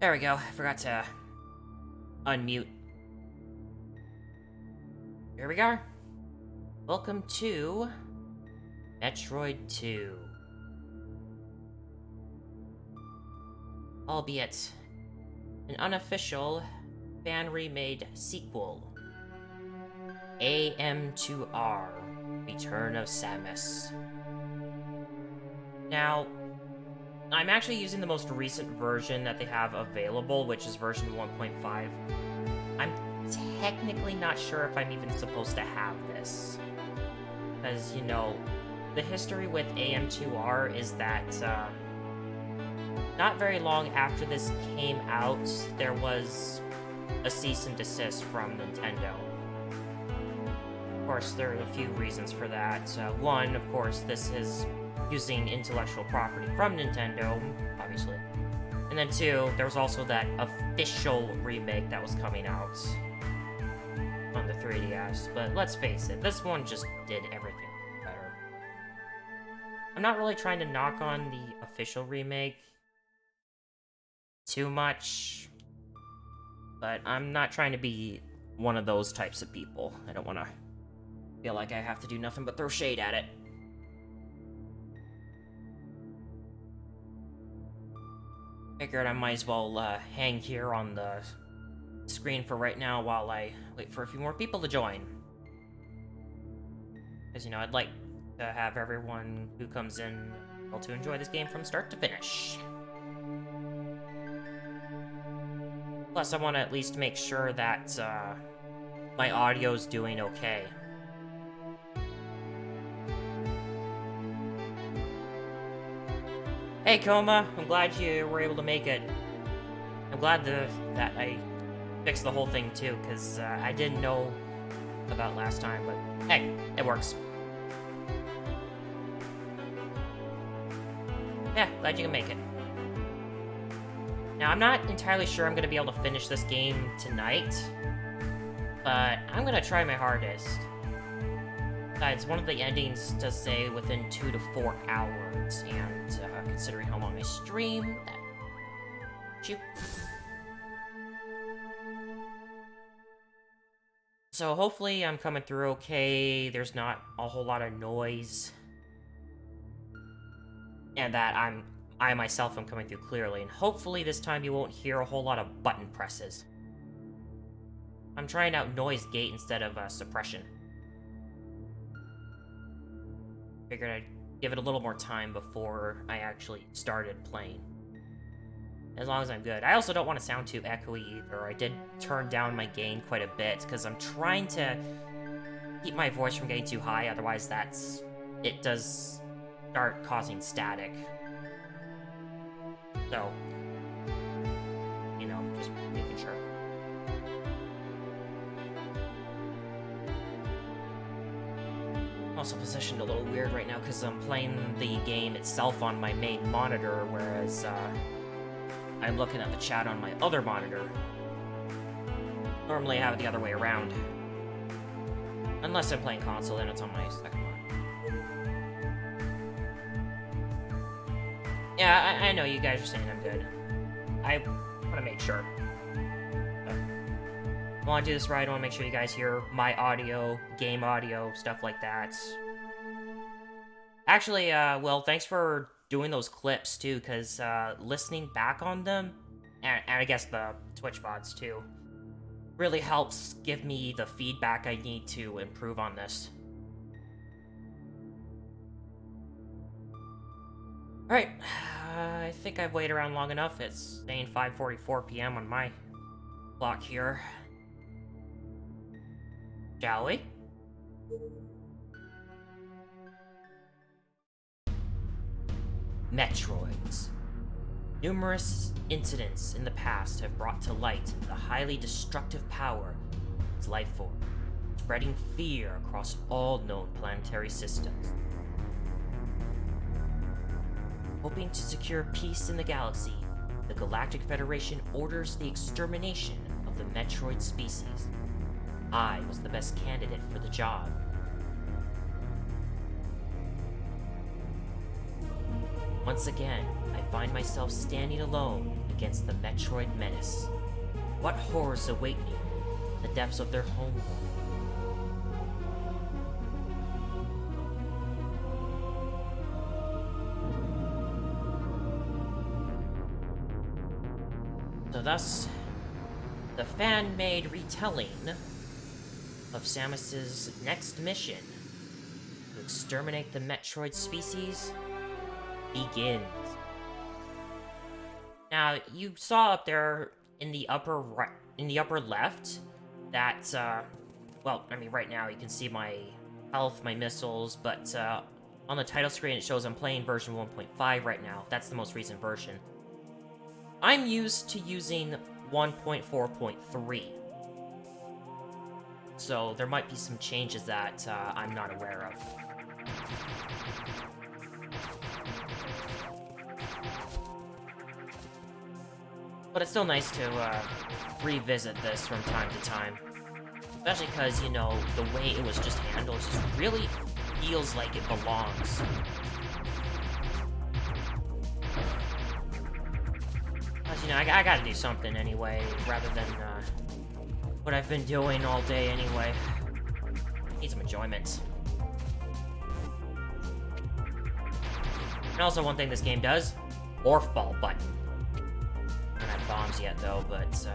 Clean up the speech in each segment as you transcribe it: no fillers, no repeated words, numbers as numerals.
There we go. I forgot to unmute. Here we go. Welcome to Metroid 2. Albeit an unofficial fan-remade sequel. AM2R, Return of Samus. Now, I'm actually using the most recent version that they have available, which is version 1.5. I'm technically not sure if I'm even supposed to have this. Because, you know, the history with AM2R is that, not very long after this came out, there was a cease and desist from Nintendo. Of course, there are a few reasons for that. One, of course, this is using intellectual property from Nintendo, obviously. And then two, there was also that official remake that was coming out on the 3DS. But let's face it, this one just did everything better. I'm not really trying to knock on the official remake too much, but I'm not trying to be one of those types of people. I don't want to feel like I have to do nothing but throw shade at it. Figured I might as well hang here on the screen for right now while I wait for a few more people to join. Because, you know, I'd like to have everyone who comes in able to enjoy this game from start to finish. Plus, I want to at least make sure that my audio's doing okay. Hey, Coma, I'm glad you were able to make it. I'm glad that I fixed the whole thing, too, because I didn't know about last time, but hey, it works. Yeah, glad you can make it. Now, I'm not entirely sure I'm going to be able to finish this game tonight, but I'm going to try my hardest. Besides, one of the endings does say within 2 to 4 hours, and considering how long I stream, that... Shoot. So hopefully I'm coming through okay, there's not a whole lot of noise, and that I myself am coming through clearly, and hopefully this time you won't hear a whole lot of button presses. I'm trying out noise gate instead of suppression. Figured I'd give it a little more time before I actually started playing. As long as I'm good. I also don't want to sound too echoey either. I did turn down my gain quite a bit, because I'm trying to keep my voice from getting too high, otherwise it does start causing static. So, you know, just making sure. Also positioned a little weird right now because I'm playing the game itself on my main monitor, whereas I'm looking at the chat on my other monitor. Normally I have it the other way around. Unless I'm playing console, then it's on my second monitor. Yeah, I know you guys are saying I'm good. I want to make sure. I want to do this right. I want to make sure you guys hear my audio, game audio, stuff like that. Actually, well, thanks for doing those clips, too, because listening back on them, and I guess the Twitch VODs, too, really helps give me the feedback I need to improve on this. Alright, I think I've waited around long enough. It's saying 5:44 p.m. on my clock here. Shall we? Metroids. Numerous incidents in the past have brought to light the highly destructive power of its life form, spreading fear across all known planetary systems. Hoping to secure peace in the galaxy, the Galactic Federation orders the extermination of the Metroid species. I was the best candidate for the job. Once again, I find myself standing alone against the Metroid menace. What horrors await me in the depths of their homeworld? So thus, the fan-made retelling of Samus's next mission to exterminate the Metroid species begins. Now, you saw up there in the upper right, in the upper left, that, well, I mean, right now you can see my health, my missiles, but, on the title screen it shows I'm playing version 1.5 right now. That's the most recent version. I'm used to using 1.4.3. So there might be some changes that, I'm not aware of. But it's still nice to, revisit this from time to time. Especially because, you know, the way it was just handled just really feels like it belongs. Because, you know, I gotta do something anyway, rather than, what I've been doing all day anyway. Need some enjoyment. And also one thing this game does, morph ball button. I don't have bombs yet though, but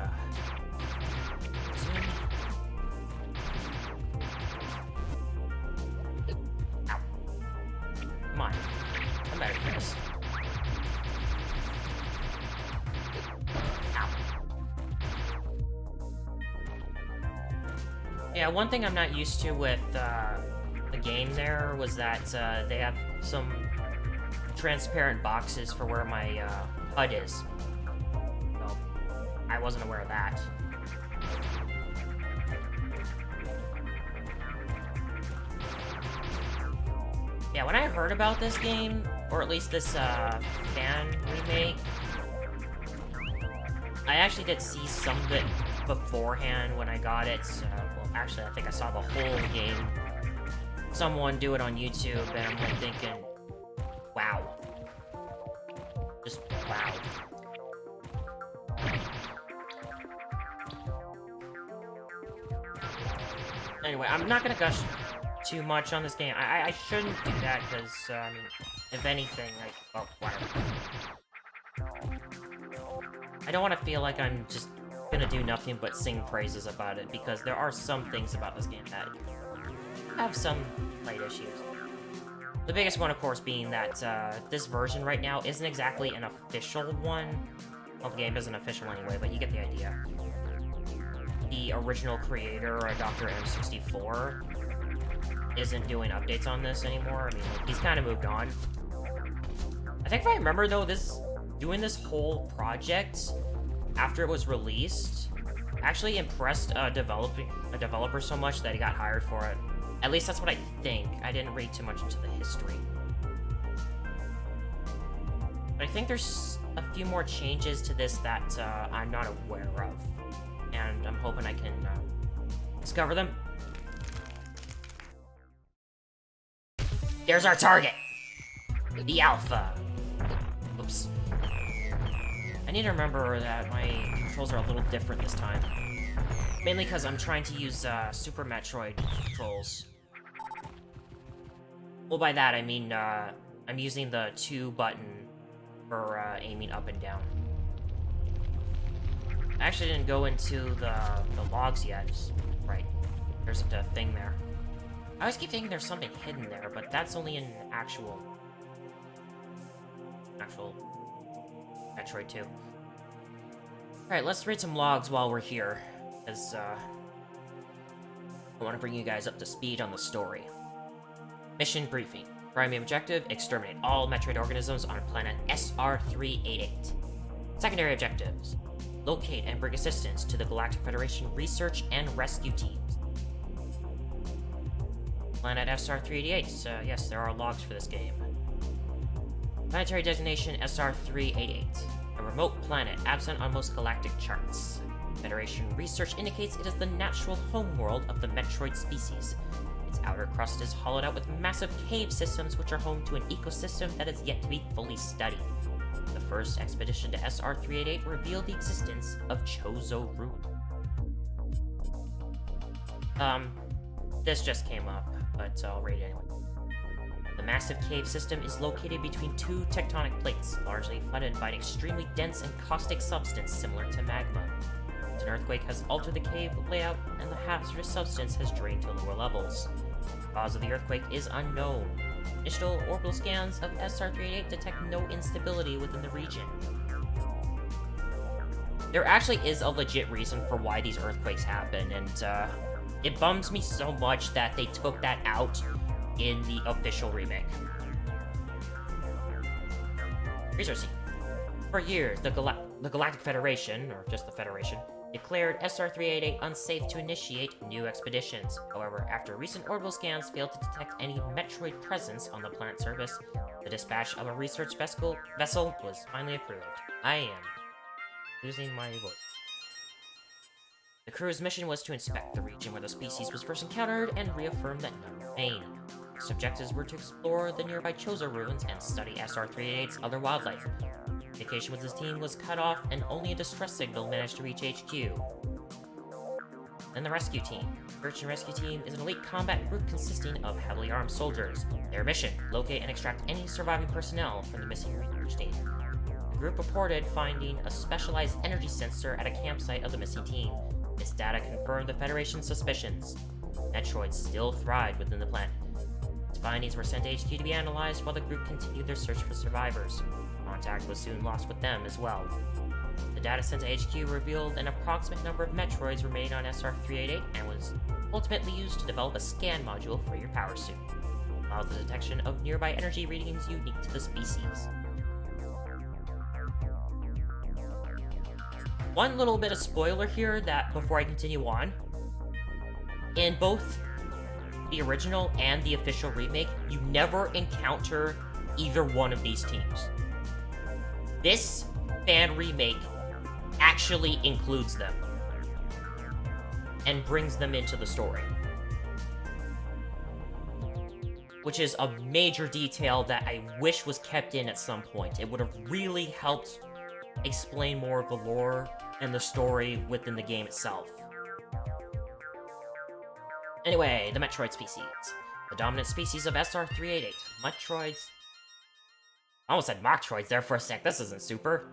ow. Come on. I'm better than this. Ow. Yeah, one thing I'm not used to with the game there was that they have some transparent boxes for where my HUD is. So, I wasn't aware of that. Yeah, when I heard about this game, or at least this fan remake, I actually did see some of it beforehand when I got it. Well, actually, I think I saw the whole game. Someone do it on YouTube, and I'm like thinking, wow. Just wow. Anyway, I'm not gonna gush too much on this game. I shouldn't do that, because, I mean, if anything, like, oh, whatever. I don't want to feel like I'm just gonna do nothing but sing praises about it, because there are some things about this game that have some slight issues. The biggest one, of course, being that this version right now isn't exactly an official one. Well, the game isn't official anyway, but you get the idea. The original creator, Dr. AM2R, isn't doing updates on this anymore. I mean, like, he's kind of moved on. I think if I remember, though, doing this whole project after it was released actually impressed a developer so much that he got hired for it. At least that's what I think. I didn't read too much into the history. But I think there's a few more changes to this that I'm not aware of. And I'm hoping I can discover them. There's our target! The Alpha. Oops. I need to remember that my controls are a little different this time. Mainly because I'm trying to use Super Metroid controls. Well, by that I mean I'm using the 2 button for aiming up and down. I actually didn't go into the logs yet. Right. There's a thing there. I always keep thinking there's something hidden there, but that's only in actual Metroid 2. Alright, let's read some logs while we're here, because I want to bring you guys up to speed on the story. Mission briefing. Primary objective, exterminate all Metroid organisms on planet SR388. Secondary objectives, locate and bring assistance to the Galactic Federation research and rescue teams. Planet SR388, yes, there are logs for this game. Planetary designation SR388, a remote planet absent on most galactic charts. Federation research indicates it is the natural homeworld of the Metroid species. Its outer crust is hollowed out with massive cave systems which are home to an ecosystem that is yet to be fully studied. The first expedition to SR-388 revealed the existence of Chozo Ruin. This just came up, but I'll read it anyway. The massive cave system is located between two tectonic plates, largely flooded by an extremely dense and caustic substance similar to magma. An earthquake has altered the cave layout, and the hazardous substance has drained to lower levels. The cause of the earthquake is unknown. Initial orbital scans of SR-388 detect no instability within the region. There actually is a legit reason for why these earthquakes happen, and it bums me so much that they took that out in the official remake. Research scene. For years, the Galactic Federation, or just the Federation, declared SR-388 unsafe to initiate new expeditions. However, after recent orbital scans failed to detect any Metroid presence on the planet's surface, the dispatch of a research vessel was finally approved. I am losing my voice. The crew's mission was to inspect the region where the species was first encountered and reaffirm that none remain. Its objectives were to explore the nearby Chozo ruins and study SR-388's other wildlife. Communication with his team was cut off, and only a distress signal managed to reach HQ. Then the rescue team. The Search and Rescue Team is an elite combat group consisting of heavily armed soldiers. Their mission: locate and extract any surviving personnel from the missing research team. The group reported finding a specialized energy sensor at a campsite of the missing team. This data confirmed the Federation's suspicions. Metroids still thrived within the planet. Its findings were sent to HQ to be analyzed while the group continued their search for survivors. Contact was soon lost with them as well. The data sent to HQ revealed an approximate number of Metroids remained on SR-388 and was ultimately used to develop a scan module for your power suit. It allows the detection of nearby energy readings unique to the species. One little bit of spoiler here that before I continue on. In both the original and the official remake, you never encounter either one of these teams. This fan remake actually includes them and brings them into the story, which is a major detail that I wish was kept in at some point. It would have really helped explain more of the lore and the story within the game itself. Anyway, the Metroid species. The dominant species of SR-388, Metroids. I almost said Metroids there for a sec. This isn't super.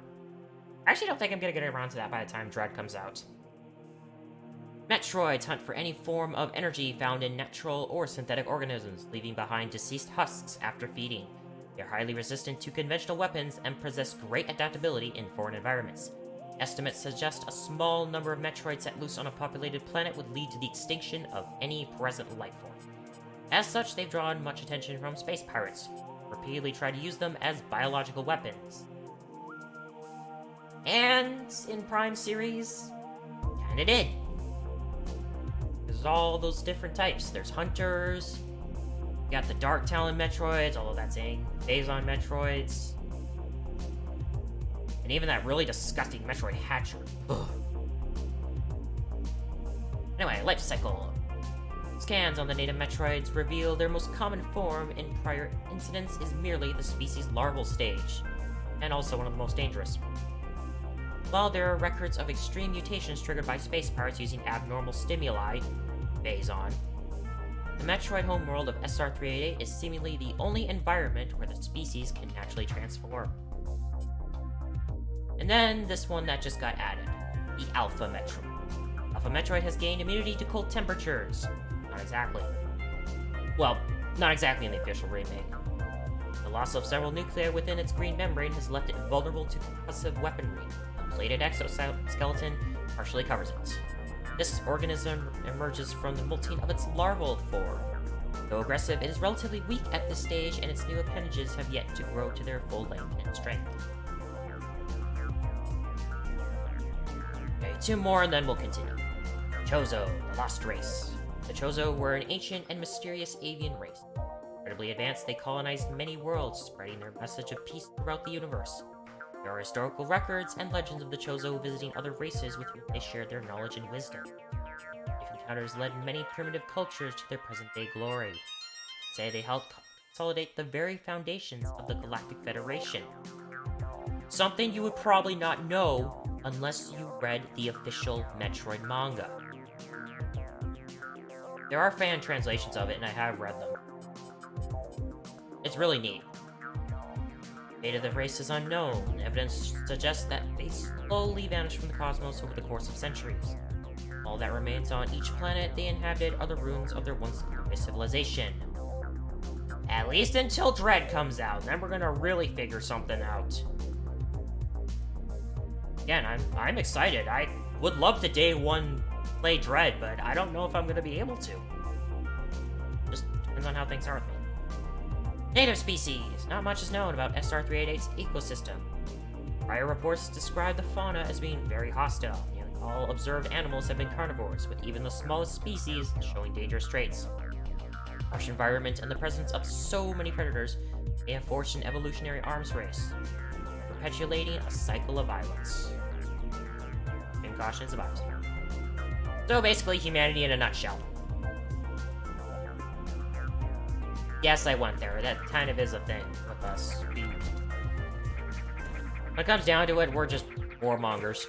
I actually don't think I'm gonna get around to that by the time Dread comes out. Metroids hunt for any form of energy found in natural or synthetic organisms, leaving behind deceased husks after feeding. They are highly resistant to conventional weapons and possess great adaptability in foreign environments. Estimates suggest a small number of Metroids set loose on a populated planet would lead to the extinction of any present life form. As such, they've drawn much attention from space pirates, who repeatedly try to use them as biological weapons. And in Prime series, kinda did. There's all those different types. There's hunters, you got the Dark Talon Metroids, although that's a Phazon Metroids, and even that really disgusting Metroid Hatcher. Ugh. Anyway, life cycle. Scans on the native Metroids reveal their most common form in prior incidents is merely the species' larval stage, and also one of the most dangerous. While there are records of extreme mutations triggered by space pirates using abnormal stimuli, Phazon, the Metroid homeworld of SR-388 is seemingly the only environment where the species can naturally transform. And then this one that just got added, the Alpha Metroid. Alpha Metroid has gained immunity to cold temperatures. Not exactly. Well, not exactly in the official remake. The loss of several nuclei within its green membrane has left it vulnerable to concussive weaponry. A plated exoskeleton partially covers it. This organism emerges from the molting of its larval form. Though aggressive, it is relatively weak at this stage, and its new appendages have yet to grow to their full length and strength. Okay, two more and then we'll continue. Chozo, the Lost Race. The Chozo were an ancient and mysterious avian race. Incredibly advanced, they colonized many worlds, spreading their message of peace throughout the universe. There are historical records and legends of the Chozo visiting other races with whom they shared their knowledge and wisdom. These encounters led many primitive cultures to their present-day glory. Say they helped consolidate the very foundations of the Galactic Federation. Something you would probably not know unless you read the official Metroid manga. There are fan translations of it, and I have read them. It's really neat. Fate of the race is unknown. Evidence suggests that they slowly vanished from the cosmos over the course of centuries. All that remains on each planet they inhabited are the ruins of their once glorious civilization. At least until Dread comes out, then we're gonna really figure something out. Again, I'm excited. I would love to day one play Dread, but I don't know if I'm gonna be able to. Just depends on how things are with me. Native species. Not much is known about SR388's ecosystem. Prior reports describe the fauna as being very hostile. Nearly all observed animals have been carnivores, with even the smallest species showing dangerous traits. Harsh environment and the presence of so many predators may have forged an evolutionary arms race, perpetuating a cycle of violence. And caution survives. So basically, humanity in a nutshell. Yes, I went there. That kind of is a thing with us. When it comes down to it, we're just warmongers.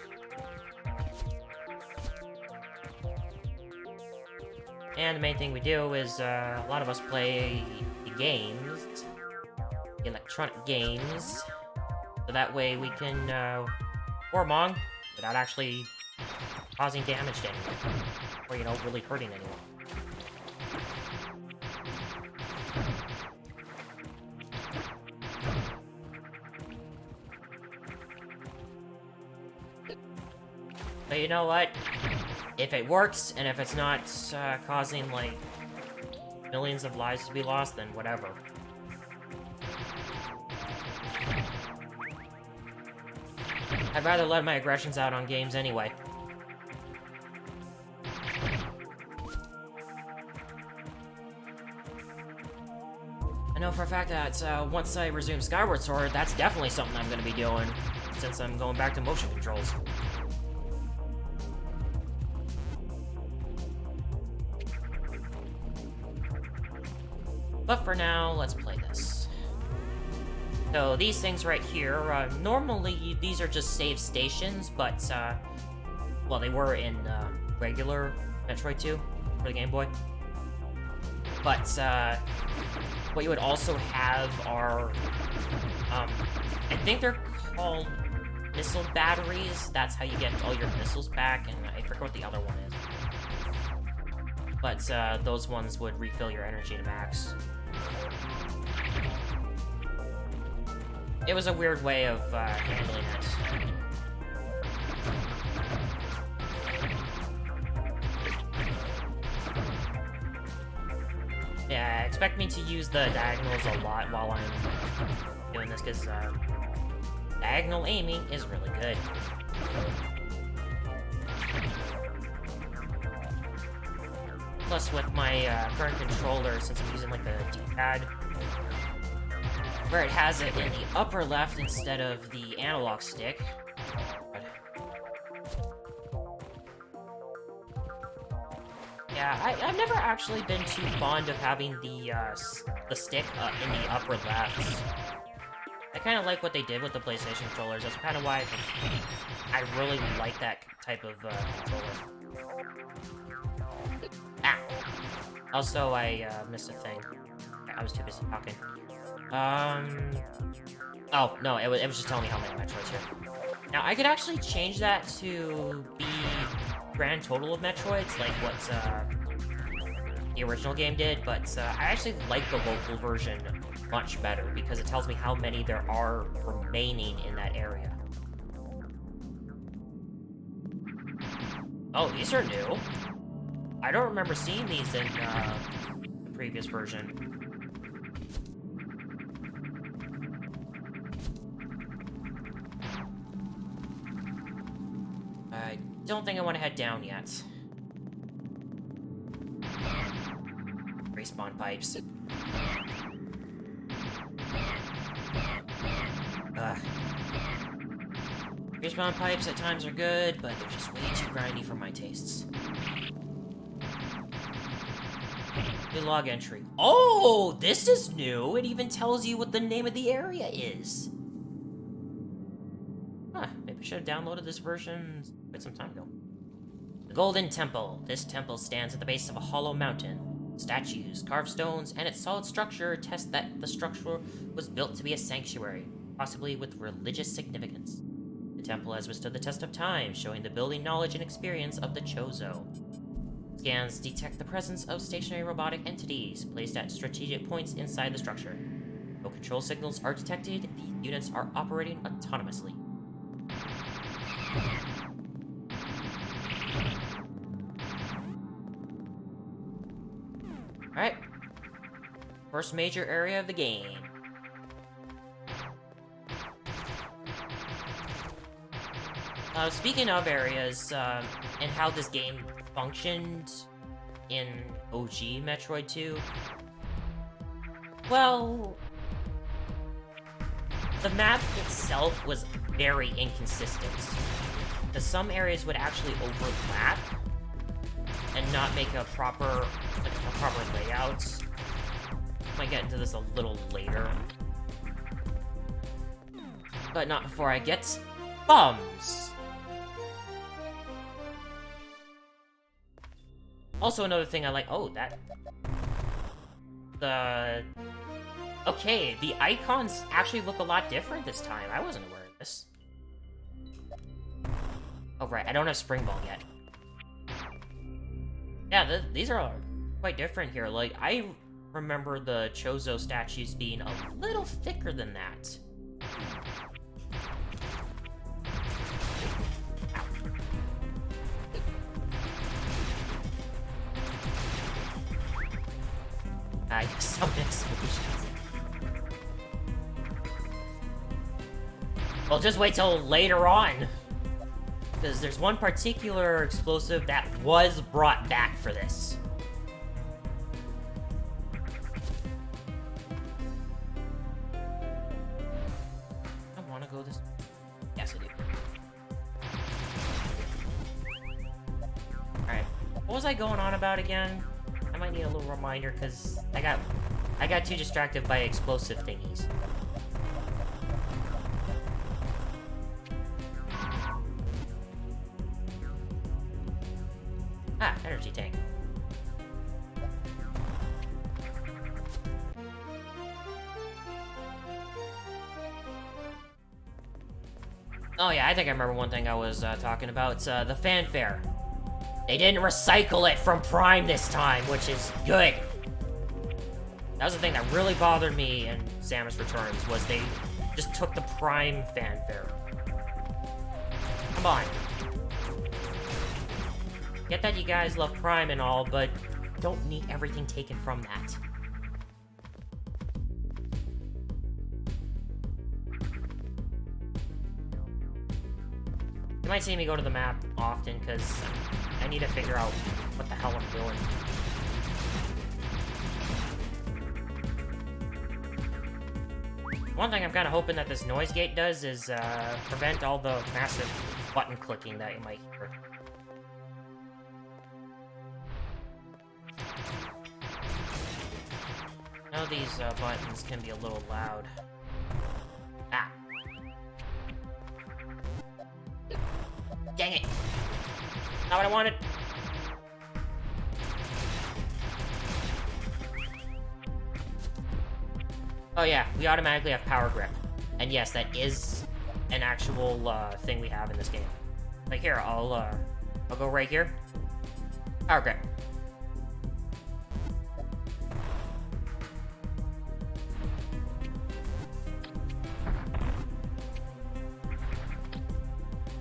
And the main thing we do is, a lot of us play the games, electronic games, so that way we can, warmong without actually causing damage to anyone, or, you know, really hurting anyone. But you know what? If it works, and if it's not causing, like, millions of lives to be lost, then whatever. I'd rather let my aggressions out on games anyway. I know for a fact that once I resume Skyward Sword, that's definitely something I'm going to be doing, since I'm going back to motion controls. But for now, let's play this. So these things right here, normally these are just save stations, but, well, they were in regular Metroid 2 for the Game Boy. But what you would also have are, I think they're called missile batteries. That's how you get all your missiles back, and I forget what the other one is. But those ones would refill your energy to max. It was a weird way of handling it. Yeah, expect me to use the diagonals a lot while I'm doing this, because diagonal aiming is really good. Plus, with my current controller, since I'm using like the D-pad, where it has it in the upper left instead of the analog stick. Yeah, I've never actually been too fond of having the stick in the upper left. I kind of like what they did with the PlayStation controllers. That's kind of why I really like that type of controller. Ah! Also, I missed a thing. I was too busy talking. Oh, no, it was just telling me how many Metroids here. Now, I could actually change that to be grand total of Metroids, like what the original game did, but I actually like the local version much better, because it tells me how many there are remaining in that area. Oh, these are new. I don't remember seeing these in the previous version. I don't think I want to head down yet. Respawn pipes. Respawn pipes at times are good, but they're just way too grindy for my tastes. New log entry. Oh, this is new! It even tells you what the name of the area is. should have downloaded this version quite some time ago. The Golden Temple. This temple stands at the base of a hollow mountain. Statues, carved stones, and its solid structure attest that the structure was built to be a sanctuary, possibly with religious significance. The temple has withstood the test of time, showing the building knowledge and experience of the Chozo. Scans detect the presence of stationary robotic entities placed at strategic points inside the structure. No control signals are detected, the units are operating autonomously. Alright. First major area of the game. Speaking of areas, and how this game functioned in OG Metroid 2, well, the map itself was very inconsistent. Because some areas would actually overlap and not make a proper layout. I might get into this a little later. But not before I get bums. Also, another thing I like. Oh, that. Okay, the icons actually look a lot different this time. I wasn't aware of this. Oh, right. I don't have Spring Ball yet. Yeah, these are quite different here. Like, I remember the Chozo statues being a little thicker than that. I have some explosions. Well, just wait till later on. Because there's one particular explosive that was brought back for this. I want to go this... Yes, I do. Alright. What was I going on about again? I might need a little reminder, because I got too distracted by explosive thingies. Ah, energy tank. Oh yeah, I think I remember one thing I was talking about. It's the fanfare. They didn't recycle it from Prime this time, which is good. That was the thing that really bothered me in Samus Returns, was they just took the Prime fanfare. Come on. Get that you guys love Prime and all, but don't need everything taken from that. You might see me go to the map often, because I need to figure out what the hell I'm doing. One thing I'm kind of hoping that this noise gate does is prevent all the massive button clicking that you might hear. I know these buttons can be a little loud. Ah. Dang it! Not what I wanted! Oh yeah, we automatically have Power Grip. And yes, that is an actual thing we have in this game. Like here, I'll go right here. Power Grip.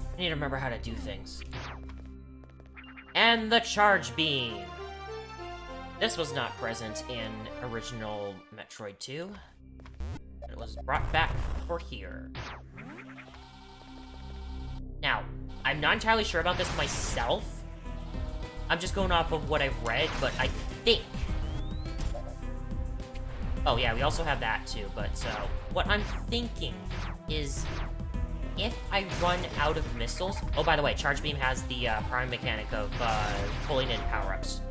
I need to remember how to do things. And the Charge Beam! This was not present in original Metroid 2. But it was brought back for here. Now, I'm not entirely sure about this myself. I'm just going off of what I've read, but I think... Oh yeah, we also have that too, but what I'm thinking is... if I run out of missiles... Oh, by the way, Charge Beam has the prime mechanic of pulling in power-ups.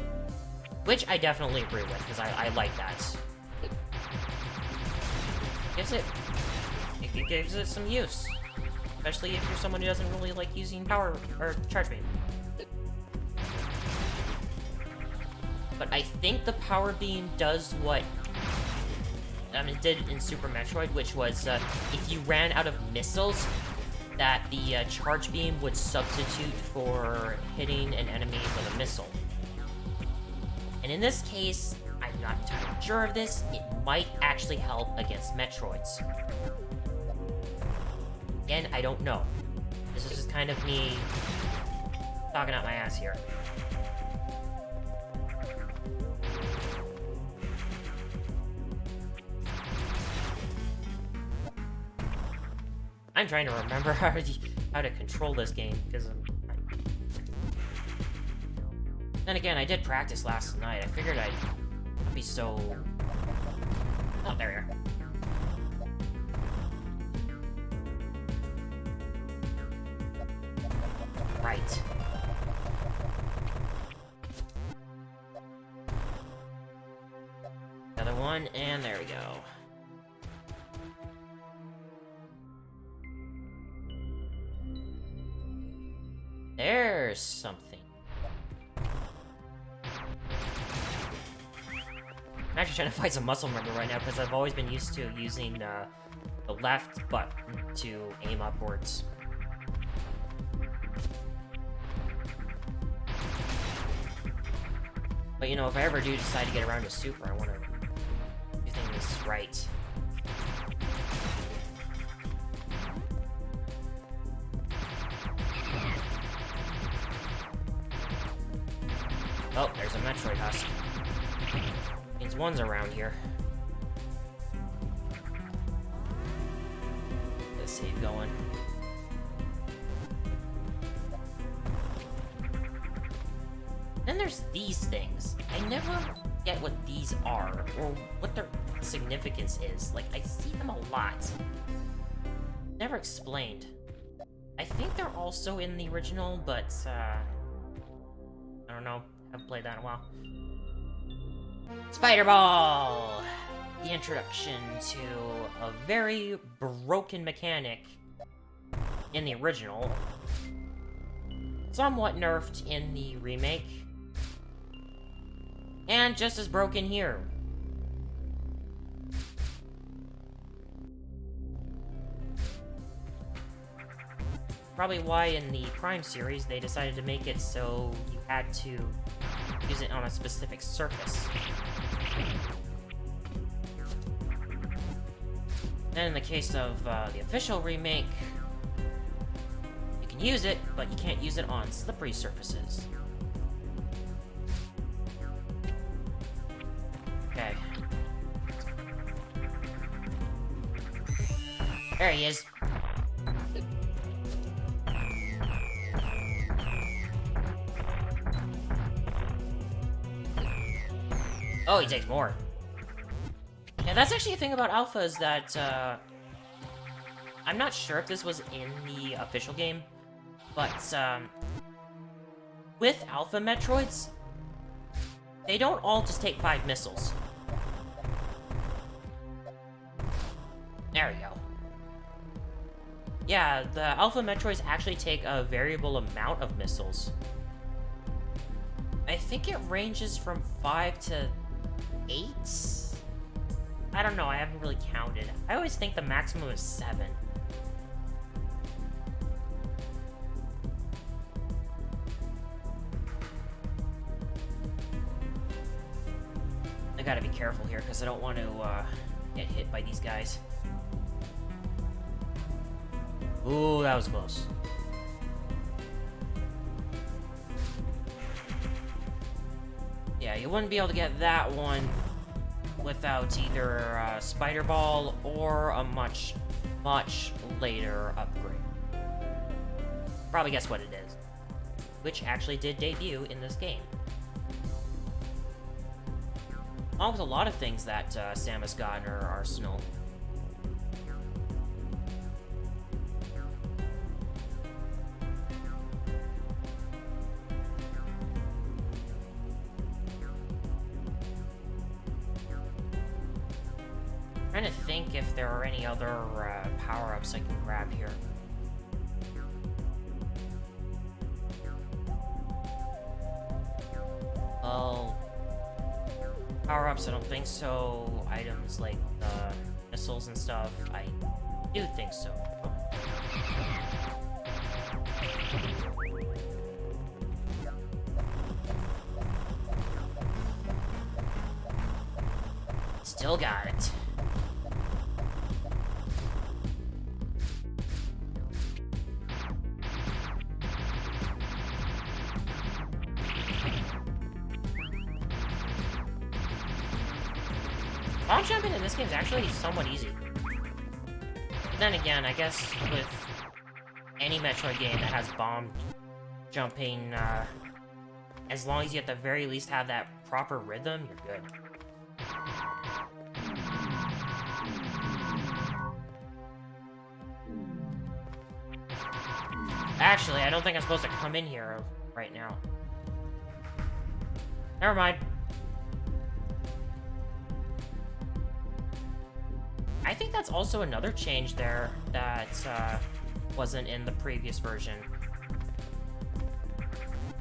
Which I definitely agree with, because I like that. It gives it some use. especially if you're someone who doesn't really like using power or charge beam. But I think the power beam does what it did in Super Metroid, which was if you ran out of missiles, that the charge beam would substitute for hitting an enemy with a missile. And in this case, I'm not entirely sure of this, it might actually help against Metroids. Again, I don't know. This is just kind of me talking out my ass here. I'm trying to remember how to control this game, because then again, I did practice last night. I figured I'd not be so... Oh, there we are. Right. Another one, and there we go. There's something. I'm actually trying to find some muscle memory right now because I've always been used to using the left button to aim upwards. But you know, if I ever do decide to get around to Super, I want to do things right. Oh, there's a Metroid husk. Means one's around here. Let's save going. Then there's these things. I never get what these are, or what their significance is. Like, I see them a lot. Never explained. I think they're also in the original, but, I don't know. Haven't played that in a while. Spider Ball! The introduction to a very broken mechanic in the original. Somewhat nerfed in the remake. And just as broken here. Probably why in the Prime series they decided to make it so you had to use it on a specific surface. Then in the case of the official remake, you can use it, but you can't use it on slippery surfaces. Okay. There he is. Oh, he takes more. Yeah, that's actually a thing about Alpha, is that, I'm not sure if this was in the official game, but, with Alpha Metroids, they don't all just take 5 missiles. There we go. Yeah, the Alpha Metroids actually take a variable amount of missiles. I think it ranges from 5 to 8? I don't know, I haven't really counted. I always think the maximum is 7. I gotta be careful here, because I don't want to get hit by these guys. Ooh, that was close. Yeah, you wouldn't be able to get that one without either a Spider Ball or a much, much later upgrade. Probably guess what it is. Which actually did debut in this game. Along with a lot of things that Samus got in her arsenal. Trying to think if there are any other power-ups I can grab here. Power-ups, I don't think so. Items like missiles and stuff, I do think so. Still got it. Bomb jumping in this game is actually somewhat easy. But then again, I guess with any Metroid game that has bomb jumping, as long as you at the very least have that proper rhythm, you're good. Actually, I don't think I'm supposed to come in here right now. Never mind. I think that's also another change there that wasn't in the previous version.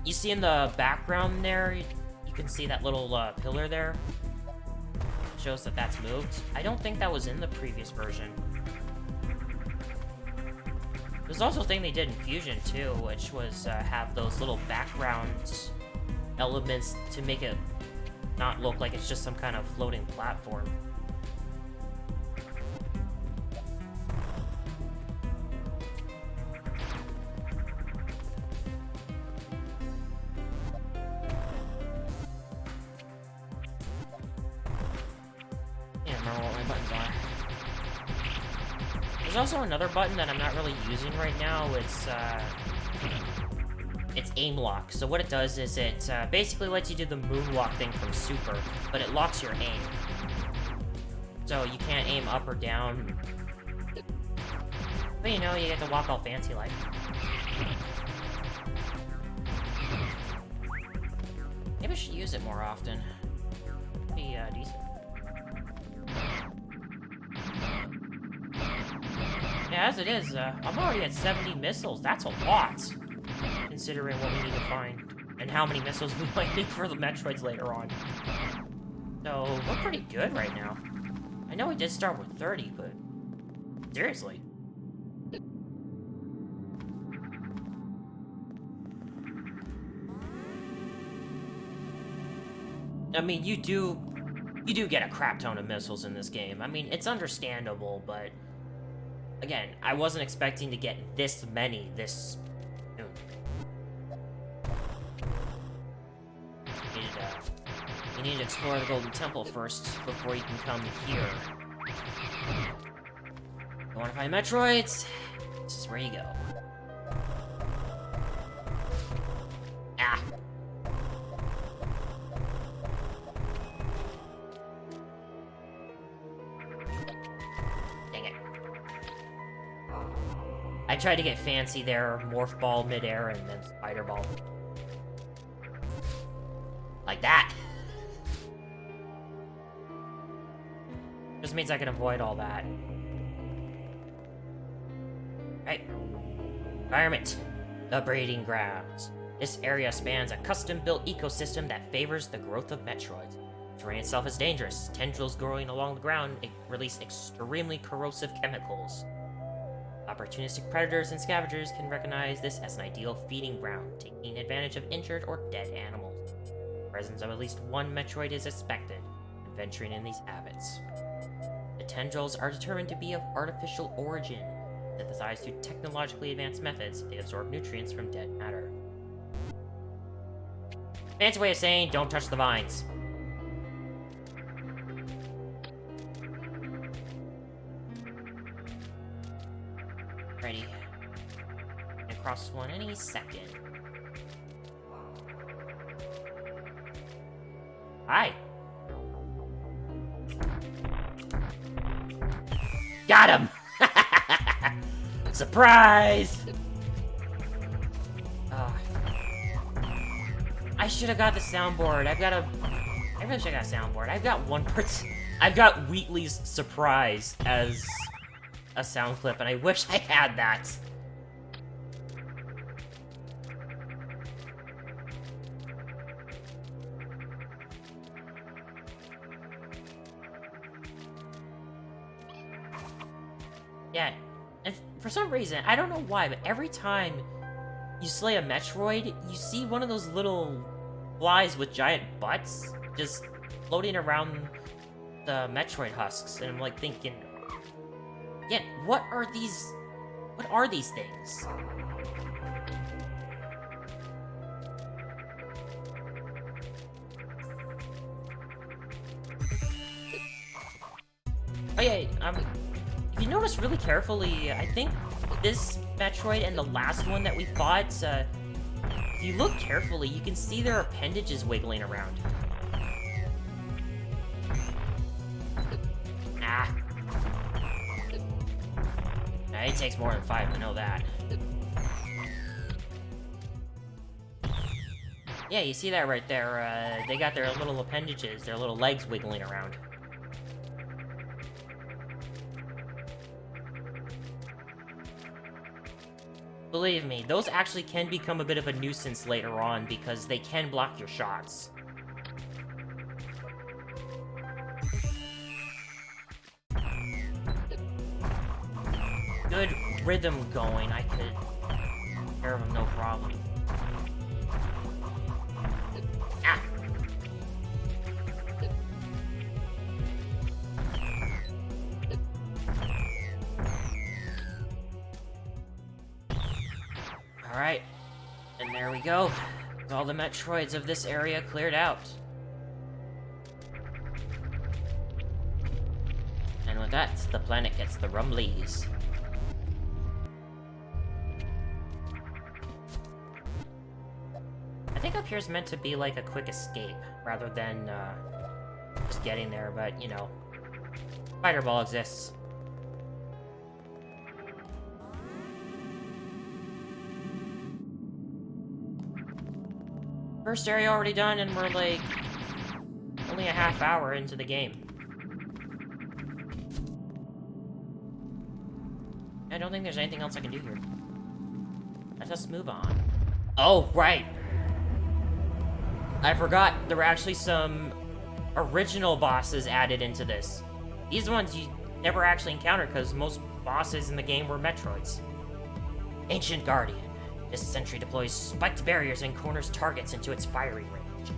You see in the background there, you can see that little pillar there. It shows that that's moved. I don't think that was in the previous version. There's also a thing they did in Fusion too, which was have those little background elements to make it not look like it's just some kind of floating platform. There's also another button that I'm not really using right now. It's aim lock. So what it does is it basically lets you do the moonwalk thing from Super, but it locks your aim. So you can't aim up or down. But you know, you get to walk all fancy like. Maybe I should use it more often. Be decent. Yeah, as it is, I'm already at 70 missiles. That's a lot, considering what we need to find, and how many missiles we might need for the Metroids later on. So, we're pretty good right now. I know we did start with 30, but seriously. I mean, you do get a crap ton of missiles in this game. I mean, it's understandable, but again, I wasn't expecting to get this many this soon. You need to explore the Golden Temple first before you can come here. You want to find Metroids? This is where you go. Ah. I tried to get fancy there, morph ball midair, and then spider ball. Like that. Just means I can avoid all that. Right. Environment. The breeding grounds. This area spans a custom-built ecosystem that favors the growth of Metroids. The terrain itself is dangerous. Tendrils growing along the ground release extremely corrosive chemicals. Opportunistic predators and scavengers can recognize this as an ideal feeding ground, taking advantage of injured or dead animals. The presence of at least one Metroid is expected when venturing in these habits. The tendrils are determined to be of artificial origin. Synthesized through technologically advanced methods, they absorb nutrients from dead matter. Fancy way of saying, don't touch the vines. Ready. And cross one any second. Hi. Got him! Surprise! I should have got the soundboard. I really should have got a soundboard. I've got Wheatley's surprise as a sound clip, and I wish I had that. Yeah, and for some reason, I don't know why, but every time you slay a Metroid, you see one of those little flies with giant butts just floating around the Metroid husks, and I'm like thinking, yeah, what are these things? Oh yeah, if you notice really carefully, I think this Metroid and the last one that we fought, if you look carefully, you can see their appendages wiggling around. Ah. Nah, it takes more than 5 to know that. Yeah, you see that right there, they got their little appendages, their little legs wiggling around. Believe me, those actually can become a bit of a nuisance later on because they can block your shots. Good rhythm going, I could take care of them no problem. Ah! Alright, and there we go. All the Metroids of this area cleared out. And with that, the planet gets the rumblies. I think up here's meant to be like a quick escape, rather than just getting there, but you know, Fighter Ball exists. First area already done, and we're like only a half hour into the game. I don't think there's anything else I can do here. Let us move on. Oh, right! I forgot there were actually some original bosses added into this. These ones you never actually encountered because most bosses in the game were Metroids. Ancient Guardian. This sentry deploys spiked barriers and corners targets into its firing range.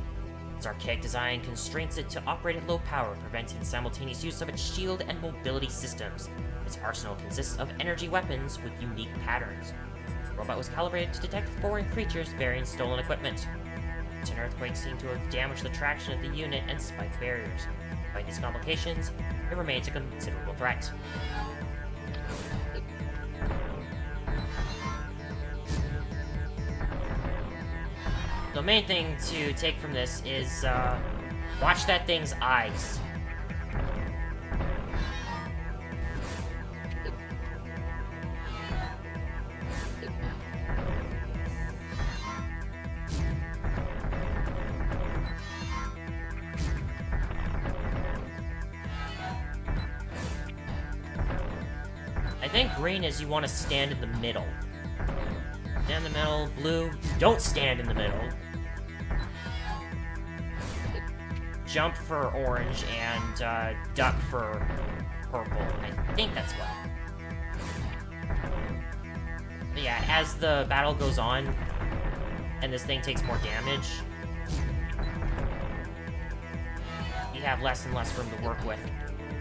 Its archaic design constrains it to operate at low power, preventing simultaneous use of its shield and mobility systems. Its arsenal consists of energy weapons with unique patterns. The robot was calibrated to detect foreign creatures bearing stolen equipment. An earthquake seemed to have damaged the traction of the unit and spiked barriers. Despite these complications, it remains a considerable threat. The main thing to take from this is, watch that thing's eyes. I think green is you want to stand in the middle. Stand in the middle. Blue, don't stand in the middle. Jump for orange, and duck for purple. I think that's what. But yeah, as the battle goes on, and this thing takes more damage, you have less and less room to work with,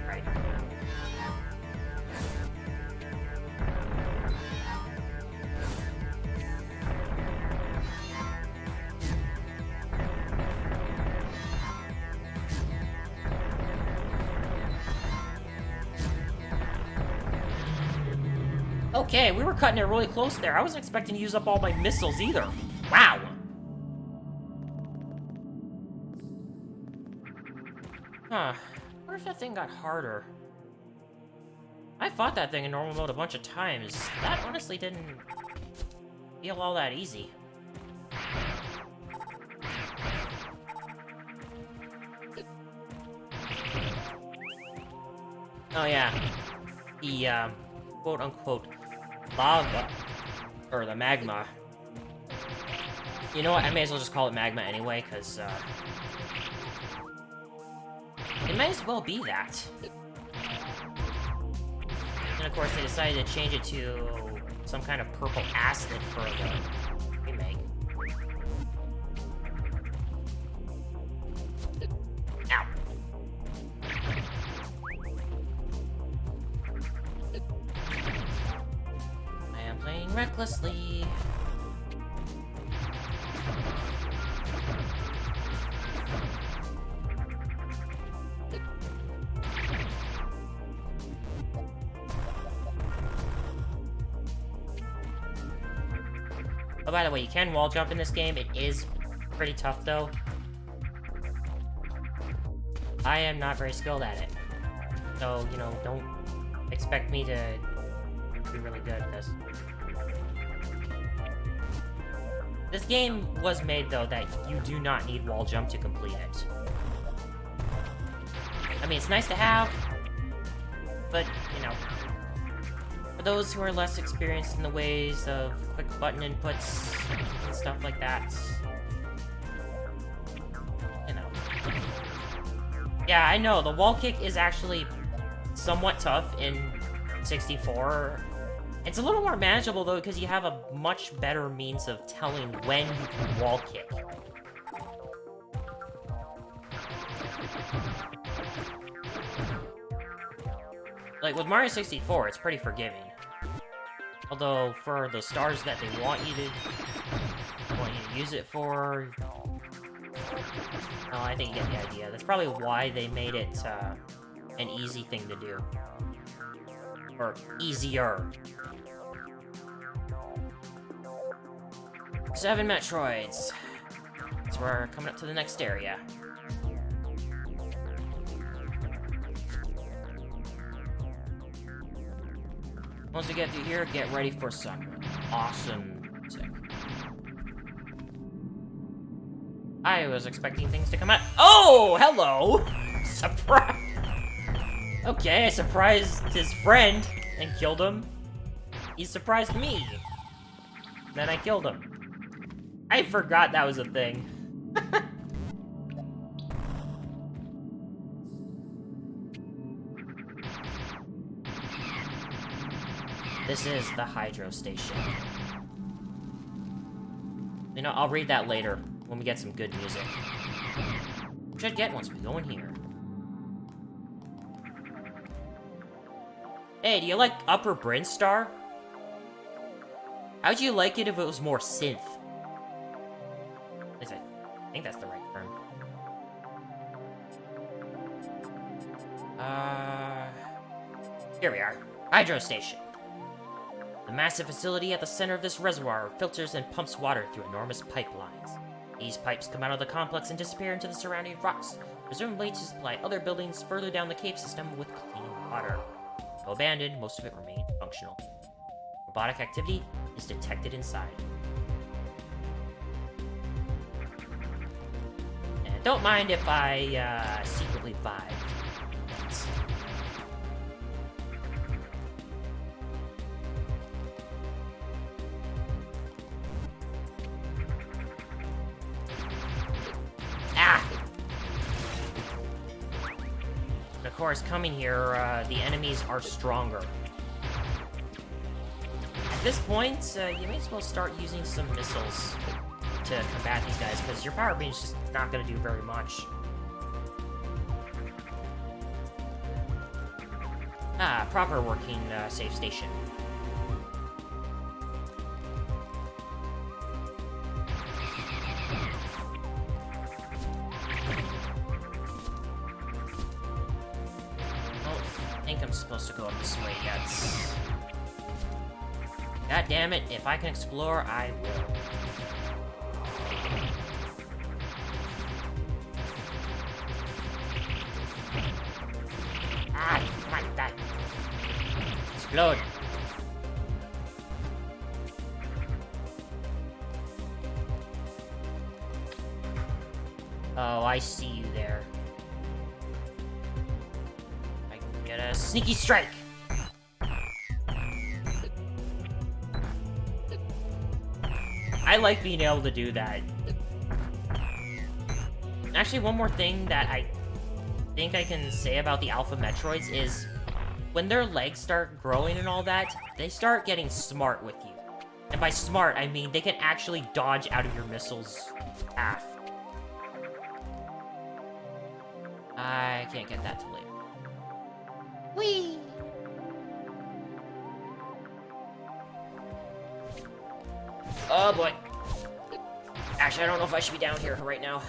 right? Okay, we were cutting it really close there. I wasn't expecting to use up all my missiles either. Wow! Huh. What if that thing got harder? I fought that thing in normal mode a bunch of times. That honestly didn't feel all that easy. Oh yeah. The, quote-unquote lava, or the magma. You know what, I may as well just call it magma anyway, because, it may as well be that. And of course, they decided to change it to some kind of purple acid for the remake. Ow. I am playing recklessly. Oh, by the way, you can wall jump in this game. It is pretty tough, though. I am not very skilled at it. So, you know, don't expect me to be really good at this. This game was made, though, that you do not need wall jump to complete it. I mean, it's nice to have, but, you know, for those who are less experienced in the ways of quick button inputs and stuff like that, you know. Yeah, I know, the wall kick is actually somewhat tough in 64. It's a little more manageable, though, because you have a much better means of telling when you can wall kick. Like, with Mario 64, it's pretty forgiving. Although, for the stars that they want you to use it for... Oh, I think you get the idea. That's probably why they made it, an easy thing to do. Or, easier. 7 Metroids. So we're coming up to the next area. Once we get through here, get ready for some awesome music. I was expecting things to come out. Oh, hello! Surprise! Okay, I surprised his friend and killed him. He surprised me. Then I killed him. I forgot that was a thing. This is the hydro station. You know, I'll read that later when we get some good music. We should get once we go in here. Hey, do you like Upper Brinstar? How'd you like it if it was more synth? At least I think that's the right term. Here we are. Hydro station. The massive facility at the center of this reservoir filters and pumps water through enormous pipelines. These pipes come out of the complex and disappear into the surrounding rocks, presumably to supply other buildings further down the cave system with clean water. Though abandoned, most of it remains functional. Robotic activity is detected inside. And don't mind if I secretly vibe. Of course, coming here, the enemies are stronger. At this point, you may as well start using some missiles to combat these guys, because your power beam's just not going to do very much. Ah, proper working save station. I think I'm supposed to go up this way yet. God damn it, if I can explore, I will. Ah, come on, die. Explode. Oh, I see you there. Get a sneaky strike! I like being able to do that. Actually, one more thing that I think I can say about the Alpha Metroids is, when their legs start growing and all that, they start getting smart with you. And by smart, I mean they can actually dodge out of your missile's path. I can't get that to leave. Whee! Oh boy. Actually, I don't know if I should be down here right now.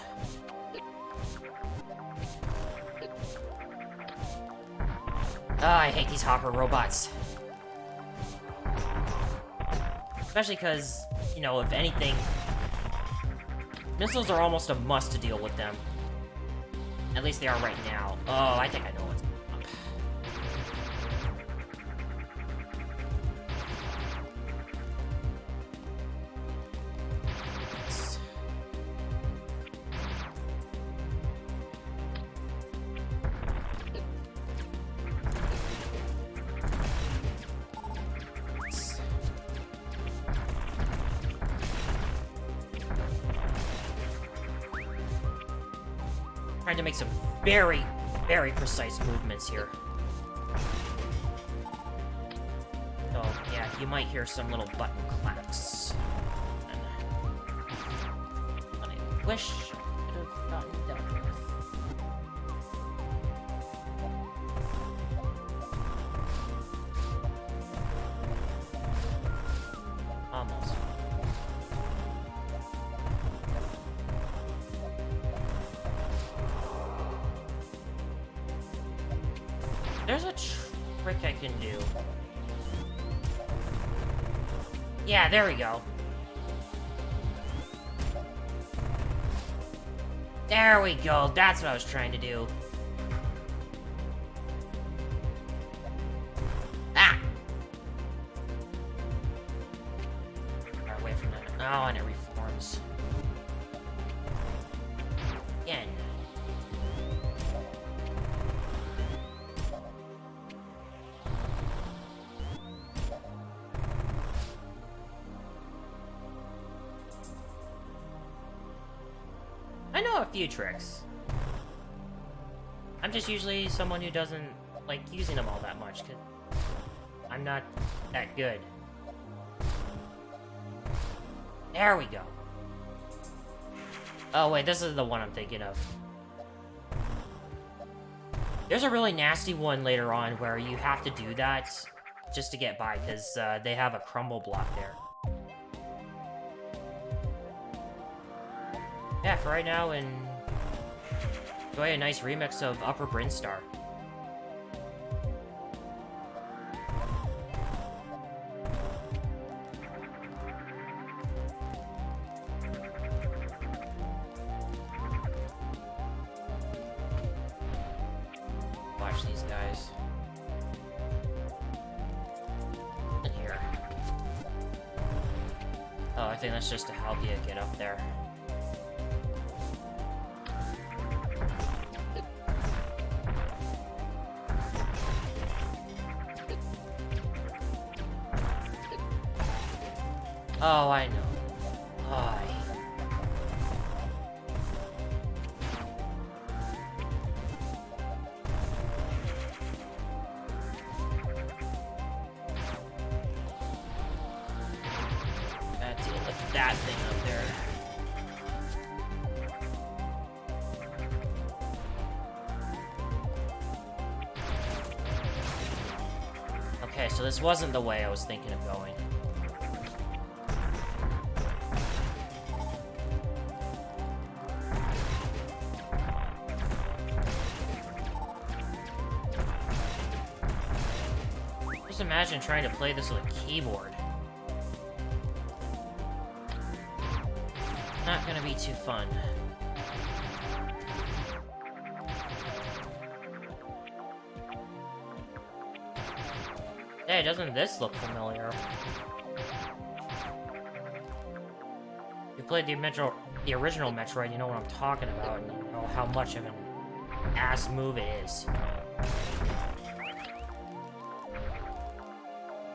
I hate these hopper robots. Especially because, you know, if anything, missiles are almost a must to deal with them. At least they are right now. Oh, I think I know what's up. Trying to make some very, very precise movements here. So, yeah, you might hear some little button clacks. And I wish I could have gotten dealt with. Almost. There's a trick I can do. Yeah, there we go. There we go. That's what I was trying to do. Ah! Far away from that. Oh, and it reforms. Again. I know a few tricks. I'm just usually someone who doesn't like using them all that much, because I'm not that good. There we go. Oh wait, this is the one I'm thinking of. There's a really nasty one later on where you have to do that just to get by, because they have a crumble block there. Yeah, for right now, and enjoy a nice remix of Upper Brinstar. Watch these guys. In here. Oh, I think that's just to help you get up there. Oh, I know. Oh, gotta deal with that thing up there. Okay, so this wasn't the way I was thinking of going. Just imagine trying to play this with a keyboard. Not gonna be too fun. Hey, doesn't this look familiar? If you played the original Metroid, you know what I'm talking about, and you know how much of an ass move it is.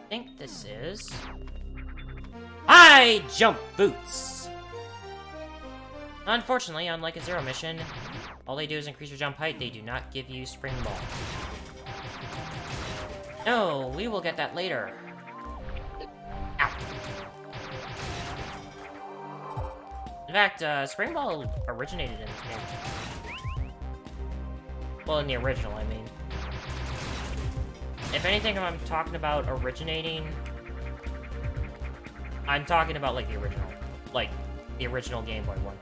I think this is high jump boots. Unfortunately, unlike a Zero mission, all they do is increase your jump height. They do not give you spring ball. No, we will get that later. Ow. In fact, Spring Ball originated in this game. Well, in the original, I mean. If anything, if I'm talking about originating, I'm talking about, like, the original. Like, the original Game Boy one.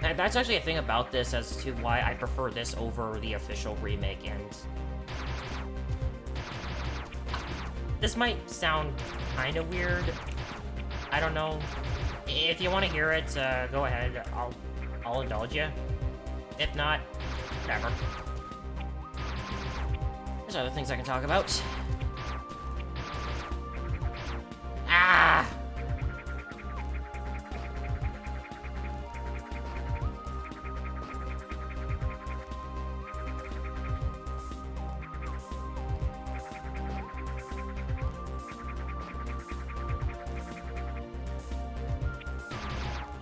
And that's actually a thing about this as to why I prefer this over the official remake, and... This might sound kind of weird. I don't know. If you want to hear it, go ahead. I'll indulge you. If not, whatever. There's other things I can talk about. Ah!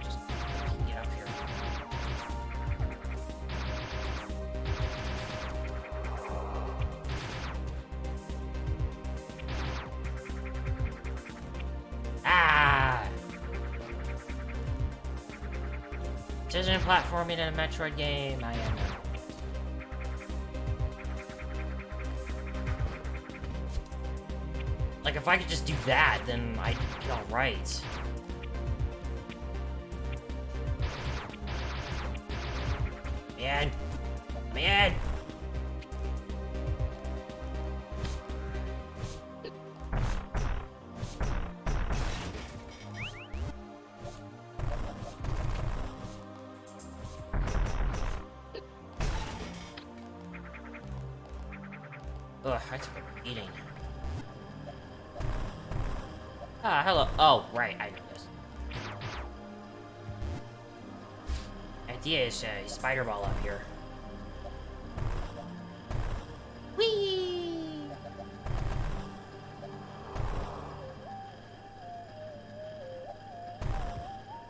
Just get up here. Ah! Precision platforming in a Metroid game. I am. Like, if I could just do that, then I'd be alright. Man. Man! Ugh, I took a beating. Ah, hello. Oh, right, I know this. Idea is a spider ball up here. Whee!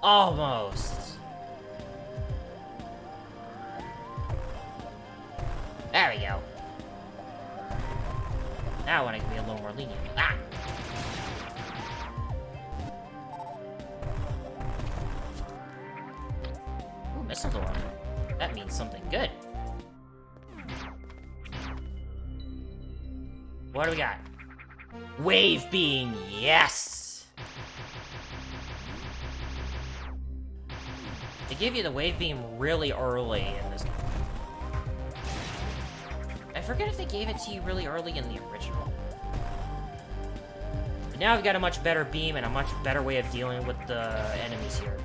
Almost. There we go. Now I can be a little more lenient. Ah! Ooh, missile door. That means something good. What do we got? Wave beam, yes! They give you the wave beam really early in this game. I forget if they gave it to you really early in the original. But now I've got a much better beam and a much better way of dealing with the enemies here.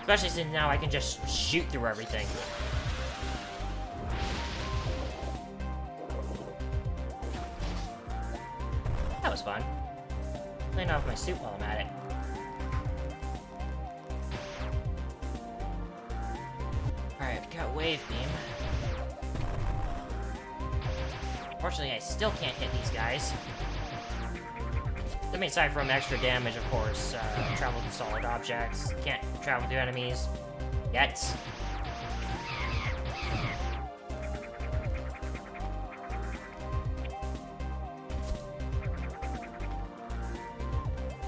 Especially since now I can just shoot through everything. That was fun. Clean off my suit while I'm at it. Alright, I've got wave beam. Unfortunately, I still can't hit these guys. I mean, aside from extra damage, of course, travel through solid objects, can't travel through enemies yet.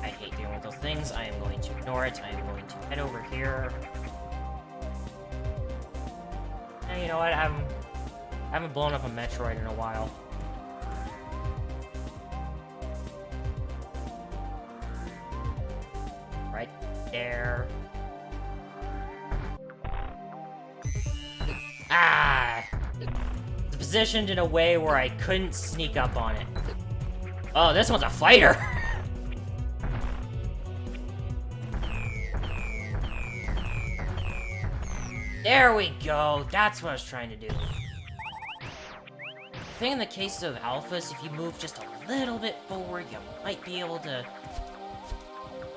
I hate dealing with those things. I am going to ignore it. I am going to head over here. And you know what? I haven't blown up a Metroid in a while. Right there. Ah! It's positioned in a way where I couldn't sneak up on it. Oh, this one's a fighter! There we go! That's what I was trying to do. The thing in the case of alphas, if you move just a little bit forward, you might be able to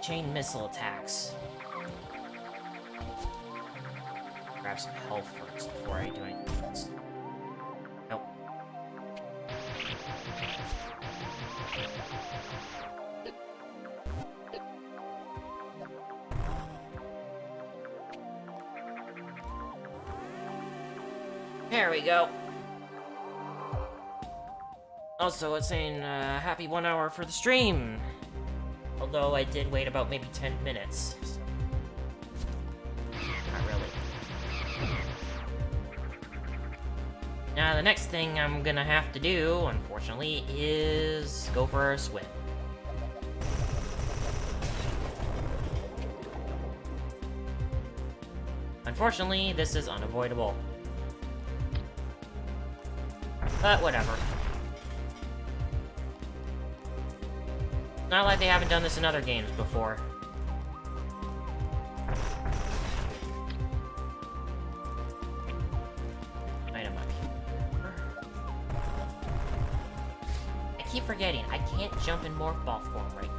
chain missile attacks. Grab some health first before I do anything else. Nope. There we go. Also, it's saying, happy 1 hour for the stream. Although I did wait about maybe 10 minutes. So. Not really. Now, the next thing I'm gonna have to do, unfortunately, is go for a swim. Unfortunately, this is unavoidable. But whatever. Not like they haven't done this in other games before. Item up here. I keep forgetting, I can't jump in morph ball form right.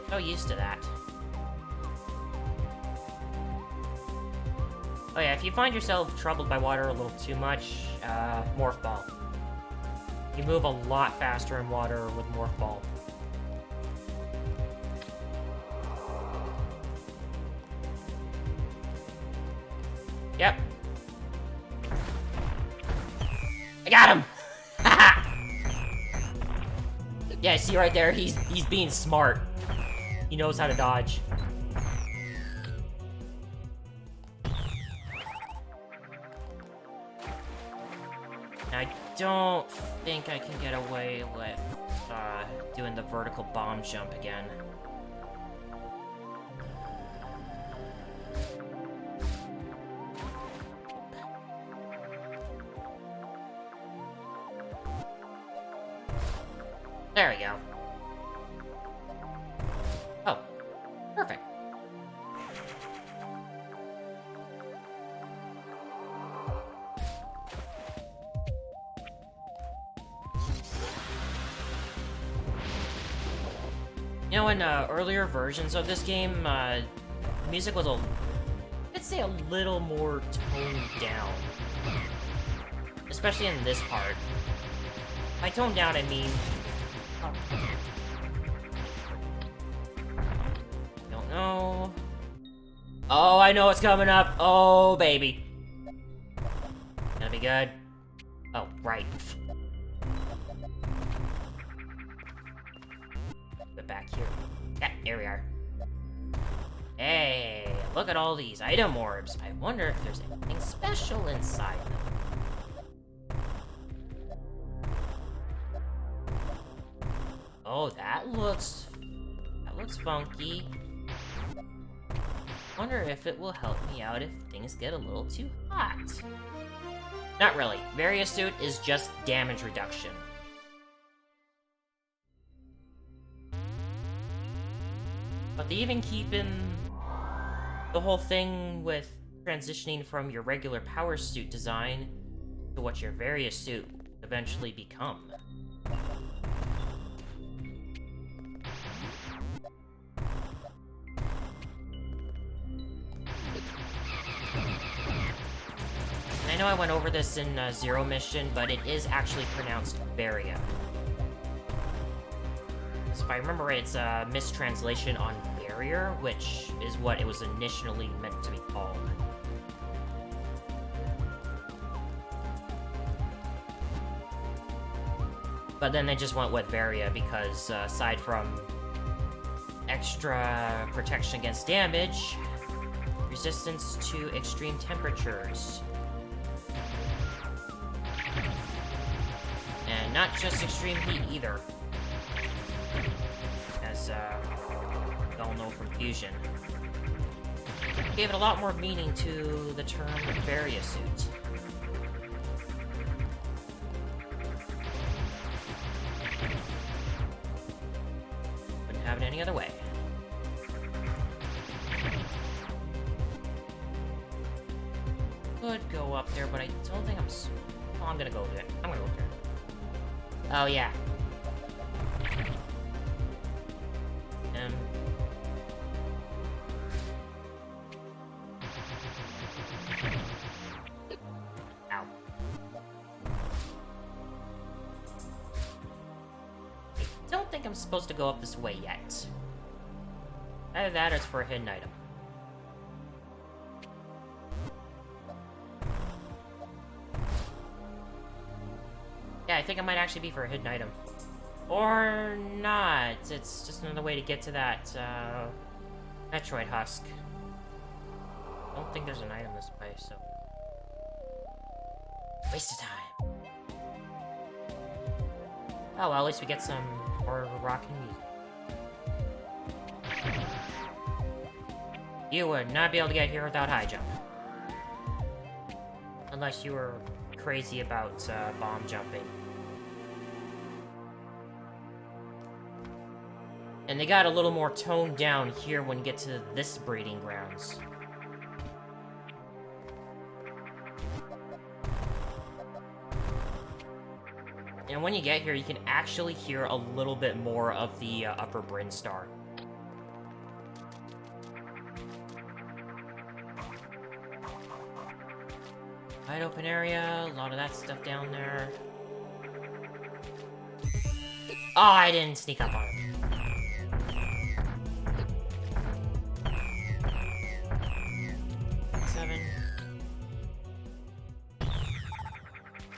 So used to that. Oh yeah, if you find yourself troubled by water a little too much, morph ball. You move a lot faster in water with morph ball. Yep. I got him! Yeah, see right there, he's being smart. He knows how to dodge. I don't think I can get away with doing the vertical bomb jump again. There we go. Oh, perfect. You know, in earlier versions of this game, the music was I'd say a little more toned down. Especially in this part. By toned down, I mean... Don't know... Oh, I know what's coming up! Oh, baby. Gonna be good. Oh, right. Back here. Yeah, here we are. Hey, look at all these item orbs. I wonder if there's anything special inside them. Oh, that looks funky. Wonder if it will help me out if things get a little too hot. Not really. Various suit is just damage reduction. But they even keep in the whole thing with transitioning from your regular power suit design to what your various suit will eventually become. And I know I went over this in Zero Mission, but it is actually pronounced Varia. So if I remember right, it's a mistranslation on barrier, which is what it was initially meant to be called. But then they just went with Varia because aside from extra protection against damage, resistance to extreme temperatures. And not just extreme heat either. As we all know from Fusion. Gave it a lot more meaning to the term Varia suit. Wouldn't have it any other way. Could go up there, but I don't think oh, I'm gonna go there. I'm gonna go there. Oh, yeah. Ow. I don't think I'm supposed to go up this way yet. Either that or it's for a hidden item. Yeah, I think it might actually be for a hidden item. Or not. It's just another way to get to that, Metroid husk. I don't think there's an item this way, so... Waste of time. Oh, well, at least we get some more rockin' music. You would not be able to get here without high jump. Unless you were crazy about, bomb jumping. And they got a little more toned down here when you get to this breeding grounds. And when you get here, you can actually hear a little bit more of the upper Bryn Star. Wide open area, a lot of that stuff down there. Oh, I didn't sneak up on him.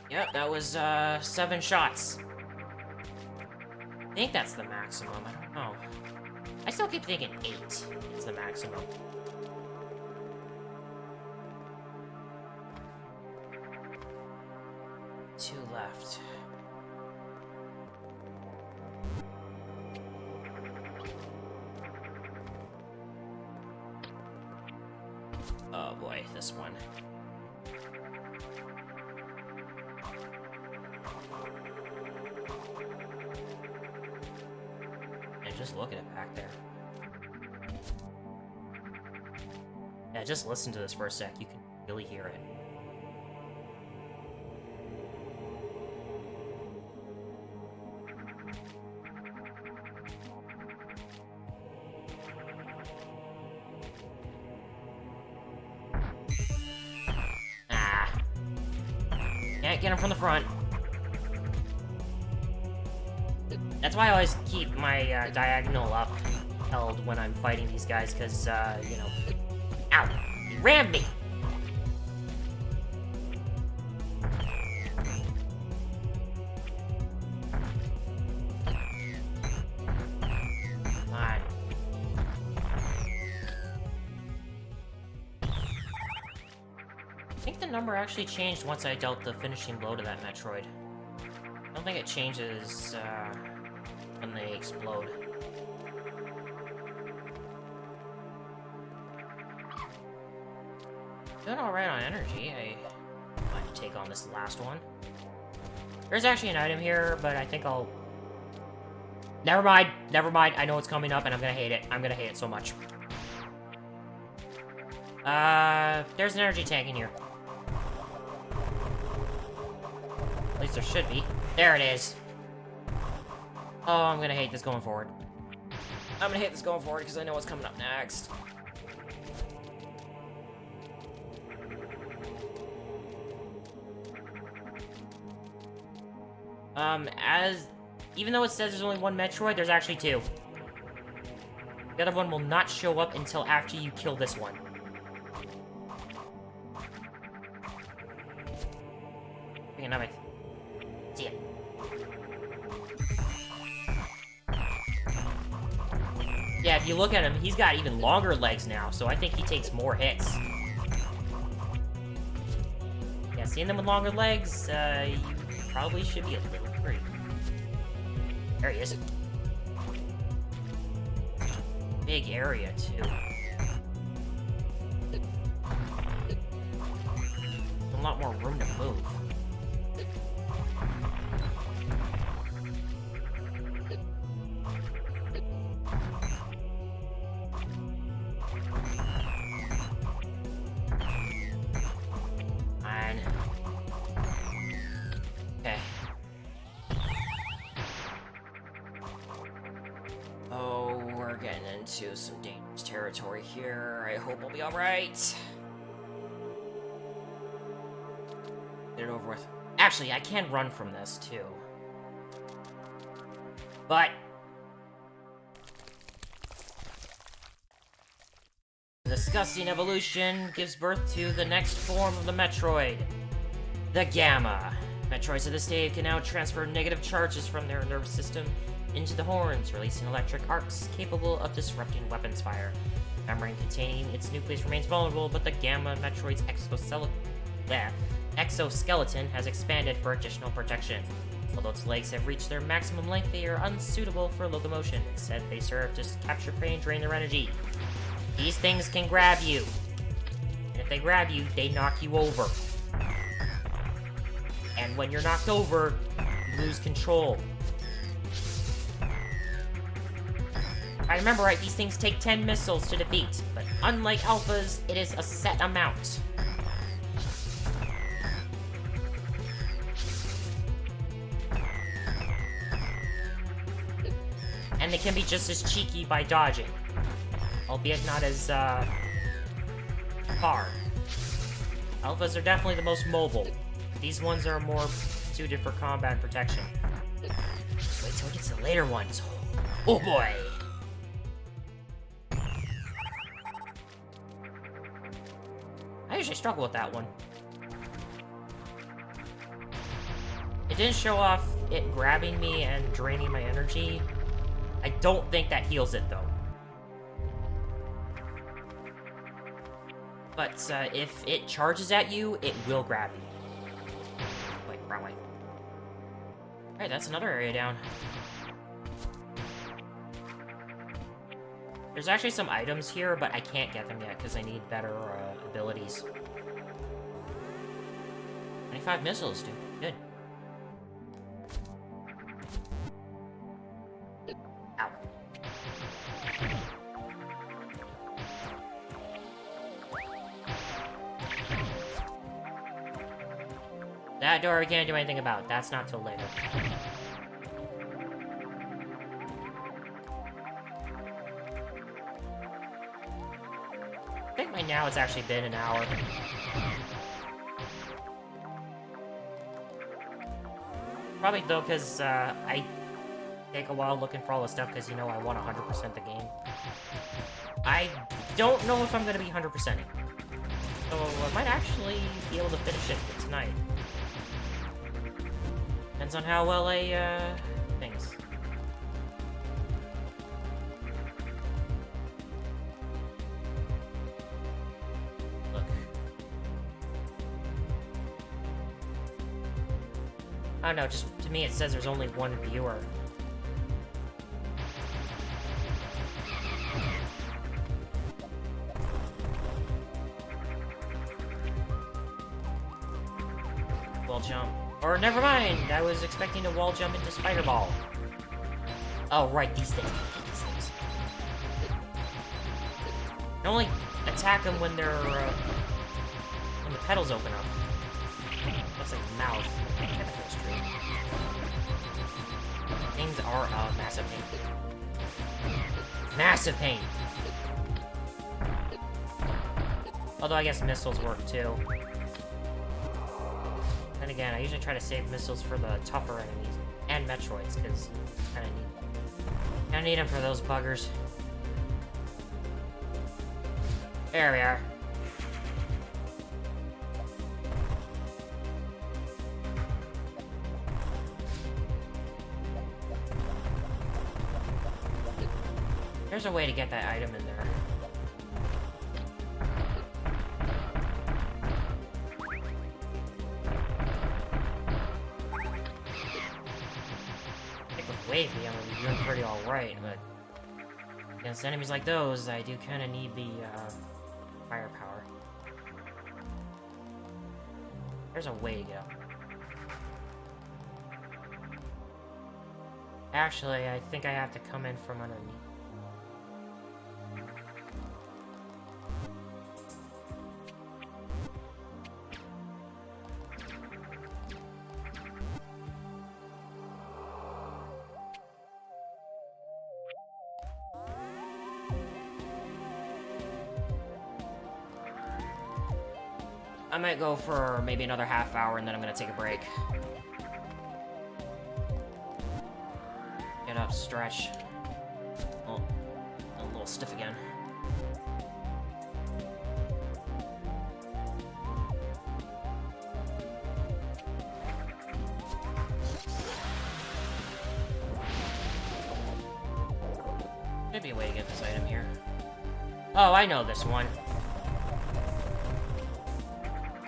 Yep, that was, 7 shots. I think that's the maximum, I don't know. I still keep thinking 8 is the maximum. Two left. Oh boy, this one. Just look at it back there. Yeah, just listen to this for a sec. You can really hear it. Ah. Can't get him from the front. That's why I always keep my diagonal up held when I'm fighting these guys, because, you know... Ow! He rammed me! Come on. I think the number actually changed once I dealt the finishing blow to that Metroid. I don't think it changes, when they explode. Doing alright on energy. I might take on this last one. There's actually an item here, but I think I'll... Never mind, never mind. I know it's coming up and I'm gonna hate it. I'm gonna hate it so much. There's an energy tank in here. At least there should be. There it is. Oh, I'm gonna hate this going forward. I'm gonna hate this going forward because I know what's coming up next. Even though it says there's only one Metroid, there's actually 2. The other one will not show up until after you kill this one. Picking up my... See it. Yeah, if you look at him, he's got even longer legs now, so I think he takes more hits. Yeah, seeing them with longer legs, you probably should be a little free. There he is. Big area, too. A lot more room to move. Into some dangerous territory here. I hope we'll be alright. Get it over with. Actually, I can run from this, too. But... the disgusting evolution gives birth to the next form of the Metroid. The Gamma. Metroids of this day can now transfer negative charges from their nervous system into the horns, releasing electric arcs capable of disrupting weapons fire. The membrane containing its nucleus remains vulnerable, but the Gamma Metroid's exoskeleton has expanded for additional protection. Although its legs have reached their maximum length, they are unsuitable for locomotion. Instead, they serve to capture prey and drain their energy. These things can grab you. And if they grab you, they knock you over. And when you're knocked over, you lose control. If I remember right, these things take 10 missiles to defeat, but unlike alphas, it is a set amount. And they can be just as cheeky by dodging, albeit not as far. Alphas are definitely the most mobile. These ones are more suited for combat and protection. Just wait till we get to the later ones. Oh boy! I usually struggle with that one. It didn't show off it grabbing me and draining my energy. I don't think that heals it, though. But if it charges at you, it will grab you. Wait, wrong way. Alright, that's another area down. There's actually some items here, but I can't get them yet because I need better abilities. 25 missiles, dude. Good. Ow. That door we can't do anything about. That's not till later. I think by now it's actually been an hour. Probably though, because I take a while looking for all the stuff because, you know, I want 100% the game. I don't know if I'm going to be 100%ing. So I might actually be able to finish it tonight. Depends on how well I, things. Look. I don't know, just to me it says there's only one viewer. Wall jump. Or never mind, I was expecting to wall jump into Spider Ball. Oh, right, these things. These things. You only attack them when they're, when the petals open up. Looks like a mouth. That's true. Things are massive pain. Massive pain! Although I guess missiles work too. Then again, I usually try to save missiles for the tougher enemies and Metroids, because I need them for those buggers. There we are. There's a way to get that item in there. Wave me, I'm gonna be doing pretty alright, but against enemies like those, I do kind of need the firepower. There's a way to go. Actually, I think I have to come in from underneath. I might go for maybe another half hour and then I'm gonna take a break. Get up, stretch. Oh, a little stiff again. Could be a way to get this item here. Oh, I know this one.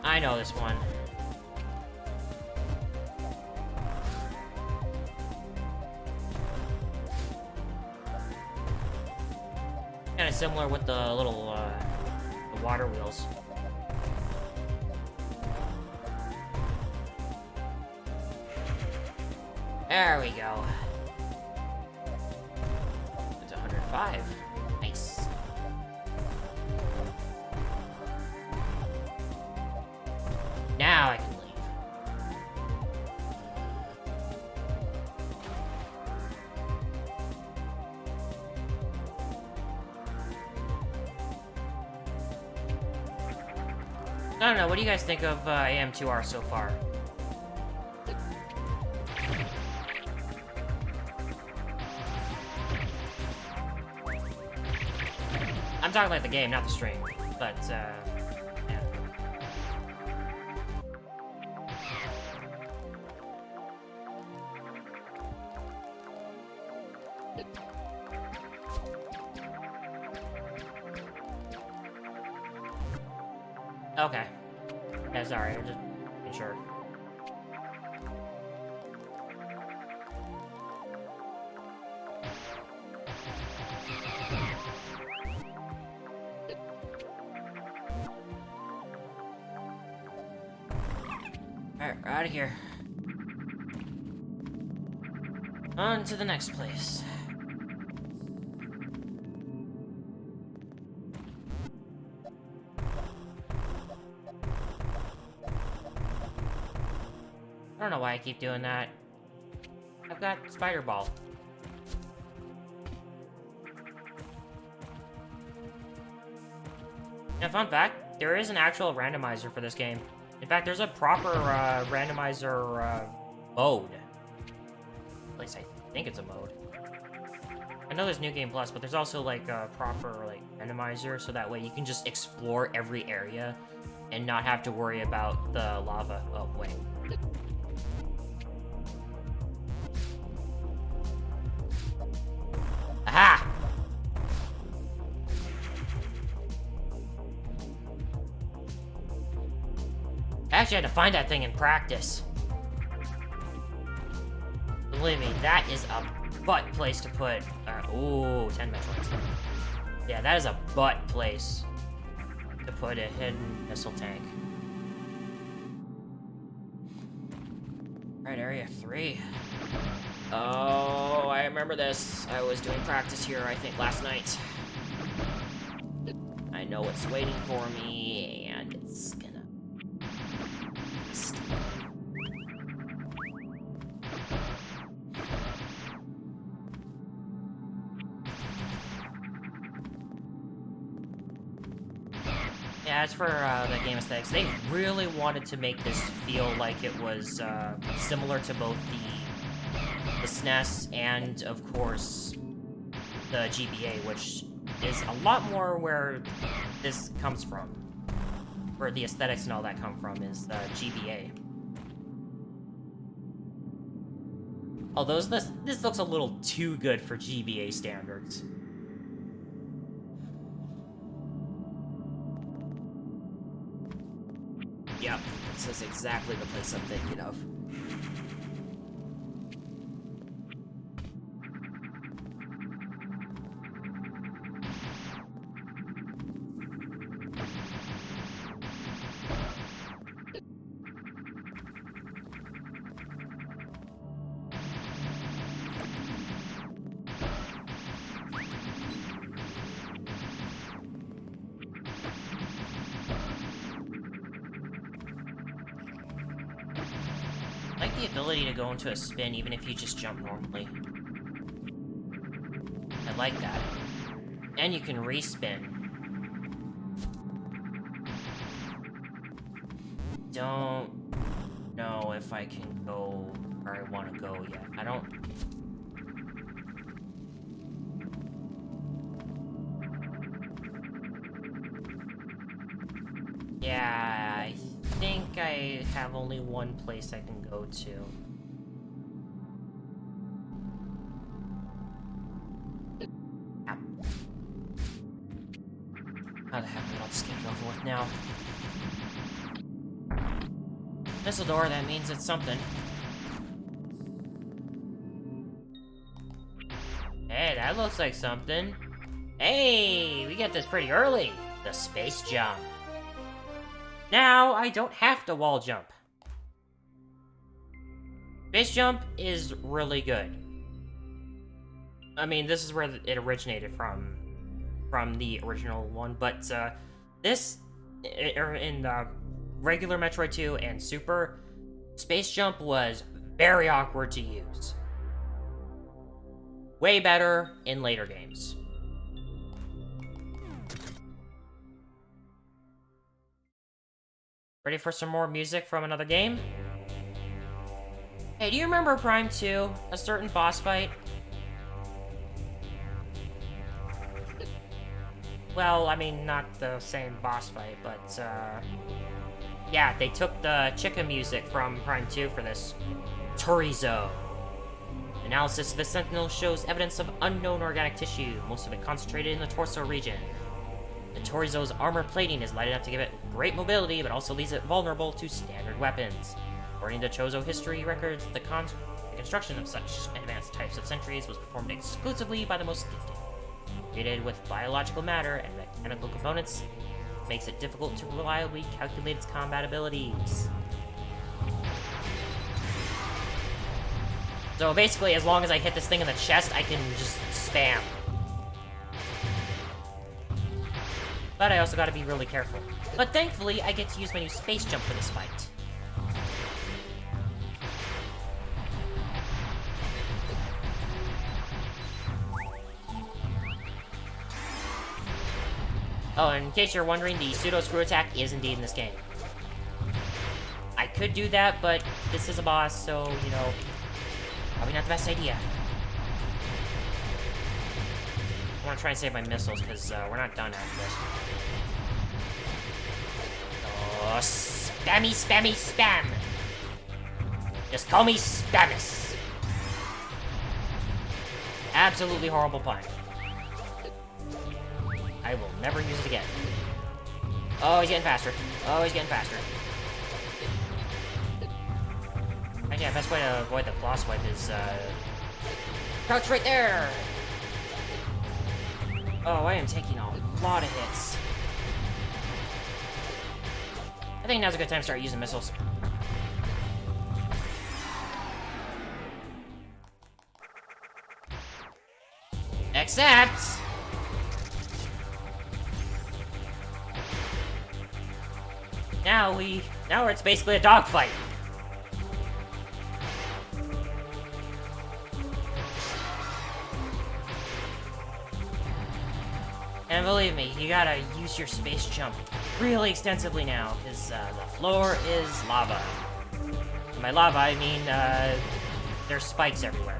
I know this one. Kind of similar with the little, the water wheels. There we go. It's 105. Nice. Now I can leave. I don't know, what do you guys think of AM2R so far? I'm talking like the game, not the stream, but, yeah. Okay. Yeah, sorry, I'm just making sure. Alright, we're out of here. On to the next place. I don't know why I keep doing that. I've got Spider Ball. And fun fact, there is an actual randomizer for this game. In fact, there's a proper randomizer mode. At least I think it's a mode. I know there's New Game Plus, but there's also like a proper like randomizer, so that way you can just explore every area and not have to worry about the lava. Oh wait. Aha! I actually had to find that thing in practice. Believe me, that is a butt place to put. Ooh, 10 Metroids. Yeah, that is a butt place to put a hidden missile tank. Right, area 3. Oh, I remember this. I was doing practice here, I think, last night. I know what's waiting for me, and it's gonna... Yeah, as for the game aesthetics, they really wanted to make this feel like it was similar to both the SNES and, of course, the GBA, which is a lot more where this comes from. Where the aesthetics and all that come from is the GBA. Although this looks a little too good for GBA standards. Yep, this is exactly the place I'm thinking of. I like the ability to go into a spin even if you just jump normally. I like that. And you can respin. Don't know if I can go where I want to go yet. I don't... Yeah, I think I have only one place I can go to. How the heck did I just get it over with now? Missile door, that means it's something. Hey, that looks like something. Hey, we get this pretty early. The space jump. Now, I don't have to wall jump. Space jump is really good. I mean, this is where it originated from the original one, but this, in regular Metroid 2 and Super, space jump was very awkward to use. Way better in later games. Ready for some more music from another game? Hey, do you remember Prime 2? A certain boss fight? Well, I mean, not the same boss fight, but, yeah, they took the chicken music from Prime 2 for this. Chorizo. Analysis of the Sentinel shows evidence of unknown organic tissue, most of it concentrated in the torso region. The Chorizo's armor plating is light enough to give it great mobility, but also leaves it vulnerable to standard weapons. According to Chozo history records, the construction of such advanced types of sentries was performed exclusively by the most gifted. Created with biological matter and mechanical components, makes it difficult to reliably calculate its combat abilities. So basically, as long as I hit this thing in the chest, I can just spam. But I also gotta be really careful. But thankfully, I get to use my new space jump for this fight. Oh, and in case you're wondering, the pseudo screw attack is indeed in this game. I could do that, but this is a boss, so, you know, probably not the best idea. I want to try and save my missiles, because we're not done after this. Oh, spammy, spammy, spam! Just call me Spamus. Absolutely horrible pun. I will never use it again. Oh, he's getting faster. Oh, he's getting faster. And yeah, best way to avoid the boss wipe is, crouch right there! Oh, I am taking a lot of hits. I think now's a good time to start using missiles. Except... Now it's basically a dogfight. And believe me, you gotta use your space jump really extensively now, because the floor is lava. And by lava, I mean there's spikes everywhere.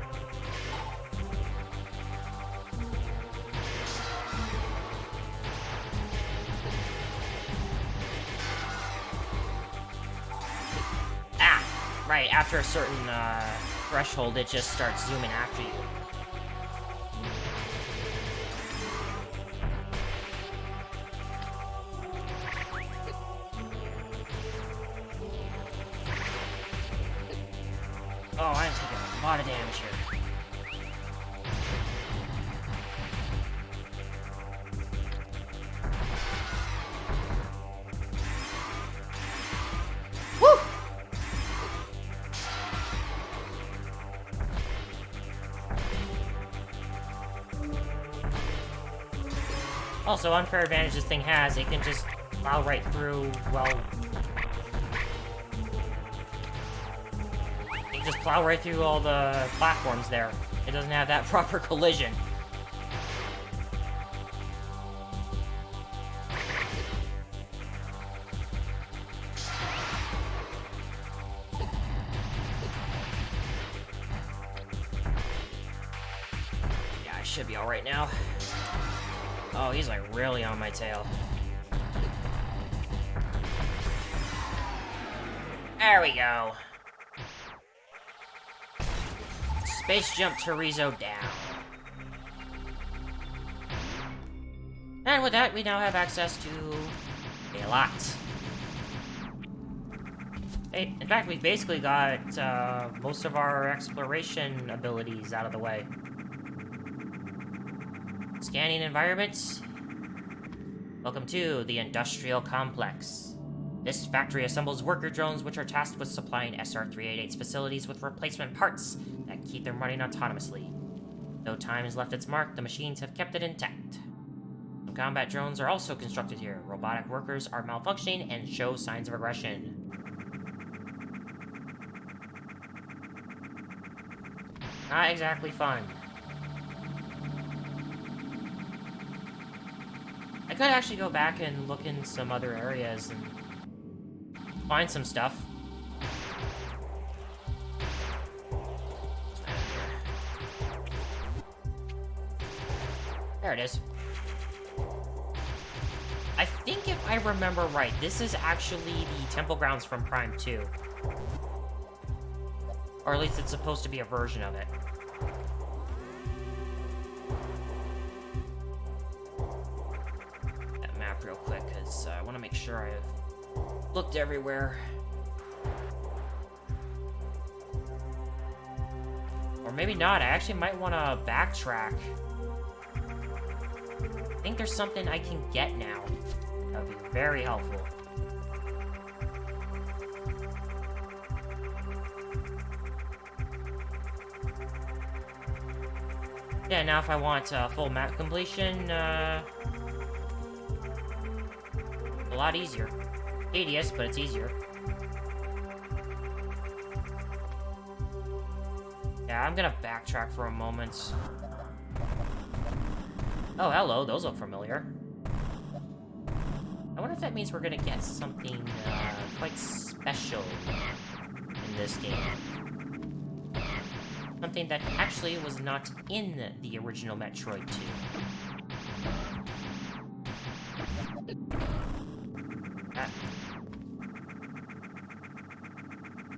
Right, after a certain threshold, it just starts zooming after you. Oh, I'm taking a lot of damage here. Also, unfair advantage this thing has, it can just plow right through, well... It can just plow right through all the platforms there. It doesn't have that proper collision. Yeah, I should be alright now. Oh, he's like really on my tail. There we go. Space jump Chorizo down. And with that, we now have access to a lot. Hey, in fact, we basically got most of our exploration abilities out of the way. Scanning environments. Welcome to the industrial complex. This factory assembles worker drones which are tasked with supplying SR-388's facilities with replacement parts that keep them running autonomously. Though time has left its mark, the machines have kept it intact. Some combat drones are also constructed here. Robotic workers are malfunctioning and show signs of aggression. Not exactly fun. I could actually go back and look in some other areas and find some stuff. There it is. I think if I remember right, this is actually the temple grounds from Prime 2. Or at least it's supposed to be a version of it. That map real quick, because I want to make sure I've looked everywhere. Or maybe not, I actually might want to backtrack. I think there's something I can get now. That would be very helpful. Yeah, now if I want full map completion, a lot easier. Tedious, but it's easier. Yeah, I'm gonna backtrack for a moment. Oh, hello, those look familiar. I wonder if that means we're gonna get something quite special in this game. Something that actually was not in the original Metroid 2.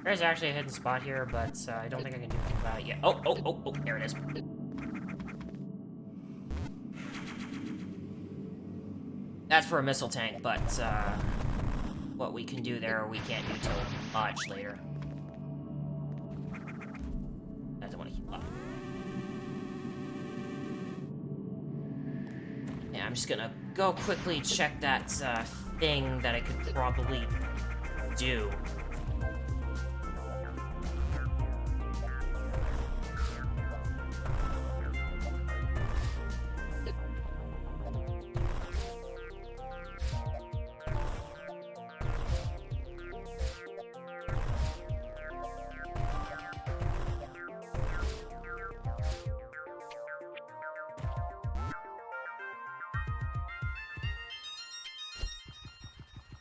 There's actually a hidden spot here, but I don't think I can do anything about it yet. Oh, there it is. That's for a missile tank, but what we can do there, we can't do till much later. I don't want to keep up. Yeah, I'm just gonna go quickly check that thing that I could probably do.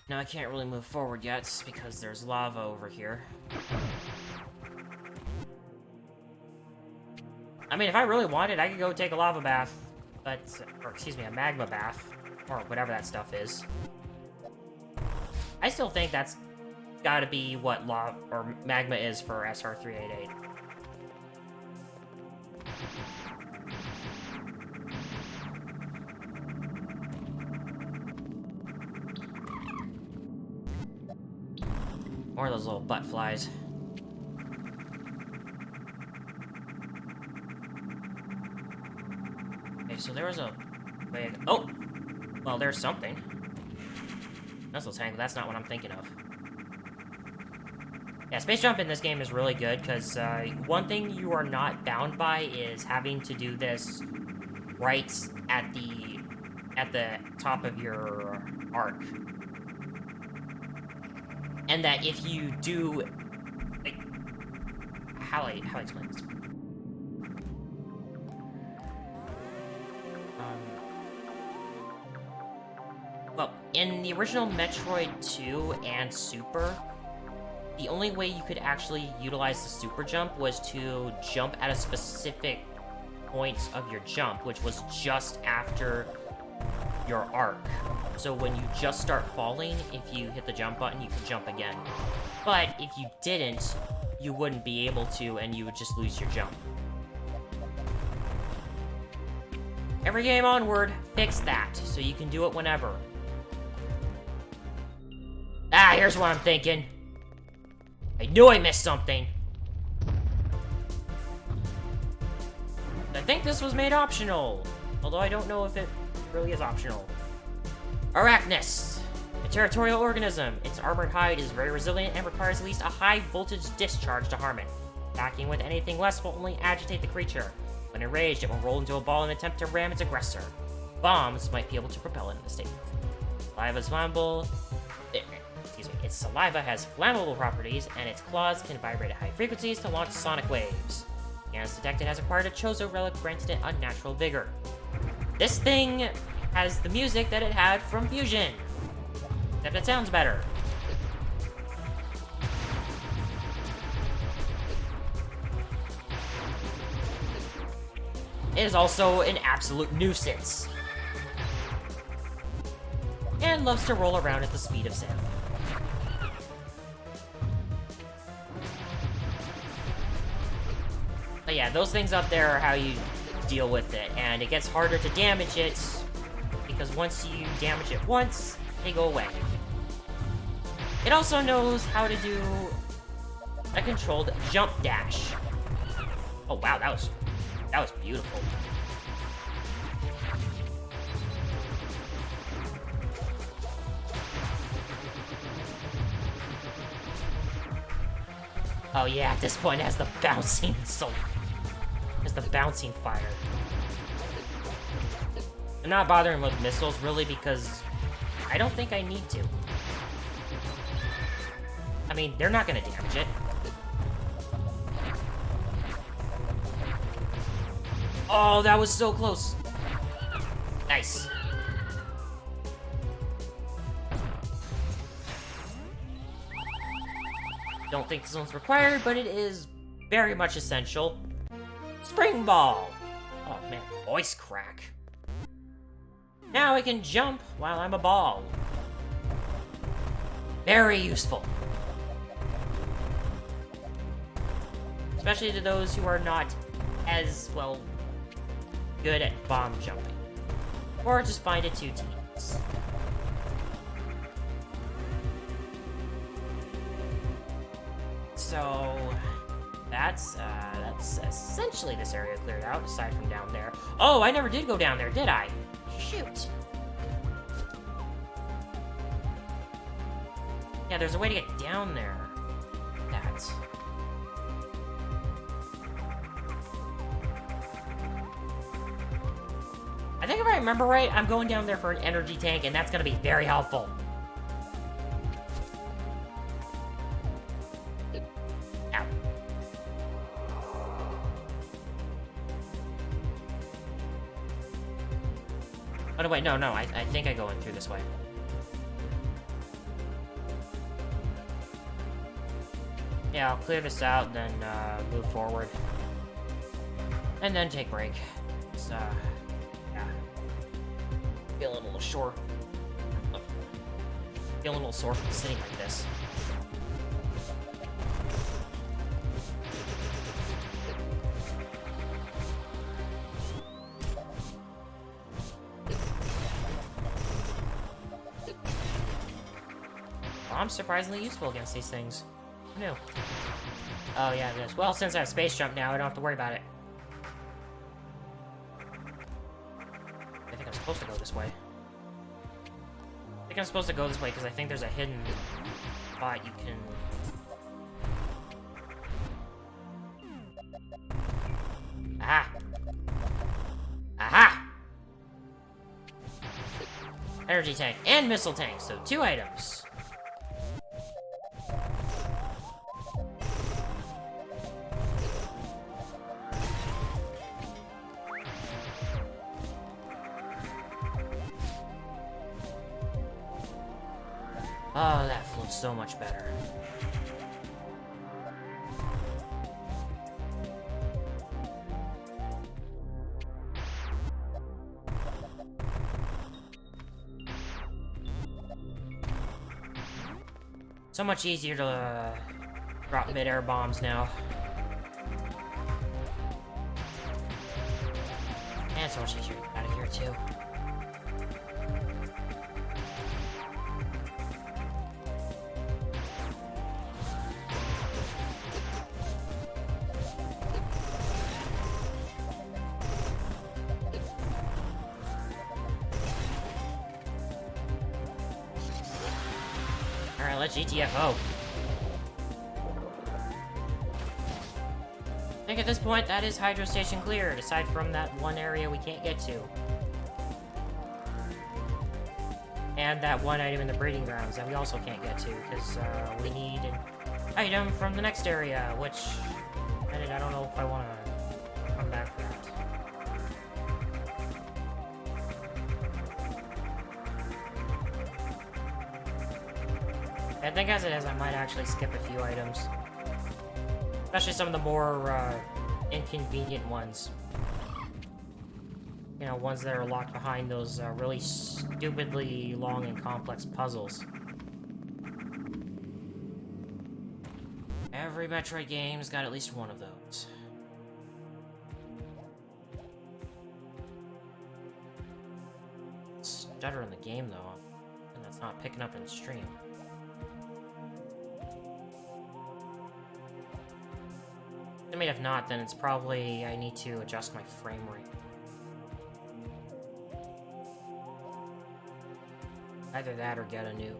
Now I can't really move forward yet because there's lava over here. I mean, if I really wanted, I could go take a lava bath, but, or excuse me, a magma bath, or whatever that stuff is. I still think that's gotta be what lava or magma is for SR-388. More of those little butt flies. Okay, so there was a way. Oh! Well, there's something. Missile tank, but that's not what I'm thinking of. Yeah, space jump in this game is really good, because one thing you are not bound by is having to do this right at the top of your arc. And that if you do, like, how I explain this? Well, in the original Metroid 2 and Super, the only way you could actually utilize the super jump was to jump at a specific point of your jump, which was just after your arc. So when you just start falling, if you hit the jump button, you can jump again. But if you didn't, you wouldn't be able to, and you would just lose your jump. Every game onward, fix that, so you can do it whenever. Ah, here's what I'm thinking. I knew I missed something. I think this was made optional, although I don't know if it really is optional. Arachnus, a territorial organism. Its armored hide is very resilient and requires at least a high voltage discharge to harm it. Attacking with anything less will only agitate the creature. When enraged, it will roll into a ball and attempt to ram its aggressor. Bombs might be able to propel it in the state. Saliva's flammable. Its saliva has flammable properties, and its claws can vibrate at high frequencies to launch sonic waves. Scans detected has acquired a Chozo relic, granted it unnatural vigor. This thing has the music that it had from Fusion, except it sounds better. It is also an absolute nuisance, and loves to roll around at the speed of sound. But yeah, those things up there are how you deal with it, and it gets harder to damage it, because once you damage it once, they go away. It also knows how to do a controlled jump dash. Oh wow, that was beautiful. Oh yeah, at this point it has the bouncing fire. I'm not bothering with missiles really because I don't think I need to. I mean, they're not gonna damage it. Oh, that was so close. Nice. Don't think this one's required, but it is very much essential. Spring Ball! Oh man, voice crack. Now I can jump while I'm a ball. Very useful. Especially to those who are not as, well, good at bomb jumping. Or just find it too tedious. So that's essentially this area cleared out, aside from down there. Oh, I never did go down there, did I? Shoot. Yeah, there's a way to get down there. That's... I think if I remember right, I'm going down there for an energy tank, and that's gonna be very helpful. Ow. Oh, no, wait, no, I think I go in through this way. Yeah, I'll clear this out, then move forward. And then take a break. So, yeah. Feeling a little sore. Feeling a little sore from sitting like this. I'm surprisingly useful against these things. Who knew? Oh yeah, this. Well, since I have space jump now, I don't have to worry about it. I think I'm supposed to go this way. I think I'm supposed to go this way because I think there's a hidden spot you can... Aha! Aha! Energy tank and missile tank, so 2 items. Oh, that floats so much better. So much easier to drop mid-air bombs now. And so much easier to get out of here. too. Alright, let's GTFO. I think at this point, that is Hydro Station cleared, aside from that one area we can't get to. And that one item in the breeding grounds that we also can't get to, because we need an item from the next area, which I don't know if I want to come back for that. I think as it is, I might actually skip a few items. Especially some of the more inconvenient ones. You know, ones that are locked behind those really stupidly long and complex puzzles. Every Metroid game's got at least one of those. Stutter in the game, though, and that's not picking up in the stream. I mean, if not, then it's probably I need to adjust my frame rate. Either that or get a new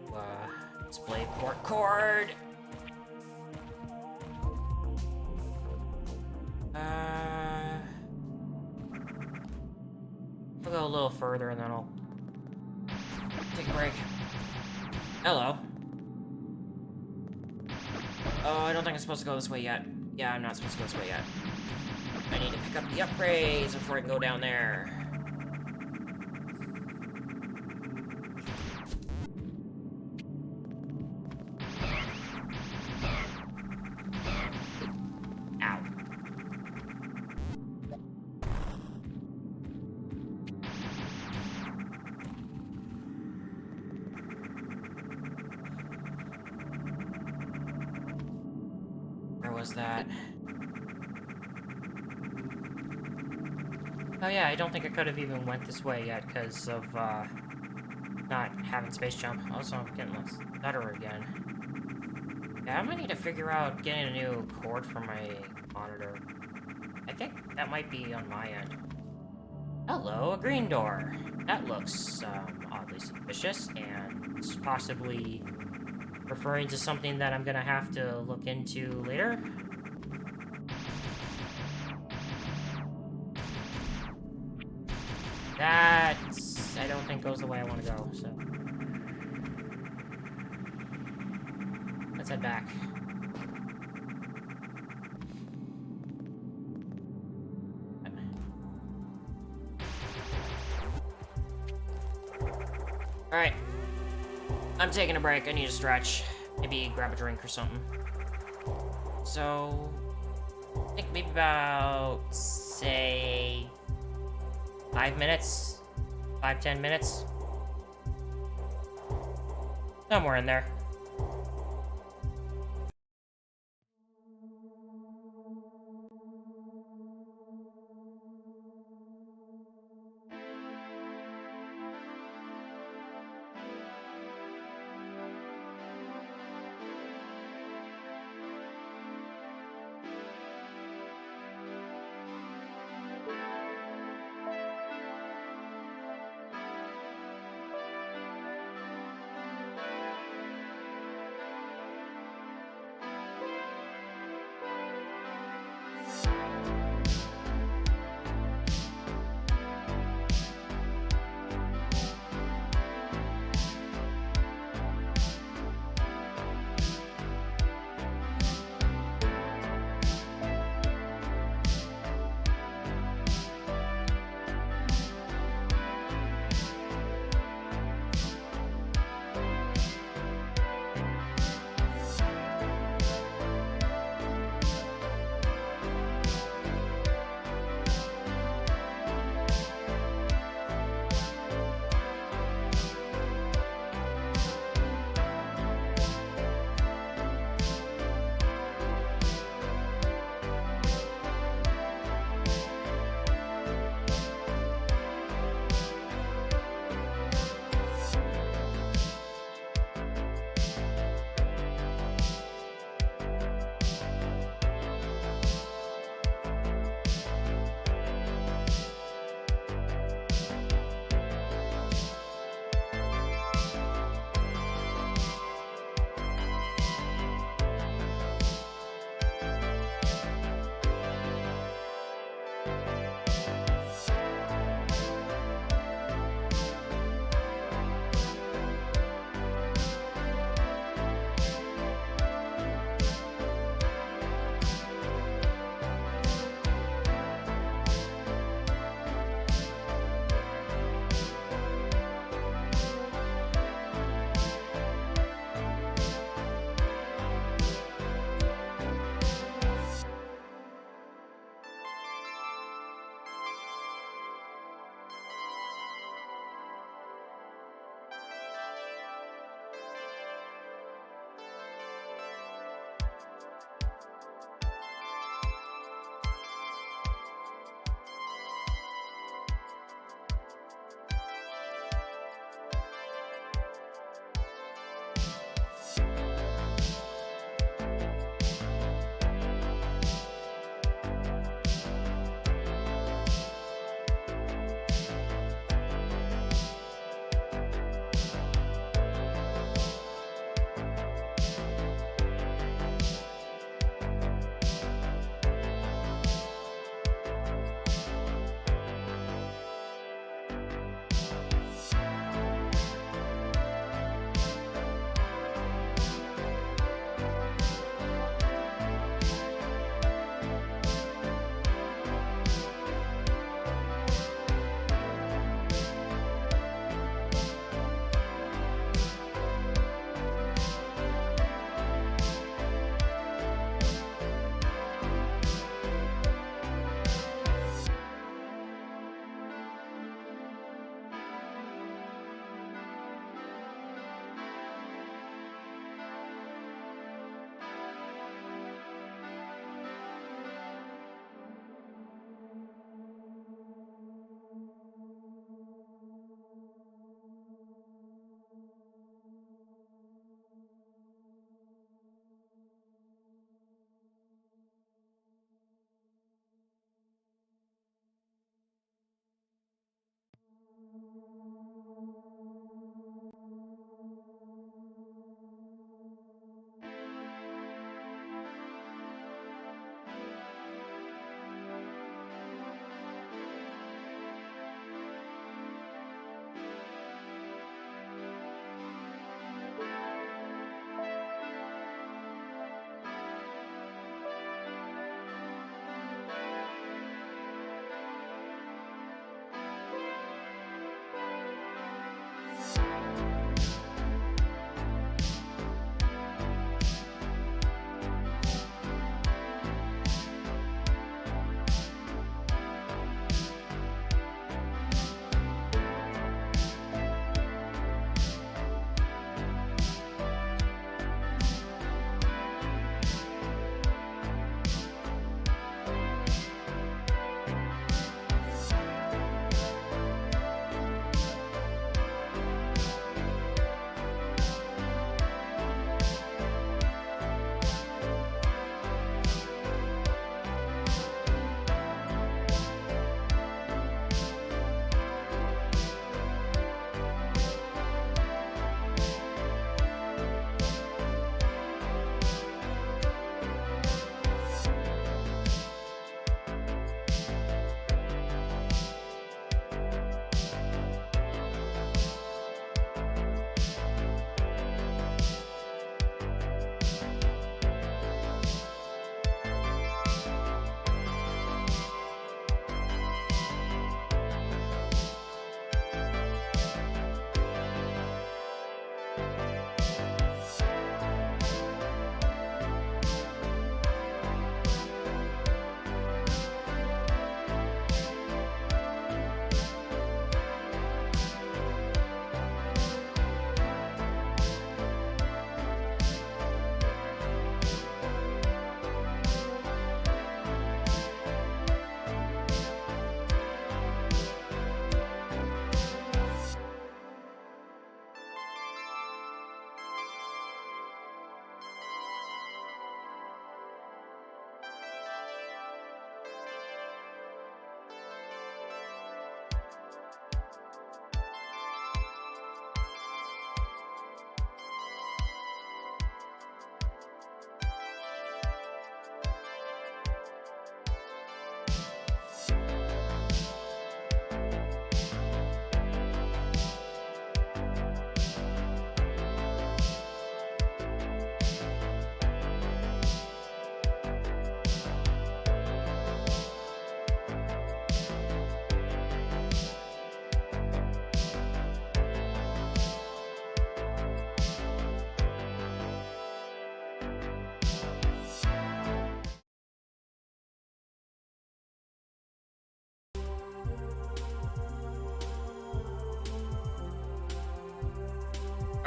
display port cord. I'll go a little further and then I'll take a break. Hello. Oh, I don't think I'm supposed to go this way yet. Yeah, I'm not supposed to go this way yet. I need to pick up the upgrades before I can go down there. Ow. Where was that? Oh yeah, I don't think I could have even went this way yet because of not having space jump. Also, I'm getting less better again. Yeah, I'm gonna need to figure out getting a new cord for my monitor. I think that might be on my end. Hello, a green door. That looks oddly suspicious and possibly referring to something that I'm gonna have to look into later. That, I don't think goes the way I want to go, so. Let's head back. Alright. I'm taking a break. I need to stretch. Maybe grab a drink or something. So, I think maybe about, say, 5 minutes? 5-10 minutes? Somewhere in there.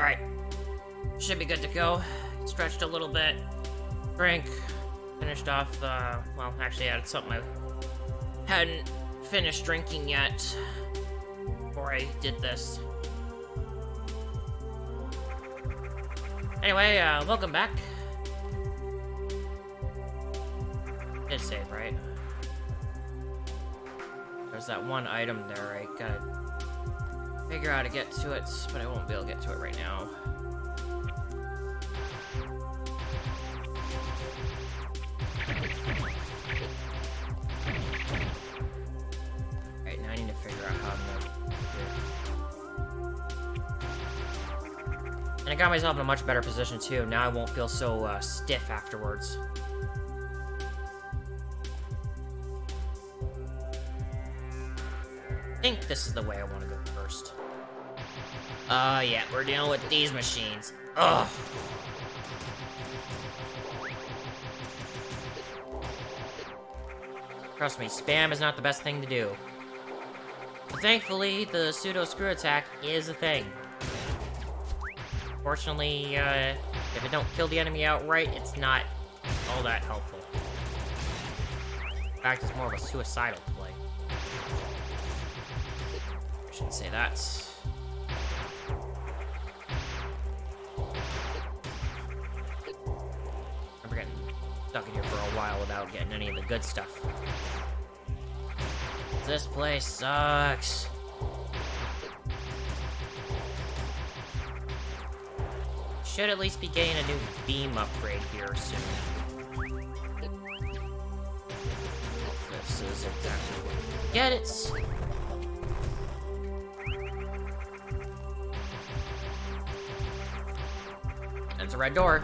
Alright. Should be good to go. Stretched a little bit. Drink. Finished off, well, actually I had something I hadn't finished drinking yet before I did this. Anyway, welcome back. Did save, right? There's that one item there, I gotta figure out how to get to it, but I won't be able to get to it right now. Alright, now I need to figure out how I'm gonna... And I got myself in a much better position too. Now I won't feel so stiff afterwards. I think this is the way I want to go first. Yeah, we're dealing with these machines. Ugh. Trust me, spam is not the best thing to do. But thankfully, the pseudo screw attack is a thing. Fortunately, if it don't kill the enemy outright, it's not all that helpful. In fact, it's more of a suicidal play. I shouldn't say that. I'm getting stuck in here for a while without getting any of the good stuff. This place sucks. Should at least be getting a new beam upgrade here soon. This is exactly what get it. That's a red door.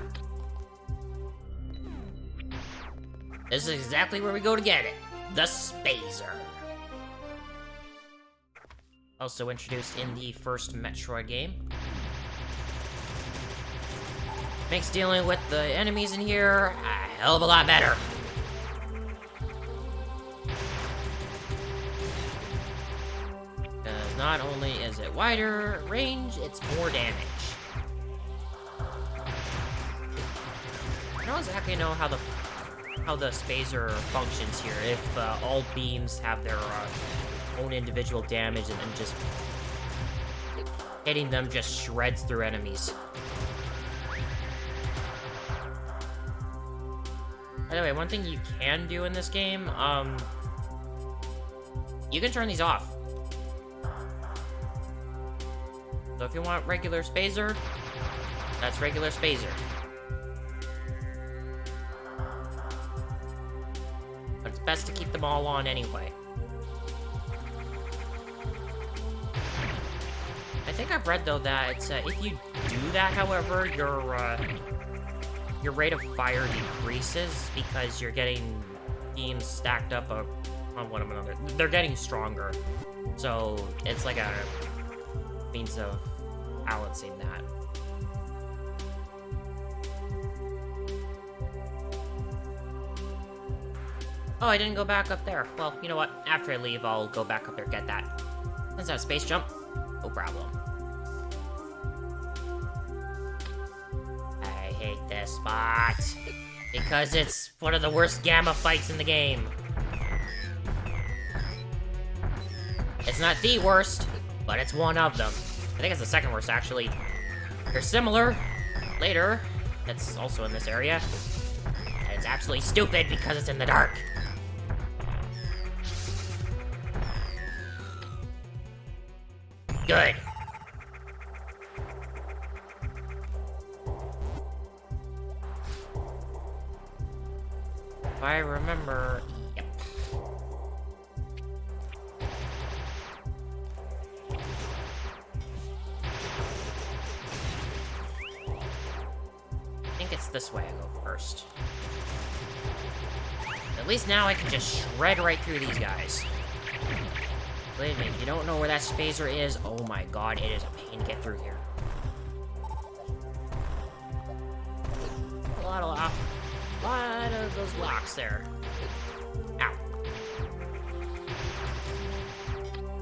This is exactly where we go to get it. The Spazer. Also introduced in the first Metroid game. Makes dealing with the enemies in here a hell of a lot better. Because not only is it wider range, it's more damage. I don't exactly know how the Spazer functions here. If all beams have their own individual damage and then just hitting them just shreds through enemies. By the way, one thing you can do in this game, you can turn these off. So if you want regular Spazer, that's regular Spazer. But it's best to keep them all on anyway. I think I've read, though, that if you do that, however, your rate of fire decreases because you're getting beams stacked up on one another. They're getting stronger. So it's like a means of balancing that. Oh, I didn't go back up there. Well, you know what? After I leave, I'll go back up there and get that. Is that a space jump? No problem. I hate this spot because it's one of the worst gamma fights in the game. It's not the worst, but it's one of them. I think it's the second worst, actually. They're similar later. It's also in this area. And it's absolutely stupid because it's in the dark. Good. If I remember... Yep. I think it's this way I go first. At least now I can just shred right through these guys. Believe me, if you don't know where that spacer is, oh my god, it is a pain to get through here. A lot of those locks there. Ow.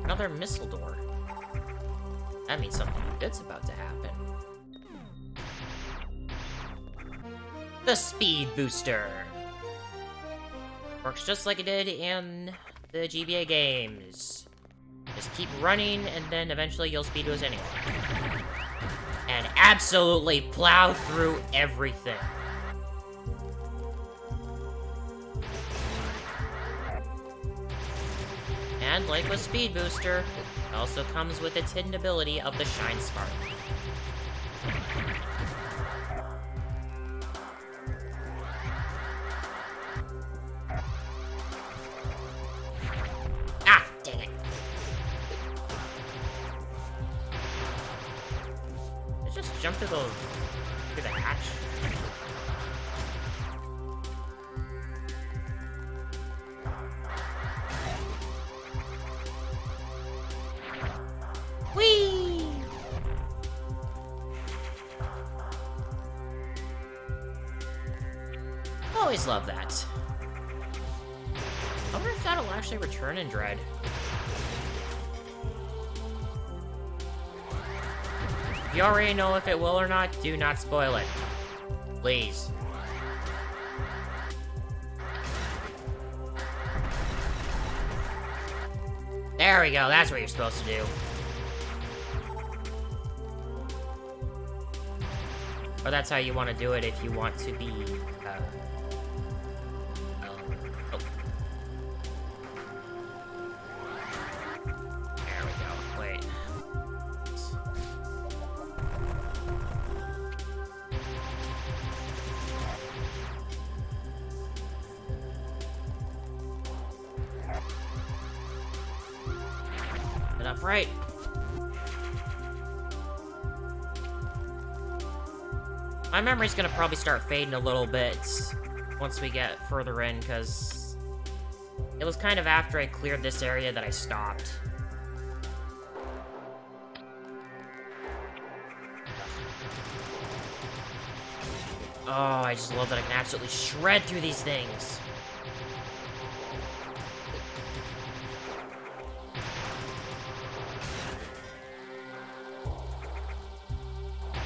Another missile door. That means something good's about to happen. The Speed Booster. Works just like it did in the GBA games. Just keep running, and then eventually you'll speed boost anyway. And absolutely plow through everything. And like with Speed Booster, it also comes with its hidden ability of the Shine Spark. Ah, dang it. Let's just jump through the hatch. Whee! Always love that. I wonder if that'll actually return in Dread. If you already know if it will or not, do not spoil it. Please. There we go, that's what you're supposed to do. Or that's how you want to do it if you want to be, oh. There we go, wait. Get up right. My memory's gonna probably start fading a little bit once we get further in, because it was kind of after I cleared this area that I stopped. Oh, I just love that I can absolutely shred through these things.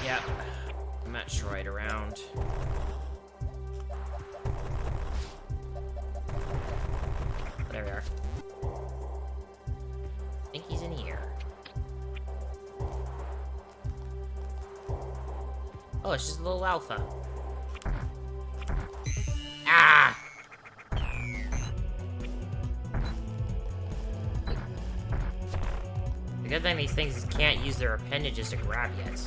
Yep. Metroid around. There we are. I think he's in here. Oh, it's just a little alpha. Ah! The good thing these things can't use their appendages to grab yet.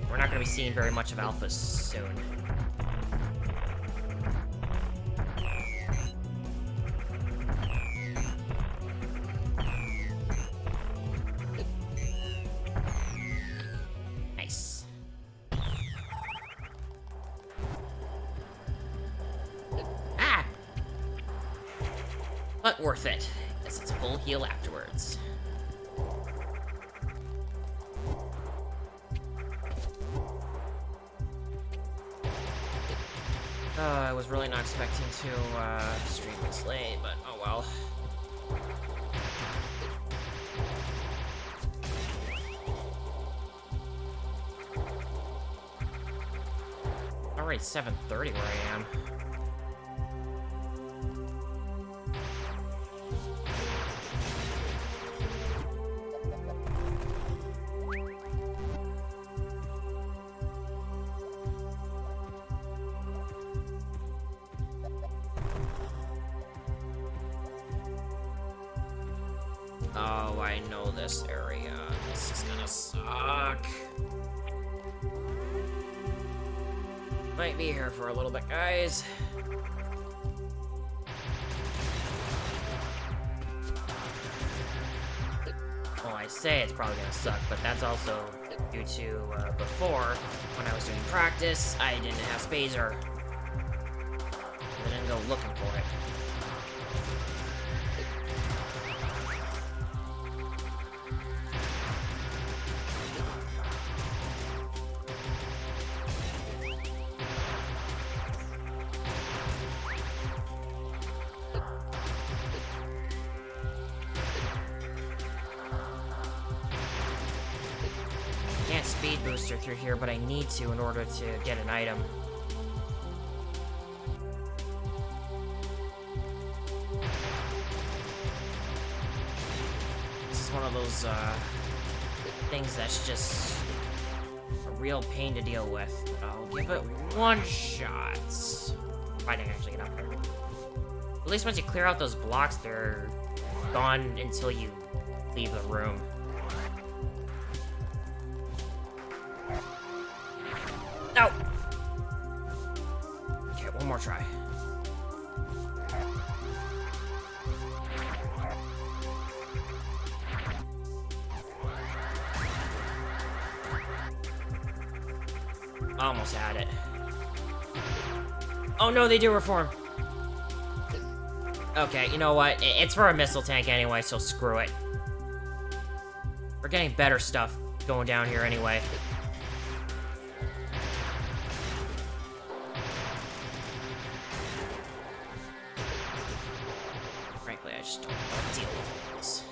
We're not going to be seeing very much of alphas soon. Nice. Ah! But worth it, as it's a full heal afterwards. I was really not expecting to stream this late, but oh well. Already 7:30 where I am. Oh, I know this area. This is gonna suck. Might be here for a little bit, guys. Well, I say it's probably gonna suck, but that's also due to before, when I was doing practice, I didn't have Spazer. I didn't go looking for it. speed booster through here, but I need to in order to get an item. This is one of those, things that's just a real pain to deal with. But I'll give it one shot. If I didn't actually get up there. At least once you clear out those blocks, they're gone until you leave the room. No! Okay, one more try. Almost had it. Oh no, they do reform. Okay, you know what? It's for a missile tank anyway, so screw it. We're getting better stuff going down here anyway. Frankly, I just don't want to deal with this.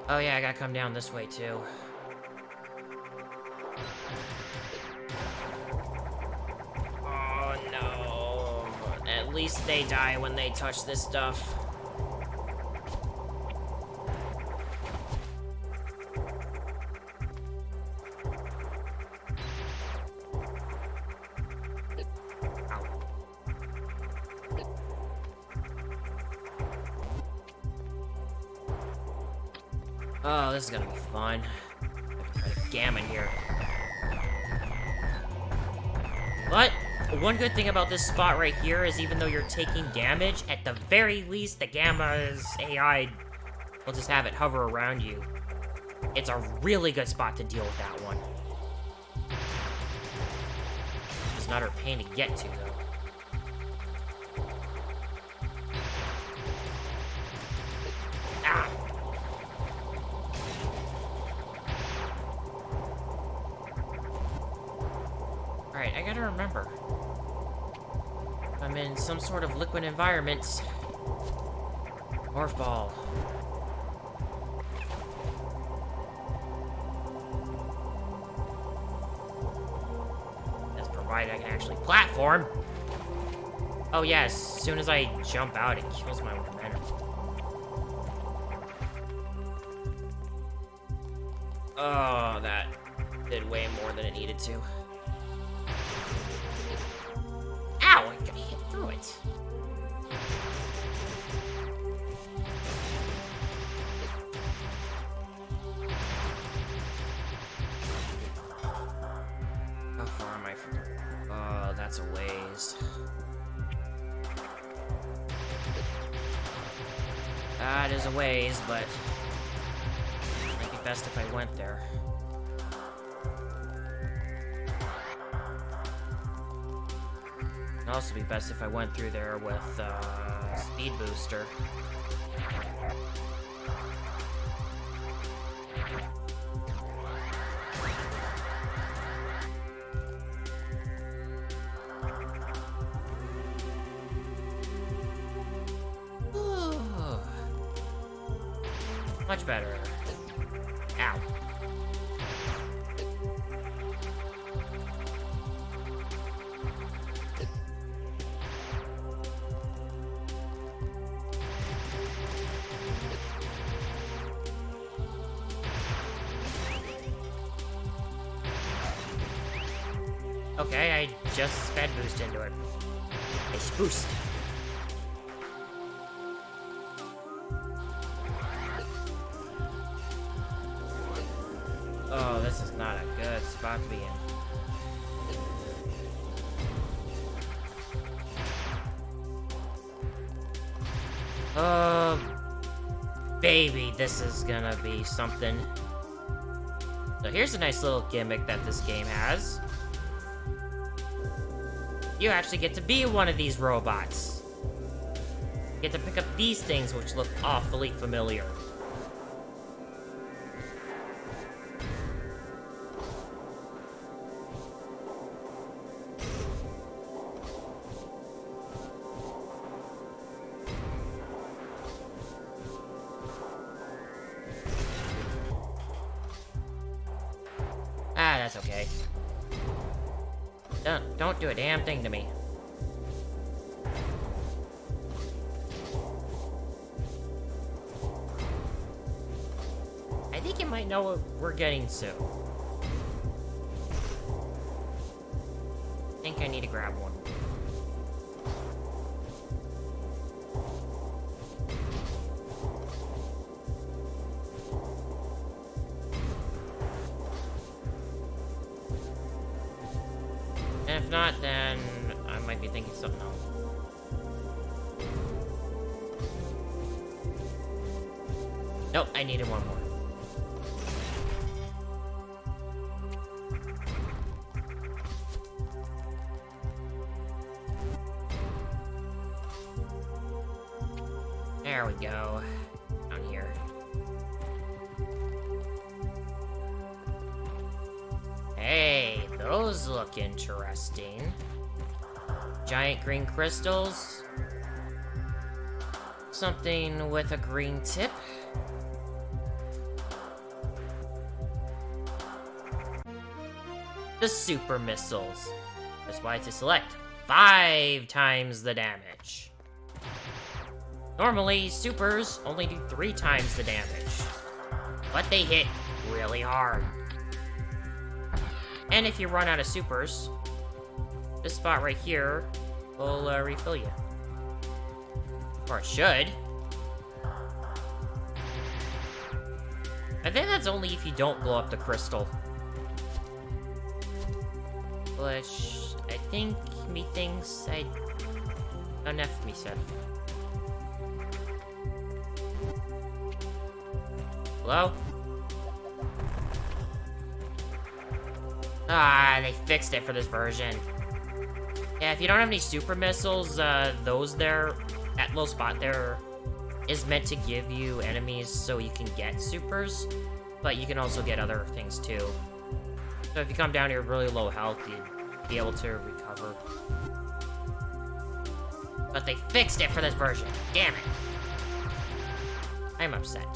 Oh yeah, I gotta come down this way too. At least they die when they touch this stuff. Ow. Oh, this is gonna be fun. Try to gammon here. What? One good thing about this spot right here is even though you're taking damage, at the very least, the Gamma's AI will just have it hover around you. It's a really good spot to deal with that one. It's not a pain to get to, though. Ah! Alright, I gotta remember. I'm in some sort of liquid environment. Morph ball. That's provided I can actually platform. Oh yeah, as soon as I jump out, it kills my momentum. Oh, that did way more than it needed to. Ow! I got hit through it. How far am I from... Oh, that's a ways. That is a ways, but... it might be best if I went there. It'd also be best if I went through there with, speed booster. Much better. Ow. Okay, I just sped boost into it. A spoost. Oh, this is not a good spot to be in. Baby, this is gonna be something. So here's a nice little gimmick that this game has. You actually get to be one of these robots. You get to pick up these things which look awfully familiar. that's okay. Don't do a damn thing to me. I think you might know what we're getting soon. I think I need to grab one. And if not, then I might be thinking something else. Nope, I needed one more. There we go. Down here. Hey, those look interesting. Giant green crystals. Something with a green tip. The super missiles. That's why to select 5 times the damage. Normally, supers only do 3 times the damage, but they hit really hard. And if you run out of supers, this spot right here will refill you. Or it should. I think that's only if you don't blow up the crystal. Which I think methinks I enough me said. Hello? Ah, they fixed it for this version. Yeah, if you don't have any super missiles, those there, that little spot there is meant to give you enemies so you can get supers, but you can also get other things too. So if you come down here with really low health, you'd be able to recover. But they fixed it for this version. Damn it. I'm upset.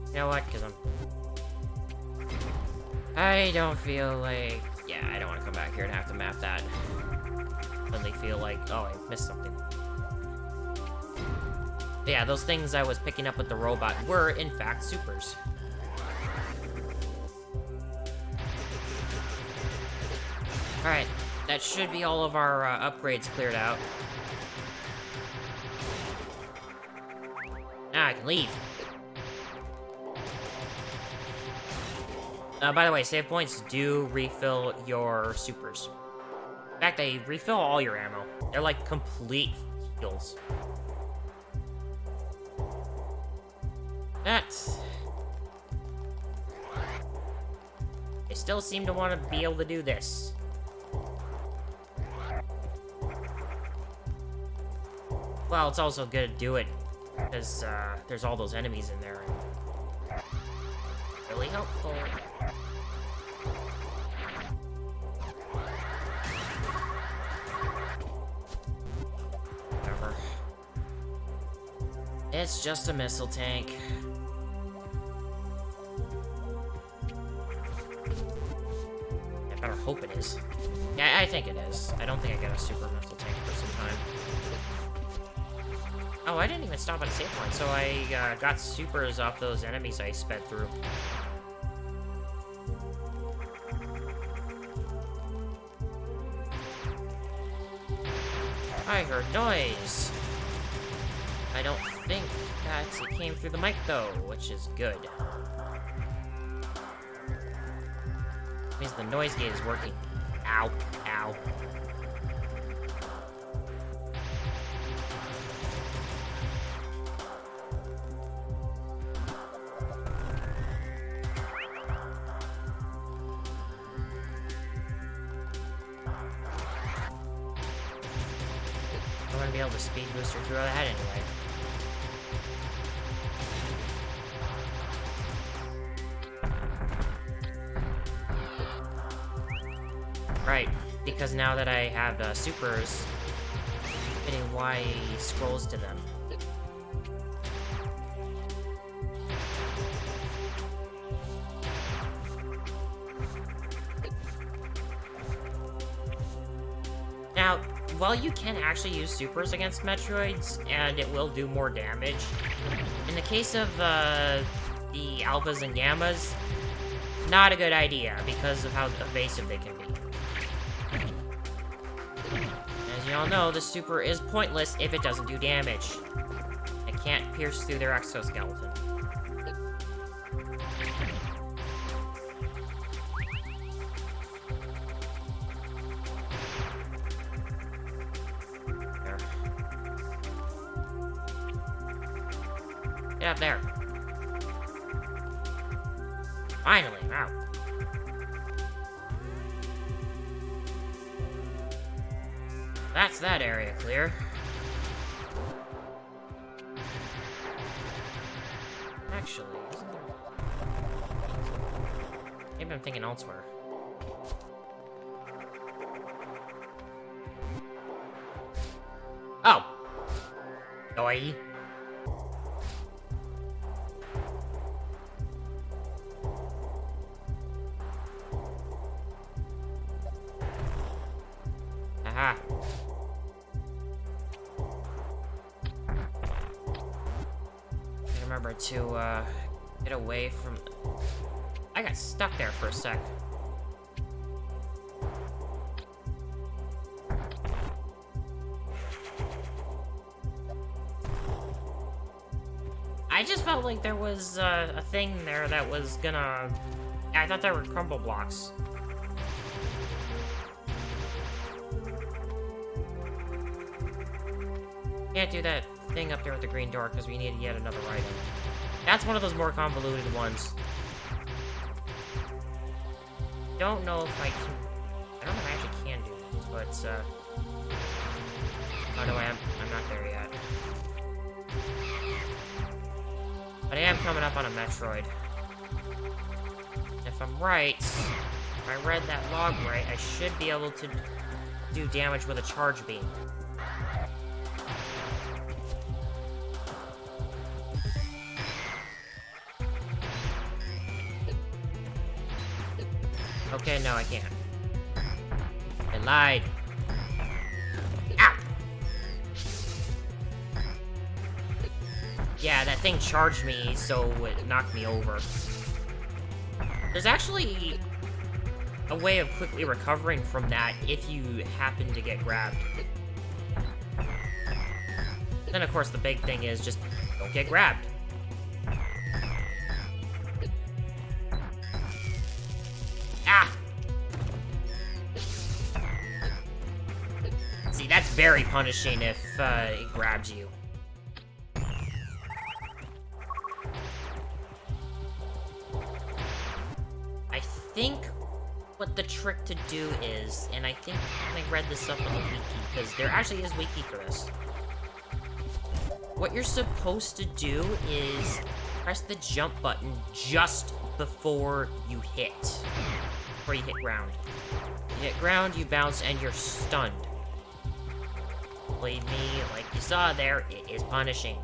You know what? Because I don't feel like... Yeah, I don't want to come back here and have to map that. Suddenly feel like, oh, I missed something. But yeah, those things I was picking up with the robot were, in fact, supers. Alright, that should be all of our upgrades cleared out. Now I can leave. By the way, save points do refill your supers. In fact, they refill all your ammo. They're like complete heals. That's... They still seem to want to be able to do this. Well, it's also good to do it because there's all those enemies in there. Really helpful. Whatever. It's just a missile tank. I better hope it is. Yeah, I think it is. I don't think I got a super missile tank for some time. Oh, I didn't even stop at a save point, so I got supers off those enemies I sped through. I heard noise. I don't think that it came through the mic though, which is good. Means the noise gate is working. Ow, ow. I'm gonna be able to speed booster through that anyway. Right, because now that I have supers, hitting Y scrolls to them. Now, while you can actually use supers against Metroids, and it will do more damage, in the case of the alphas and gammas, not a good idea because of how evasive they can be. As you all know, the super is pointless if it doesn't do damage. It can't pierce through their exoskeleton. There. Get up there. Finally, wow. That's that area clear. Actually, isn't there... Maybe I'm thinking elsewhere. Oh! Oi. Aha. Remember to get away from... I got stuck there for a sec. I just felt like there was a thing there that was gonna... I thought there were crumble blocks. Can't do that thing up there with the green door because we need yet another item. That's one of those more convoluted ones. Don't know if I can... I don't know if I actually can do this, but, oh no, I'm not there yet. But I am coming up on a Metroid. If I'm right, if I read that log right, I should be able to do damage with a charge beam. Okay, no, I can't. I lied. Ow! Yeah, that thing charged me, so it knocked me over. There's actually a way of quickly recovering from that if you happen to get grabbed. Then, of course, the big thing is just don't get grabbed. Ah! See, that's very punishing if it grabs you. I think what the trick to do is, and I think I read this up on the wiki, because there actually is wiki for this. What you're supposed to do is press the jump button just before you hit. Before you hit ground. You hit ground, you bounce, and you're stunned. Believe me, like you saw there, it is punishing.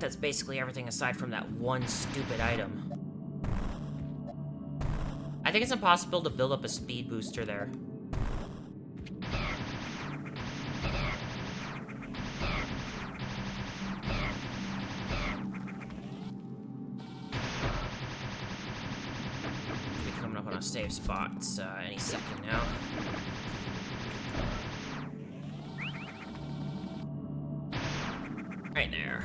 That's basically everything aside from that one stupid item. I think it's impossible to build up a speed booster there. We'll be coming up on a safe spot any second now. Right there.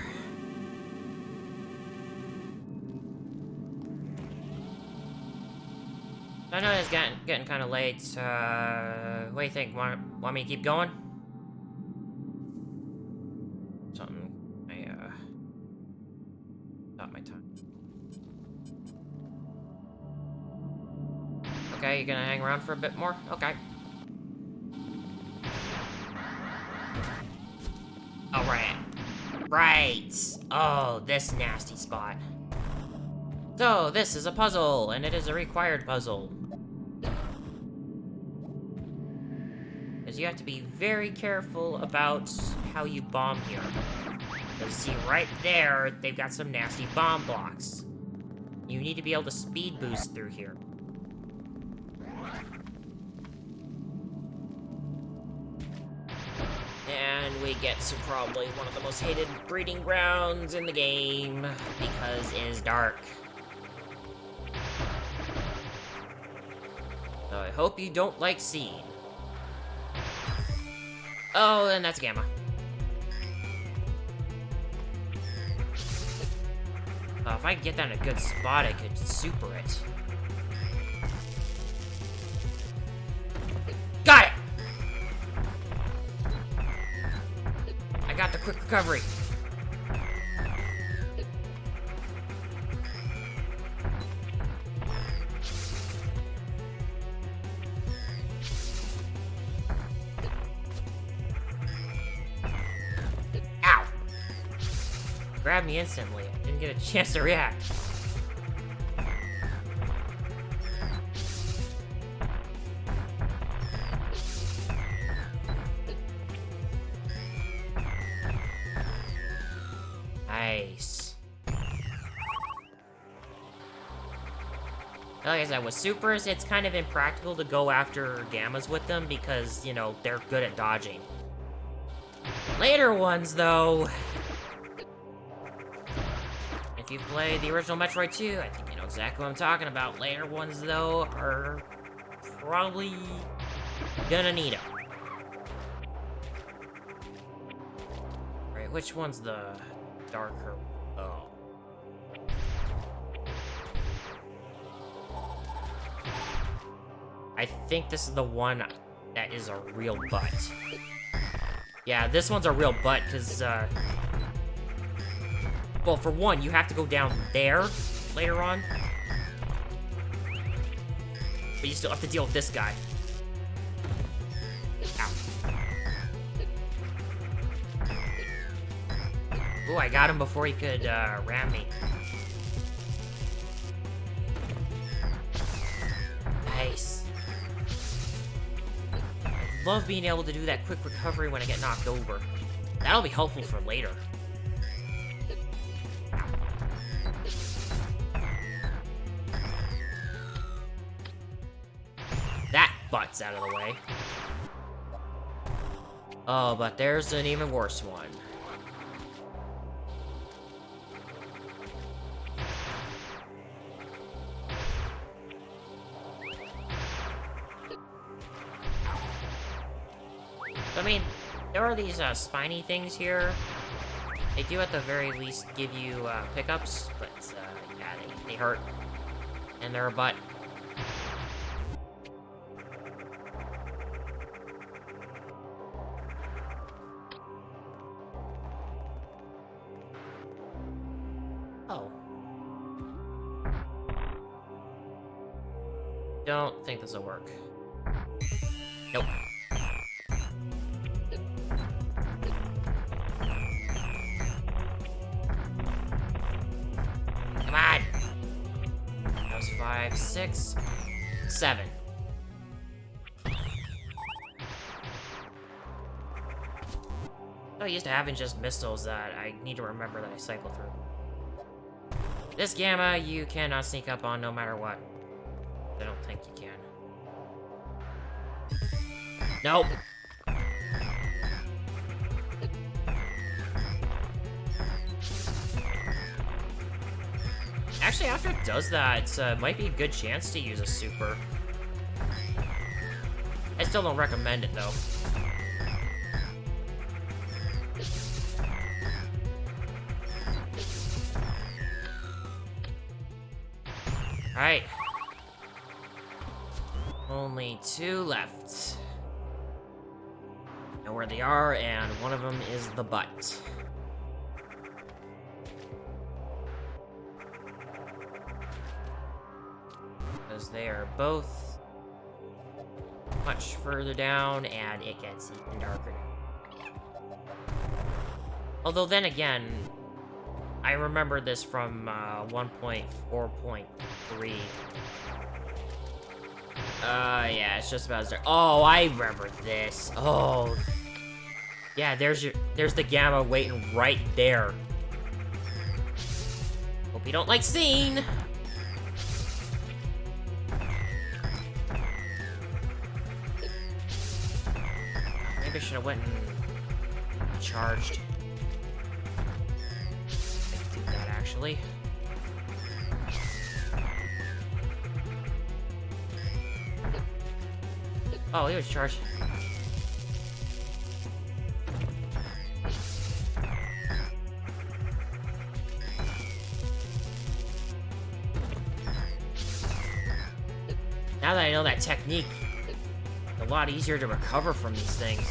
I know it's getting kind of late. What do you think? Want me to keep going? Something. Stop my time. Okay, you gonna hang around for a bit more? Okay. Right! Oh, this nasty spot. So, this is a puzzle, and it is a required puzzle. Because you have to be very careful about how you bomb here. Because see, right there, they've got some nasty bomb blocks. You need to be able to speed boost through here. And we get to probably one of the most hated breeding grounds in the game, because it is dark. So I hope you don't like seeing. Oh, and that's Gamma. If I could get that in a good spot, I could super it. Got it! I got the quick recovery. Ow! Grabbed me instantly. I didn't get a chance to react. Nice. Like I said, with supers, it's kind of impractical to go after gammas with them because, you know, they're good at dodging. Later ones, though... If you play the original Metroid 2, I think you know exactly what I'm talking about. Later ones, though, are probably gonna need them. Right, which one's the darker? Oh. I think this is the one that is a real butt. Yeah, this one's a real butt, because, well, for one, you have to go down there later on. But you still have to deal with this guy. Ow. Ooh, I got him before he could, ram me. Nice. I love being able to do that quick recovery when I get knocked over. That'll be helpful for later. That butt's out of the way. Oh, but there's an even worse one. I mean, there are these spiny things here. They do at the very least give you pickups, but yeah, they hurt. And they're a butt. Oh. Don't think this will work. Nope. Come on! That was 5, 6, 7. So used to having just missiles that I need to remember that I cycle through. This Gamma, you cannot sneak up on no matter what. I don't think you can. Nope. Actually, after it does that, it might be a good chance to use a super. I still don't recommend it, though. Alright. Only 2 left. Know where they are, and one of them is the butt. Because they are both much further down, and it gets even darker now. Although then again, I remember this from 1.4.3. Yeah, it's just about as there. Oh, I remember this. Oh, yeah. There's the Gamma waiting right there. Hope you don't like seeing. Maybe I should have went and charged. I could do that actually. Oh, he was charged. Now that I know that technique, it's a lot easier to recover from these things.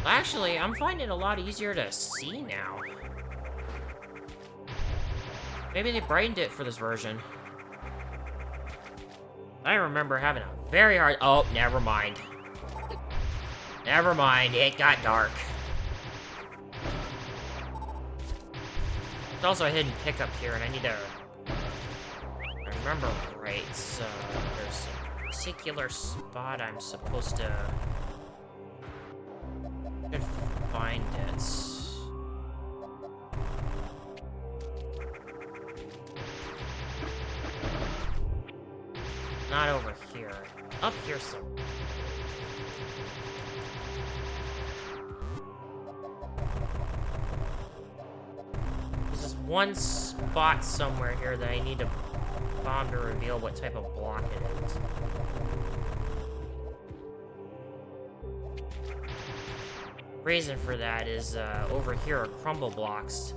Actually, I'm finding it a lot easier to see now. Maybe they brightened it for this version. I remember having a very hard... Oh, never mind. Never mind, it got dark. There's also a hidden pickup here, and I need to... If I remember right, so there's a particular spot I'm supposed to... Should find it. Not over here. Up here somewhere. There's this one spot somewhere here that I need to bomb to reveal what type of block it is. Reason for that is over here are crumble blocks.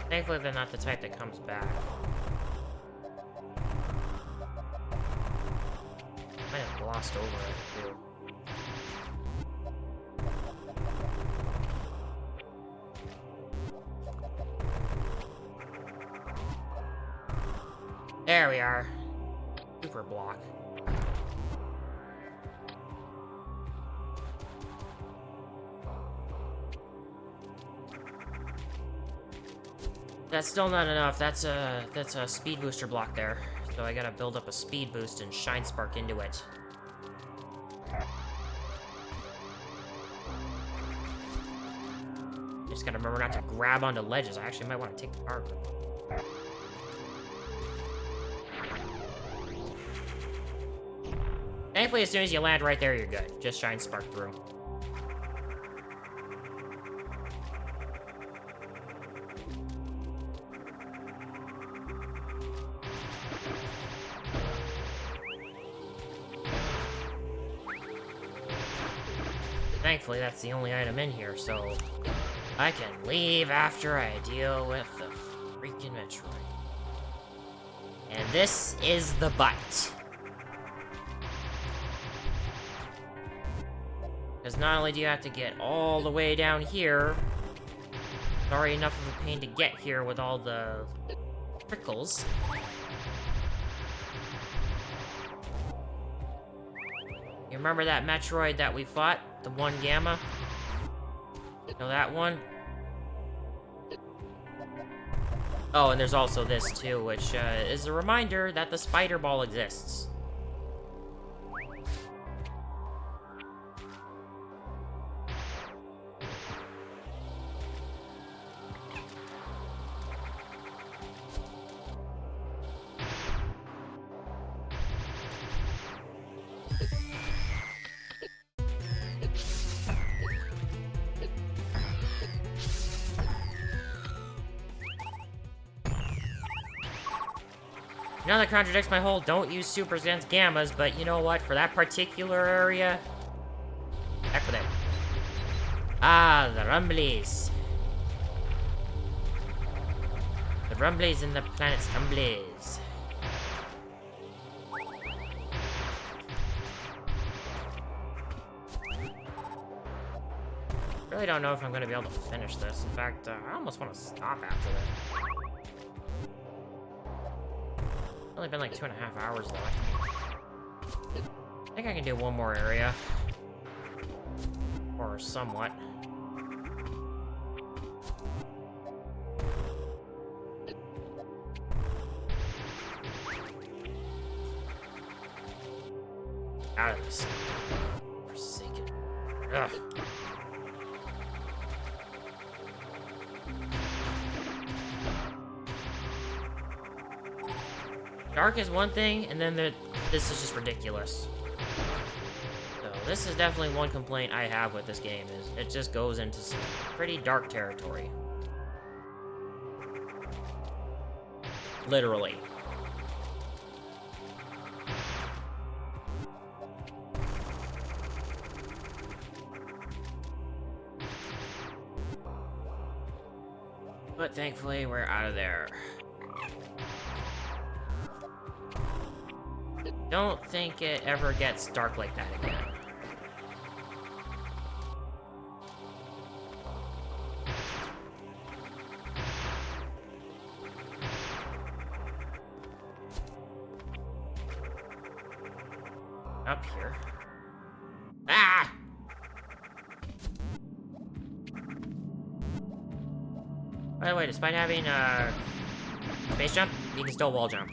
Thankfully they're not the type that comes back. Might have glossed over it too. There we are. Super block. That's still not enough. That's a speed booster block there. So I gotta build up a speed boost and shine spark into it. Just gotta remember not to grab onto ledges. I actually might want to take the power grip. Thankfully, as soon as you land right there, you're good. Just shine spark through. Thankfully, that's the only item in here, so I can leave after I deal with the freaking Metroid. And this is the butt. Because not only do you have to get all the way down here, it's already enough of a pain to get here with all the prickles. You remember that Metroid that we fought? The one Gamma? You know that one? Oh, and there's also this too, which is a reminder that the spider ball exists. Now that contradicts my whole don't use supers against gammas, but you know what? For that particular area, heck with it. Ah, the rumblies. The rumblies in the planet's tumblies. Really really don't know if I'm going to be able to finish this. In fact, I almost want to stop after this. It's only been like 2.5 hours, though. I think I can do one more area. Or somewhat. Out of this. Forsaken. Ugh. Dark is one thing, and then this is just ridiculous. So this is definitely one complaint I have with this game, is it just goes into some pretty dark territory. Literally. But thankfully, we're out of there. Don't think it ever gets dark like that again. Up here. Ah! By the way, despite having space jump, you can still wall jump.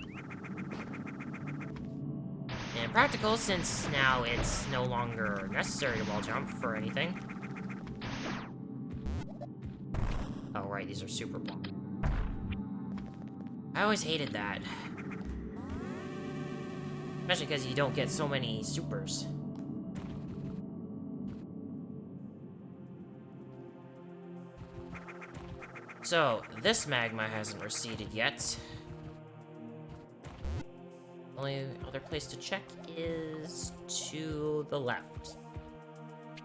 And practical, since now it's no longer necessary to wall jump for anything. Oh right, these are super block. I always hated that. Especially because you don't get so many supers. So, this magma hasn't receded yet. Only other place to check is to the left.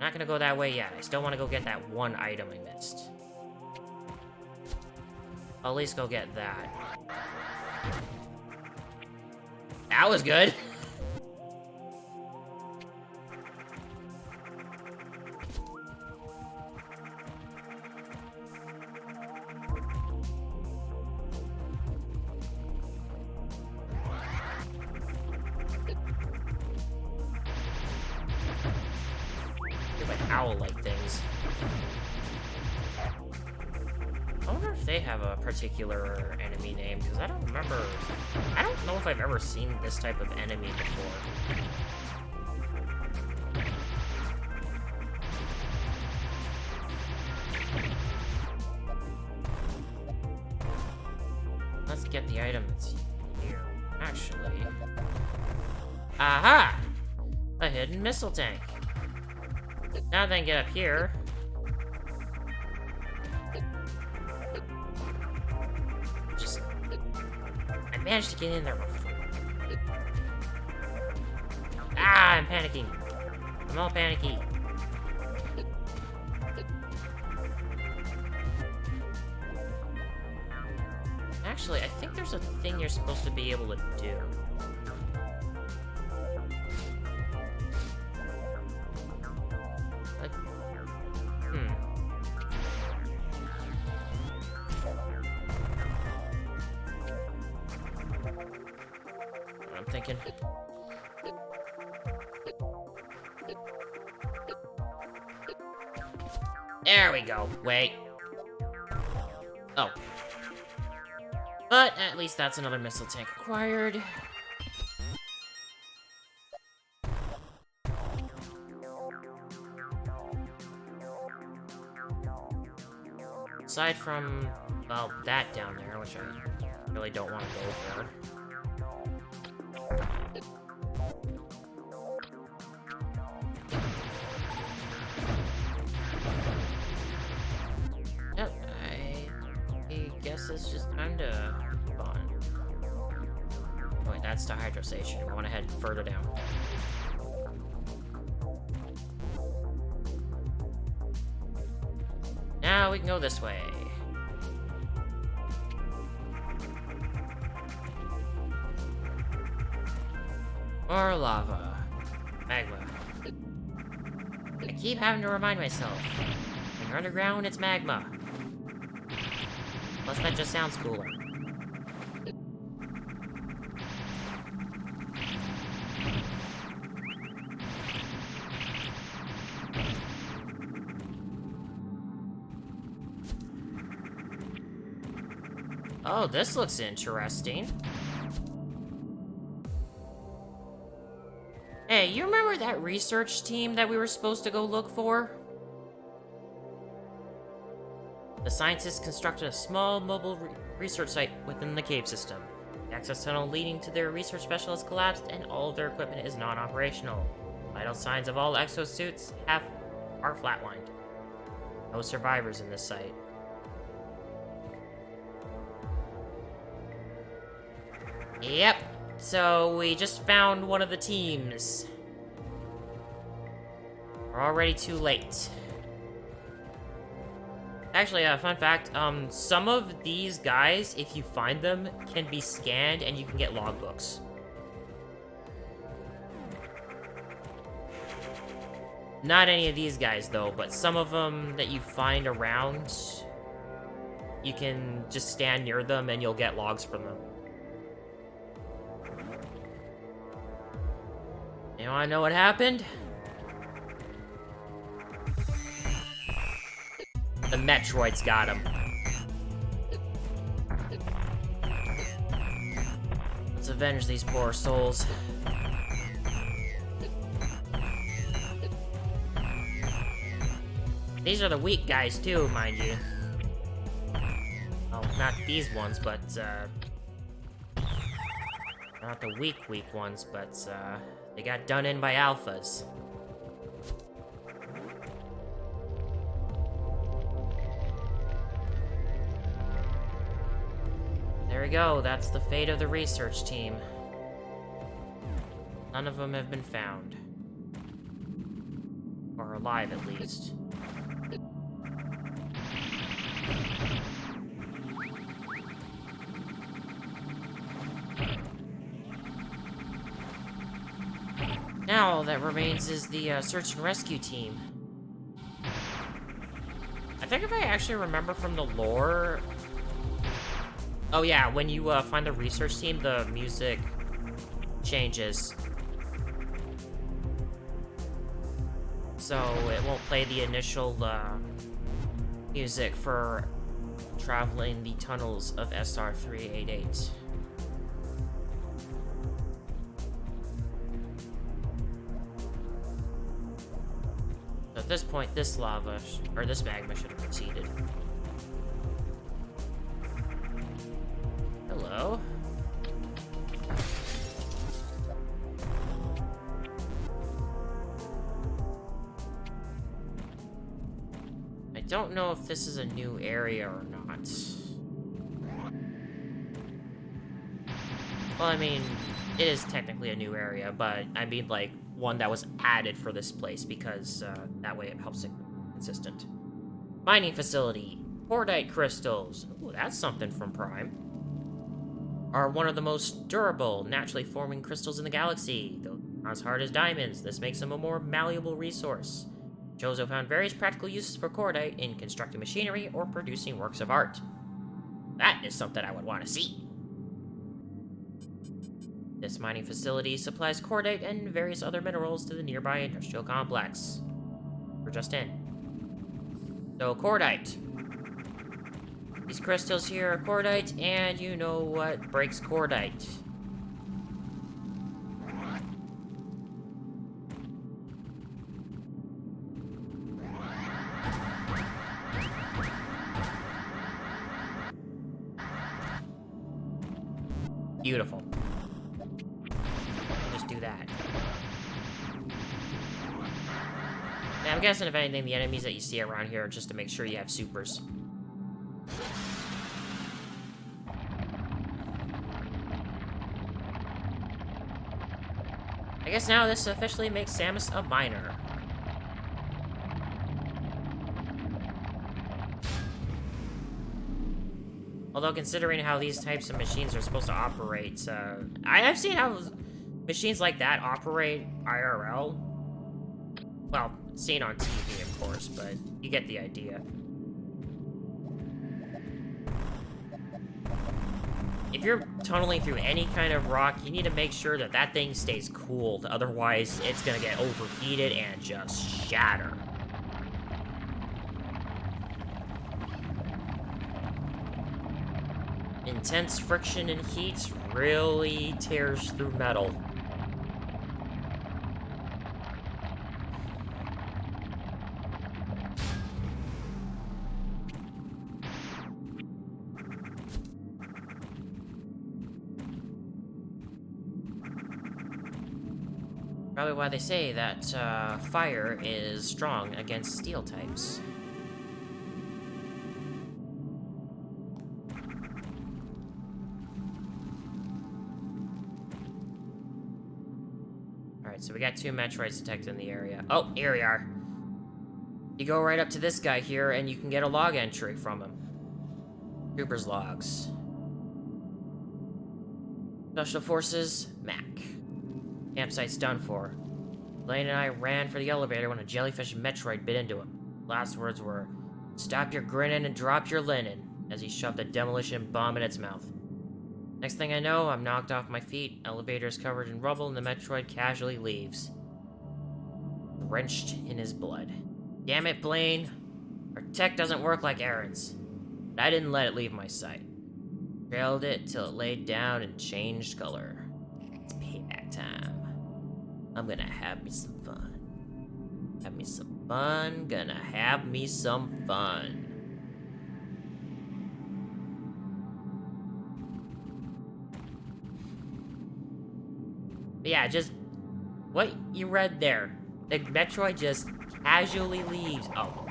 Not gonna go that way yet. I still want to go get that one item I missed. I'll at least go get that. That was good. Owl-like things. I wonder if they have a particular enemy name, because I don't remember. I don't know if I've ever seen this type of enemy before. Let's get the item that's here. Actually. Aha! A hidden missile tank. Now then, get up here. I managed to get in there before. Ah, I'm panicking. I'm all panicky. Actually, I think there's a thing you're supposed to be able to do. Thinking. There we go. Wait. Oh. But at least that's another missile tank acquired. Aside from, well, that down there, which I really don't want to go for. It's just time to move on. Oh, wait, that's the hydro station. I want to head further down. Now we can go this way. More lava. Magma. I keep having to remind myself. You're underground, it's magma. Plus, that just sounds cooler. Oh, this looks interesting. Hey, you remember that research team that we were supposed to go look for? The scientists constructed a small mobile research site within the cave system. The access tunnel leading to their research specialist collapsed and all of their equipment is non-operational. Vital signs of all exosuits are flatlined. No survivors in this site. Yep, so we just found one of the teams. We're already too late. Actually, fun fact, some of these guys, if you find them, can be scanned and you can get logbooks. Not any of these guys, though, but some of them that you find around, you can just stand near them and you'll get logs from them. You wanna know what happened? The Metroids got him. Let's avenge these poor souls. These are the weak guys too, mind you. Oh, not these ones, but, not the weak ones, but, they got done in by alphas. There we go, that's the fate of the research team. None of them have been found. Or alive, at least. Now all that remains is the search and rescue team. I think if I actually remember from the lore... Oh yeah, when you find the research team, the music changes. So it won't play the initial music for traveling the tunnels of SR388. At this point, this lava, or this magma should have receded. Hello? I don't know if this is a new area or not. Well, I mean, it is technically a new area, but I mean, like, one that was added for this place because that way it helps it consistent. Mining facility. Cordite crystals. Ooh, that's something from Prime. Are one of the most durable, naturally forming crystals in the galaxy. Though not as hard as diamonds, this makes them a more malleable resource. Chozo found various practical uses for cordite in constructing machinery or producing works of art. That is something I would want to see. This mining facility supplies cordite and various other minerals to the nearby industrial complex. We're just in. So, cordite. These crystals here are cordite, and you know what breaks cordite. Beautiful. Just do that. Now, I'm guessing if anything, the enemies that you see around here are just to make sure you have supers. I guess now this officially makes Samus a miner. Although, considering how these types of machines are supposed to operate, I've seen how machines like that operate IRL. Well, seen on TV, of course, but you get the idea. If you're tunneling through any kind of rock, you need to make sure that that thing stays cooled. Otherwise, it's gonna get overheated and just shatter. Intense friction and heat really tears through metal. Probably why they say that fire is strong against steel types. Alright, so we got 2 Metroids detected in the area. Oh, here we are. You go right up to this guy here, and you can get a log entry from him. Trooper's logs. Special Forces, Mac. Campsite's done for. Blaine and I ran for the elevator when a jellyfish Metroid bit into him. Last words were, "Stop your grinning and drop your linen," as he shoved a demolition bomb in its mouth. Next thing I know, I'm knocked off my feet, elevator's covered in rubble, and the Metroid casually leaves. Drenched in his blood. Damn it, Blaine. Our tech doesn't work like Aaron's. But I didn't let it leave my sight. Trailed it till it laid down and changed color. It's payback time. I'm gonna have me some fun. Have me some fun, gonna have me some fun. But yeah, just what you read there. The Metroid just casually leaves. Oh.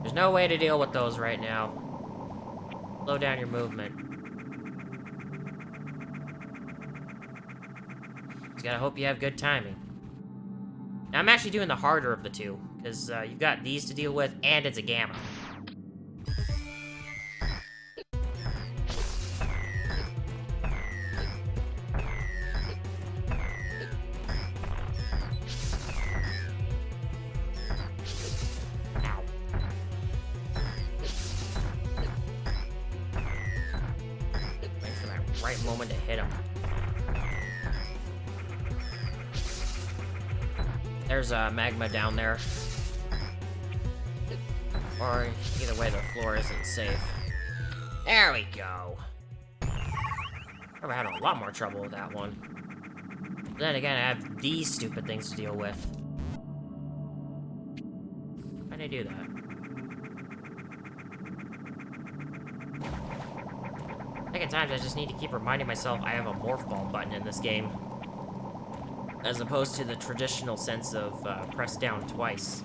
There's no way to deal with those right now. Slow down your movement. Just gotta hope you have good timing. Now, I'm actually doing the harder of the two, because you've got these to deal with, and it's a gamma. Right moment to hit him. There's magma down there. Or either way, the floor isn't safe. There we go. I've had a lot more trouble with that one. But then again, I have these stupid things to deal with. How'd I do that? I think at times I just need to keep reminding myself I have a morph ball button in this game. As opposed to the traditional sense of press down twice.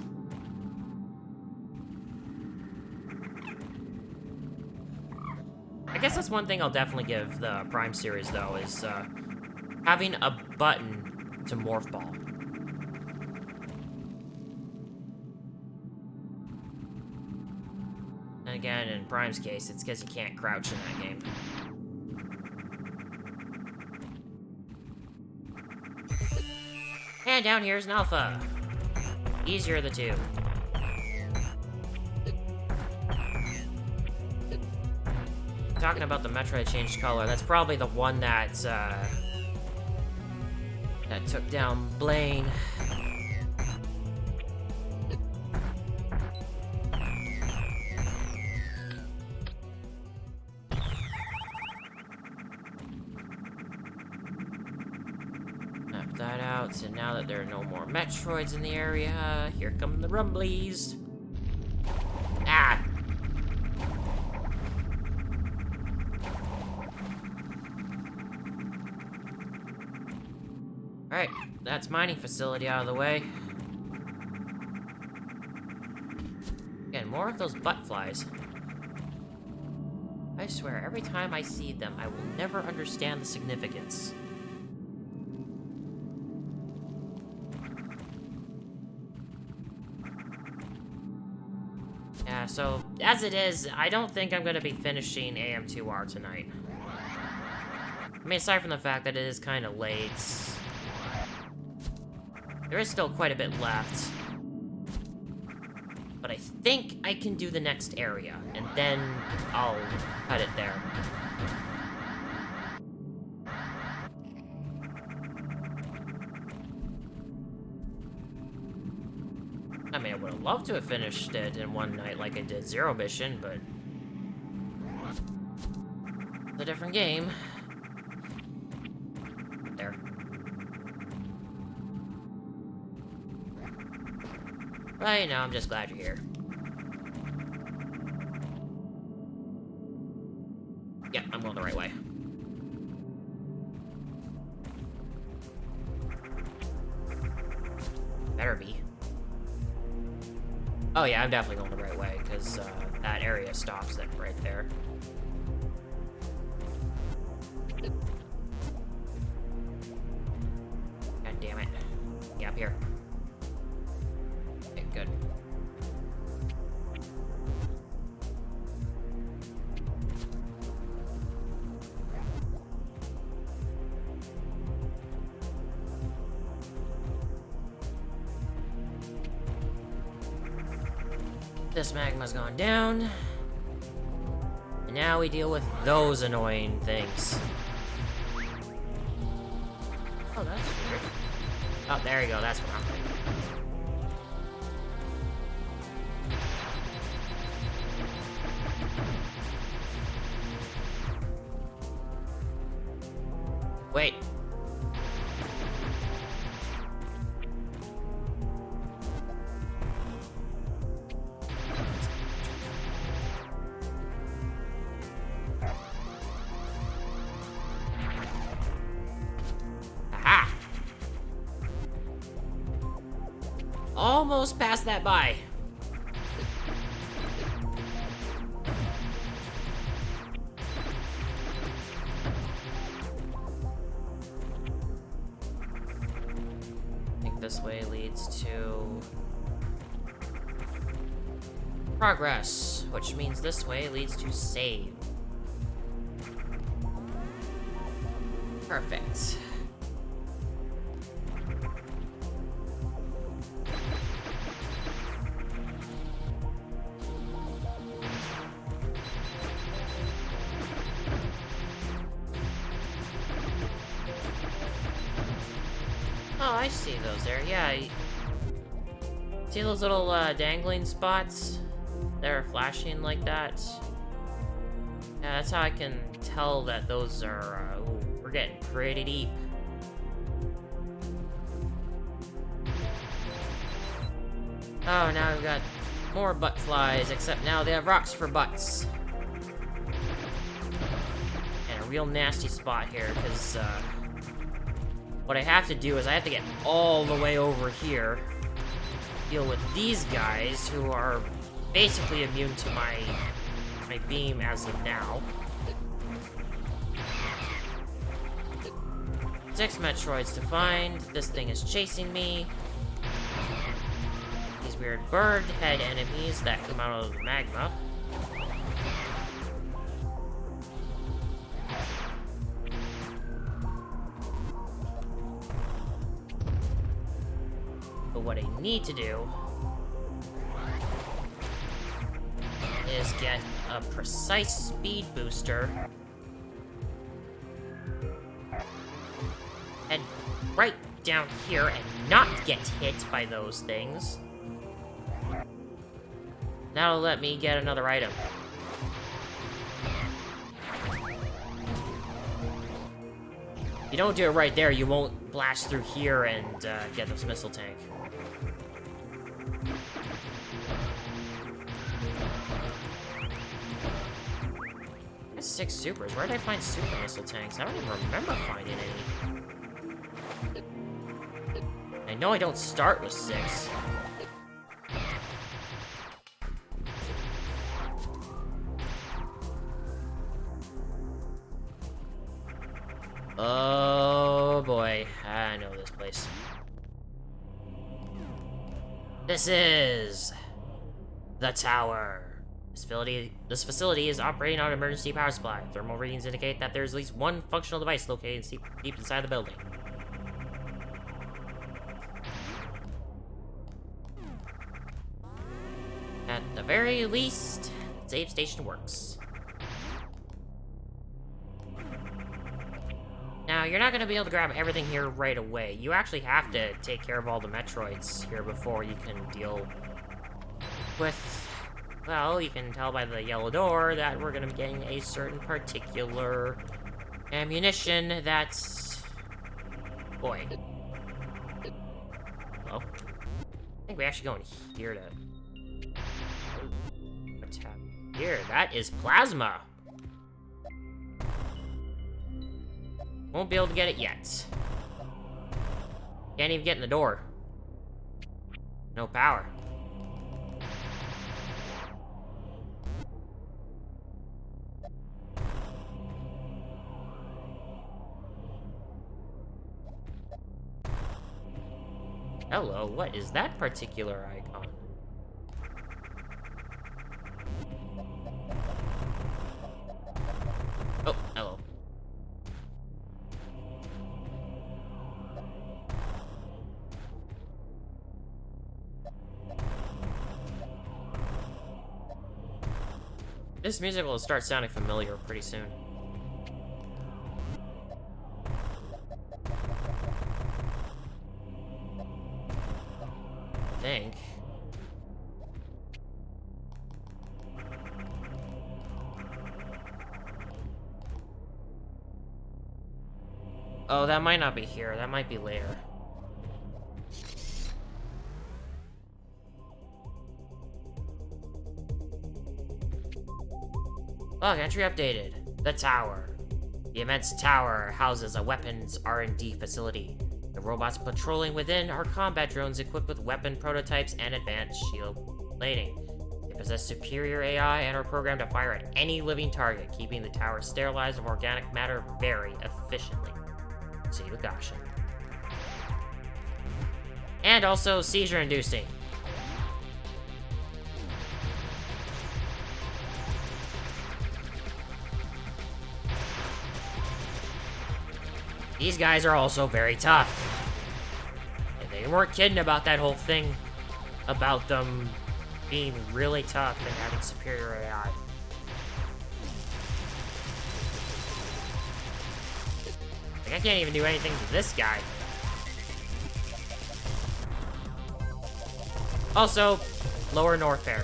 I guess that's one thing I'll definitely give the Prime series, though, is having a button to morph ball. And again, in Prime's case, it's because you can't crouch in that game. And down here's an alpha. Easier of the two. Talking about the Metroid changed color, that's probably the one that took down Blaine. That out, so now that there are no more Metroids in the area, here come the Rumblies. Ah! Alright, that's mining facility out of the way. Again, more of those butt flies. I swear, every time I see them, I will never understand the significance. Yeah, so, as it is, I don't think I'm gonna be finishing AM2R tonight. I mean, aside from the fact that it is kind of late. There is still quite a bit left. But I think I can do the next area, and then I'll cut it there. I mean, I would have loved to have finished it in one night like I did Zero Mission, but it's a different game. There. But, you know, I'm just glad you're here. Yeah, I'm going the right way. Better be. Oh yeah, I'm definitely going the right way, because that area stops it right there. God damn it. Yeah, up here. Okay, good. This magma's gone down. And now we deal with those annoying things. Oh, that's weird. Oh, there you go, that's what I'm thinking. Wait. Aha! Almost passed that by. I think this way leads to progress, which means this way leads to save. Perfect. Oh, I see those there. Yeah. See those little dangling spots that are flashing like that? Yeah, that's how I can tell that those are. Ooh, we're getting pretty deep. Oh, now we've got more butt flies, except now they have rocks for butts. And a real nasty spot here, because what I have to do is I have to get all the way over here, deal with these guys who are basically immune to my beam as of now. 6 Metroids to find. This thing is chasing me. These weird bird head enemies that come out of the magma. But what I need to do is get a precise speed booster. Head right down here and not get hit by those things. That'll let me get another item. If you don't do it right there, you won't blast through here and get this missile tank. That's 6 supers. Where did I find super missile tanks? I don't even remember finding any. I know I don't start with 6. Oh boy, I know this place. This is the tower. This facility is operating on an emergency power supply. Thermal readings indicate that there's at least one functional device located deep inside the building. very least, save station works. Now, you're not going to be able to grab everything here right away. You actually have to take care of all the Metroids here before you can deal with... Well, you can tell by the yellow door that we're going to be getting a certain particular ammunition that's... Boy. Hello? I think we actually go in here to... What's happening here? That is plasma! Won't be able to get it yet. Can't even get in the door. No power. Hello, what is that particular icon? Oh, hello. This music will start sounding familiar pretty soon. I think. Oh, that might not be here. That might be later. Log entry updated. The tower. The immense tower houses a weapons R&D facility. The robots patrolling within are combat drones equipped with weapon prototypes and advanced shield plating. They possess superior AI and are programmed to fire at any living target, keeping the tower sterilized of organic matter very efficiently. See with caution. And also seizure-inducing. These guys are also very tough. And they weren't kidding about that whole thing about them being really tough and having superior AI. Like, I can't even do anything to this guy. Also, lower Norfair.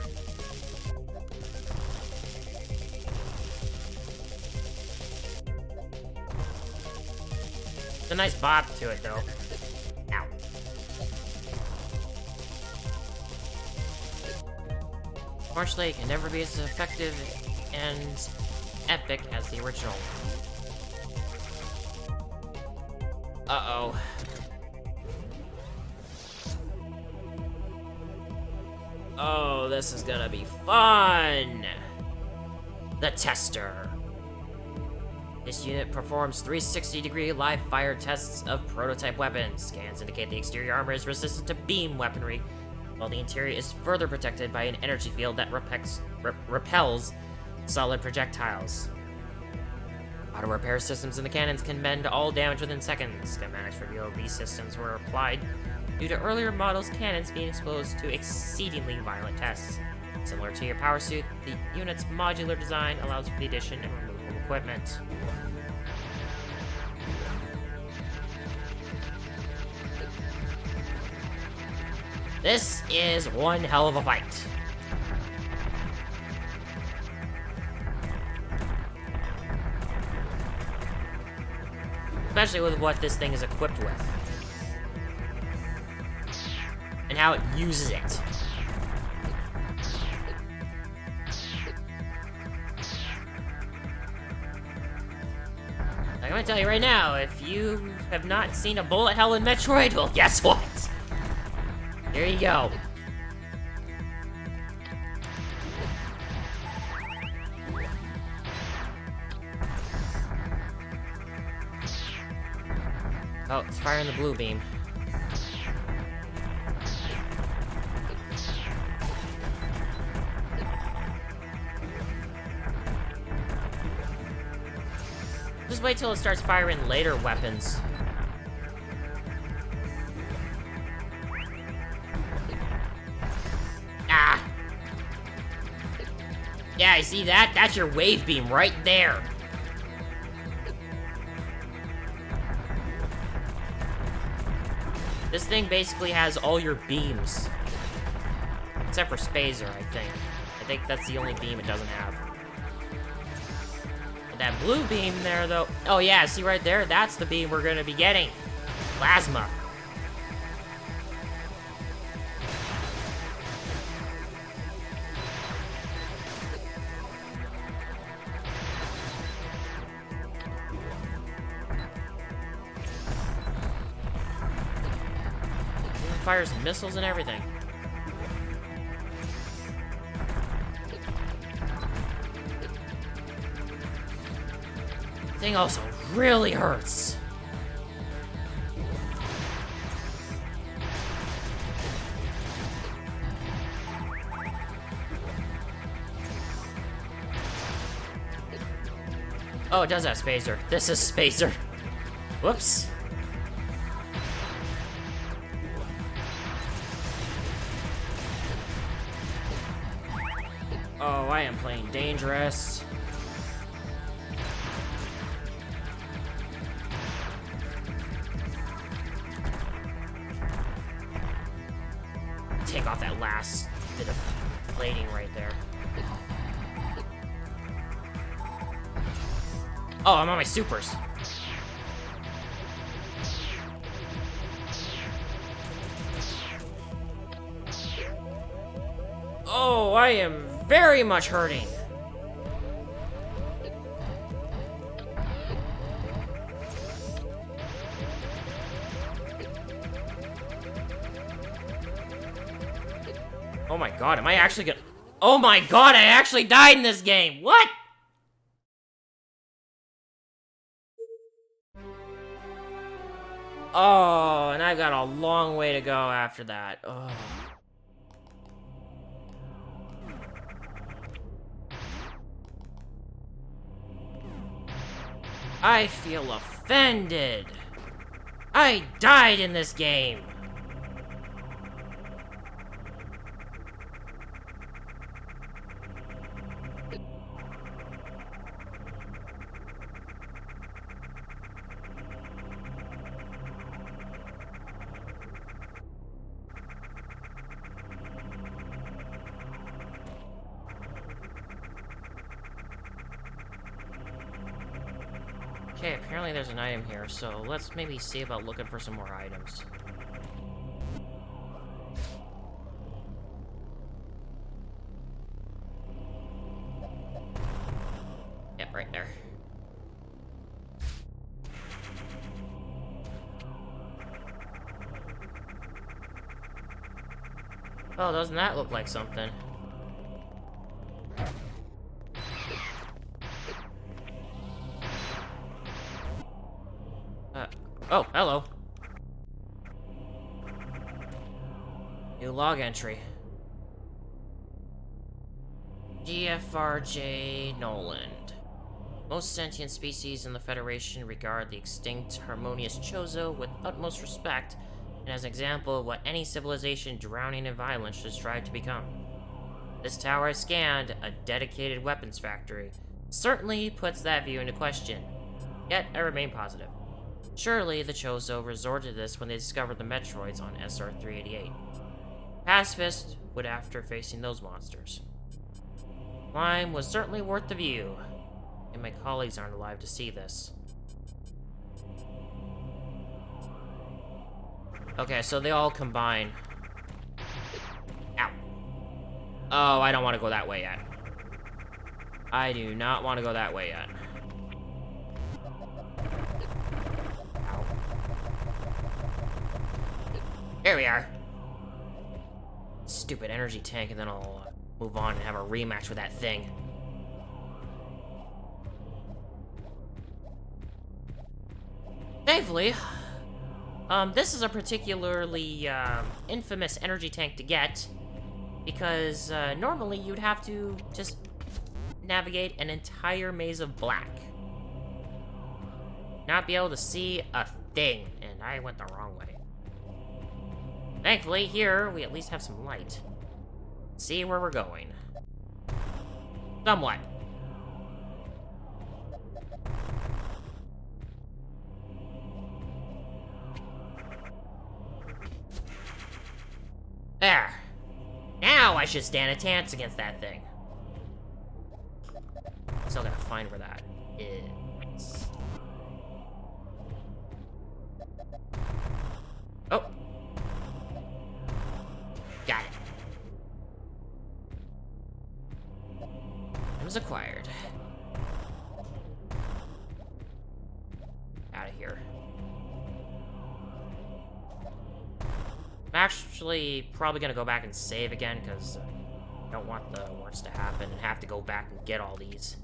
It's a nice bop to it, though. Ow. Marsh Lake can never be as effective and epic as the original. Uh-oh. Oh, this is gonna be fun! The Tester. This unit performs 360-degree live fire tests of prototype weapons. Scans indicate the exterior armor is resistant to beam weaponry, while the interior is further protected by an energy field that repels solid projectiles. Auto repair systems in the cannons can mend all damage within seconds. Schematics reveal these systems were applied due to earlier models' cannons being exposed to exceedingly violent tests. Similar to your power suit, the unit's modular design allows for the addition and removal of equipment. This is one hell of a fight. Especially with what this thing is equipped with. And how it uses it. I'm gonna tell you right now, if you have not seen a bullet hell in Metroid, well, guess what? Here you go. Oh, it's firing the blue beam. Just wait till it starts firing later weapons. Ah! Yeah, I see that? That's your wave beam right there. This thing basically has all your beams. Except for Spazer, I think. I think that's the only beam it doesn't have. But that blue beam there, though... Oh yeah, see right there? That's the beam we're gonna be getting. Plasma. It fires missiles and everything. Thing also really hurts. Oh, it does have Spazer. This is Spazer. Whoops. Oh, I am playing dangerous. Take off that last bit of plating right there. Oh, I'm on my supers. Oh, I am very much hurting. Oh my god, am I actually gonna... Oh my god, I actually died in this game! What? Oh, and I've got a long way to go after that. Oh. I feel offended. I died in this game. Okay, apparently there's an item here, so let's maybe see about looking for some more items. Yep, right there. Oh, doesn't that look like something? Oh, hello. New log entry. GFRJ Noland. Most sentient species in the Federation regard the extinct harmonious Chozo with utmost respect, and as an example of what any civilization drowning in violence should strive to become. This tower I scanned, a dedicated weapons factory, certainly puts that view into question. Yet, I remain positive. Surely, the Chozo resorted to this when they discovered the Metroids on SR-388. Pacifists would after facing those monsters. Climb was certainly worth the view, and my colleagues aren't alive to see this. Okay, so they all combine. Ow. Oh, I don't want to go that way yet. I do not want to go that way yet. Ow. There we are. Stupid energy tank, and then I'll move on and have a rematch with that thing. Thankfully, this is a particularly infamous energy tank to get, because normally you'd have to just navigate an entire maze of black. Not be able to see a thing, and I went the wrong way. Thankfully, here we at least have some light. See where we're going. Somewhat. There. Now I should stand a chance against that thing. Still gotta find where that is. Oh. Got it. It was acquired. Out of here. I'm actually probably gonna go back and save again, because I don't want the worst to happen and have to go back and get all these.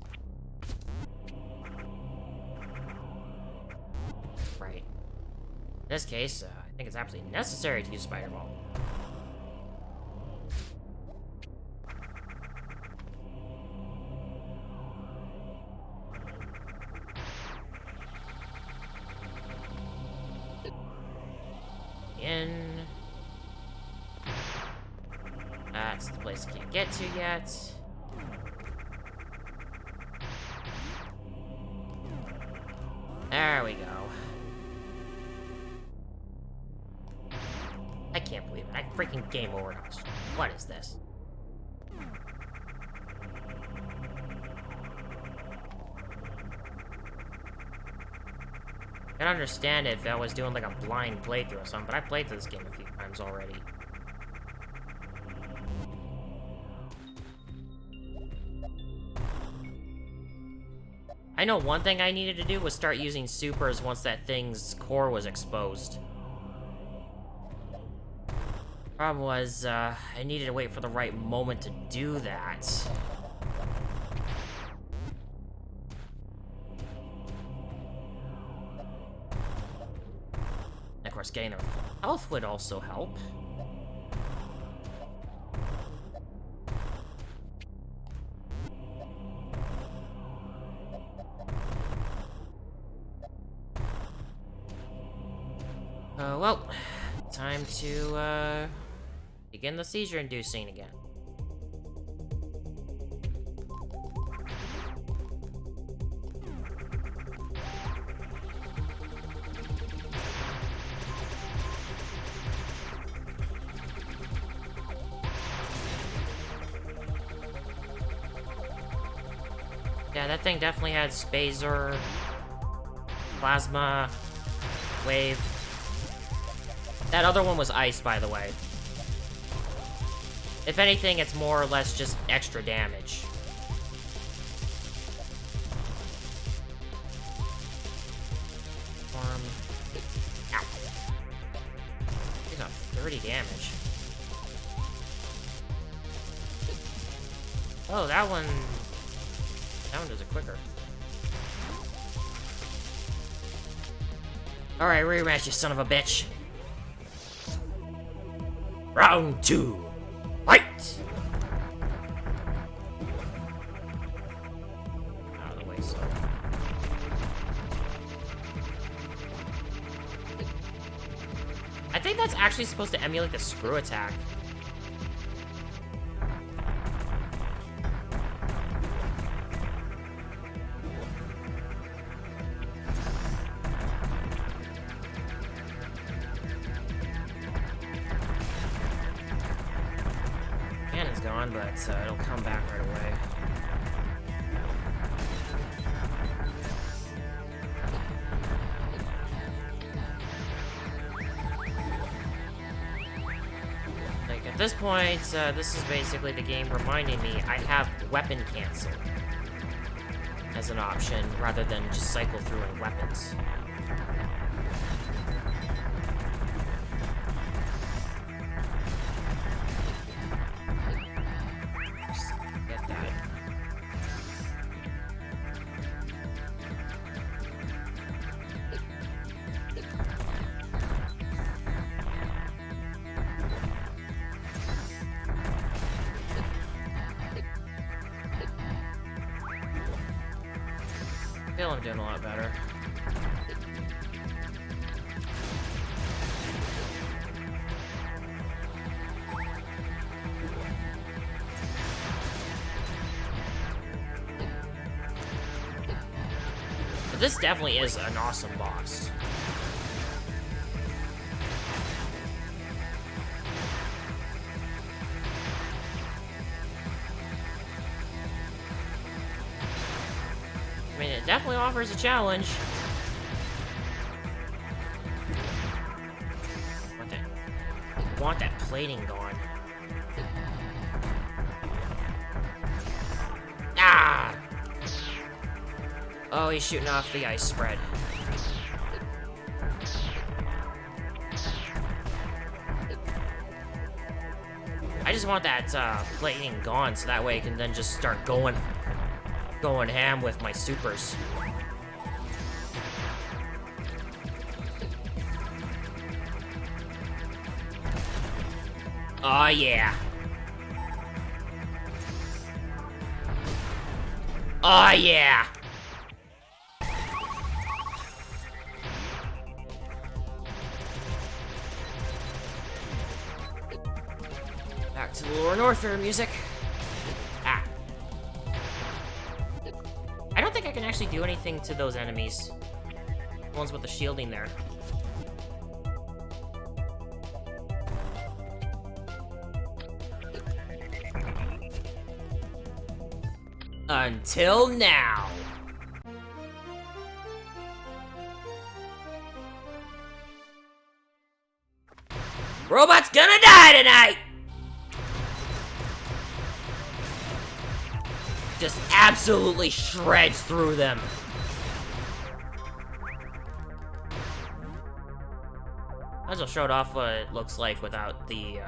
Right. In this case, I think it's absolutely necessary to use Spider Ball. In. That's the place I can't get to yet. There we go. I can't believe it. I freaking game overdosed. What is this? I can understand if I was doing like a blind playthrough or something, but I've played through this game a few times already. I know one thing I needed to do was start using supers once that thing's core was exposed. Problem was, I needed to wait for the right moment to do that. And of course, getting their health would also help. Well, time to, begin the seizure-inducing again. Yeah, that thing definitely had Spazer, Plasma, Wave. That other one was ice, by the way. If anything, it's more or less just extra damage. Ow. He got 30 damage. Oh, that one does it quicker. Alright, rematch, you son of a bitch. Round 2. Fight! Out of the way, so. I think that's actually supposed to emulate the screw attack. Gone, but it'll come back right away. Like, at this point, this is basically the game reminding me I have weapon cancel as an option, rather than just cycle through in weapons. I feel I'm doing a lot better. this definitely is an awesome boss. I mean, it definitely offers a challenge. I want that plating gone. Ah! Oh, he's shooting off the ice spread. I just want that plating gone so that way I can then just start going ham with my supers. Oh yeah. Oh yeah. Back to the Lower North Fair music. Ah. I don't think I can actually do anything to those enemies. The ones with the shielding there. Until now. Robot's gonna die tonight! Just absolutely shreds through them. Might as well show it off what it looks like without the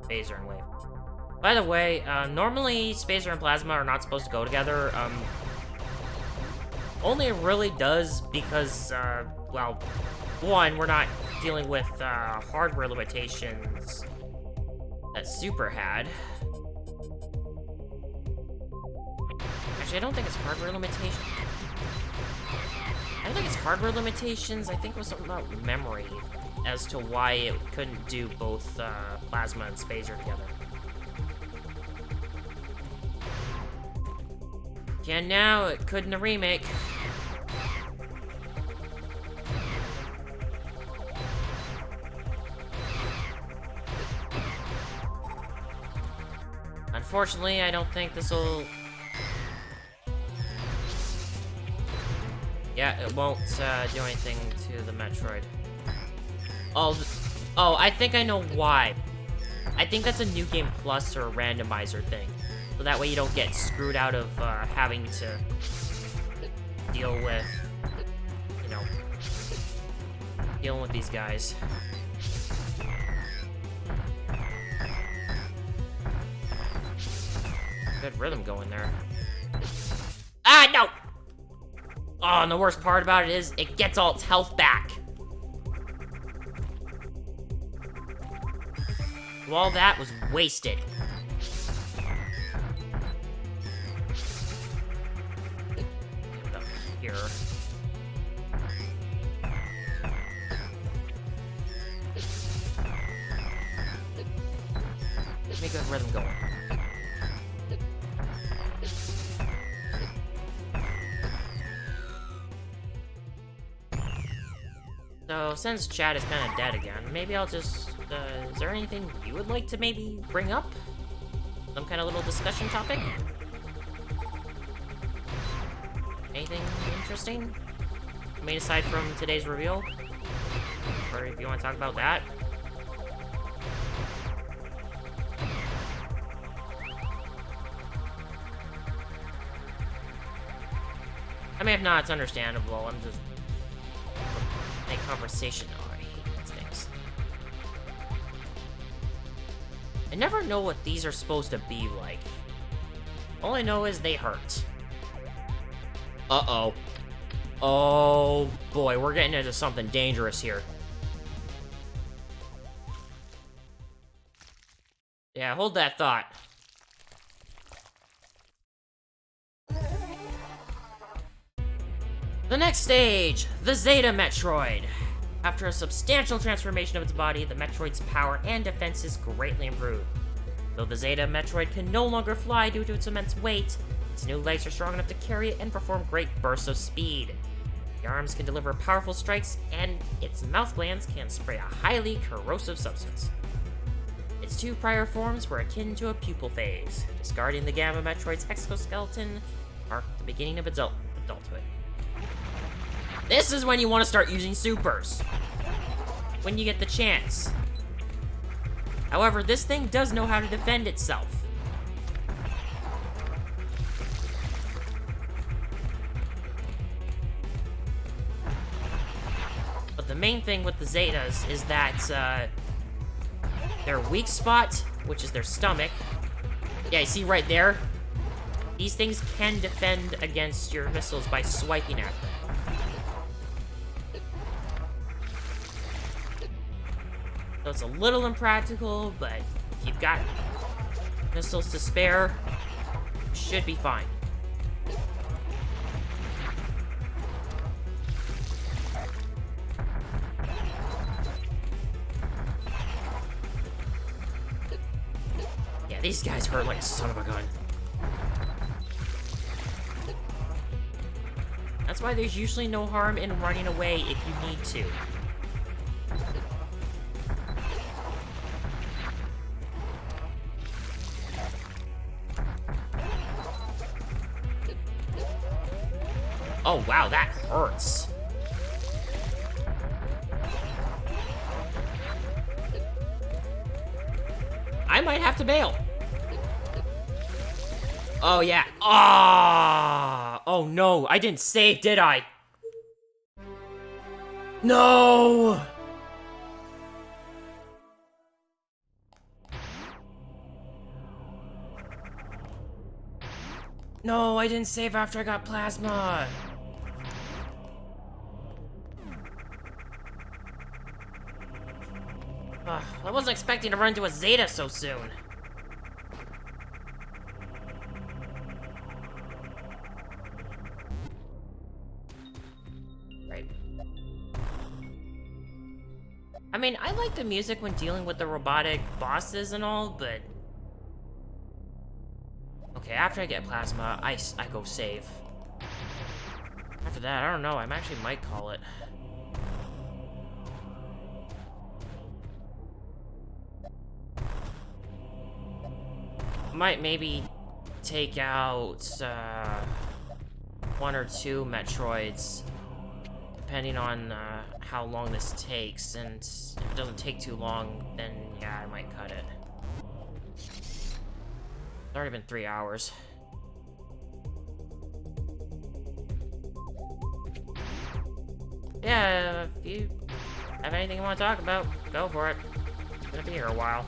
phaser and wave. By the way, normally Spacer and Plasma are not supposed to go together. Only it really does because, well, one, we're not dealing with hardware limitations that Super had. Actually, I don't think it's hardware limitations. I don't think it's hardware limitations. I think it was something about memory as to why it couldn't do both Plasma and Spacer together. Can now, it could in the remake. Unfortunately, I don't think this will... Yeah, it won't do anything to the Metroid. Oh, I think I know why. I think that's a New Game Plus or a randomizer thing. So that way you don't get screwed out of having to deal with, you know, dealing with these guys. Good rhythm going there. Ah, no! Oh, and the worst part about it is, it gets all its health back. So all that was wasted. Up here. Make a rhythm going. So, since chat is kind of dead again, maybe I'll just, is there anything you would like to maybe bring up? Some kind of little discussion topic? Anything interesting? I mean, aside from today's reveal? Or if you want to talk about that? I mean, if not, it's understandable. I'm just... make conversation. Oh, I hate these things. I never know what these are supposed to be like. All I know is they hurt. Uh-oh. Oh, boy, we're getting into something dangerous here. Yeah, hold that thought. The next stage, the Zeta Metroid. After a substantial transformation of its body, the Metroid's power and defenses greatly improved. Though the Zeta Metroid can no longer fly due to its immense weight, its new legs are strong enough to carry it and perform great bursts of speed. The arms can deliver powerful strikes, and its mouth glands can spray a highly corrosive substance. Its two prior forms were akin to a pupil phase. Discarding the Gamma Metroid's exoskeleton marked the beginning of adulthood. This is when you want to start using supers. When you get the chance. However, this thing does know how to defend itself. But the main thing with the Zetas is that their weak spot, which is their stomach. Yeah, you see right there? These things can defend against your missiles by swiping at them. So it's a little impractical, but if you've got missiles to spare, you should be fine. Yeah, these guys hurt like a son of a gun. That's why there's usually no harm in running away if you need to. Oh wow, that hurts. I might have to bail. Oh yeah. Ah! Oh no, I didn't save, did I? No! No, I didn't save after I got plasma. I wasn't expecting to run into a Zeta so soon. Right. I mean, I like the music when dealing with the robotic bosses and all, but... Okay, after I get plasma, I go save. After that, I don't know, I actually might call it. Might maybe take out one or two Metroids, depending on how long this takes, and if it doesn't take too long, then yeah, I might cut it. It's already been 3 hours. Yeah, if you have anything you want to talk about, go for it. I'm gonna be here a while.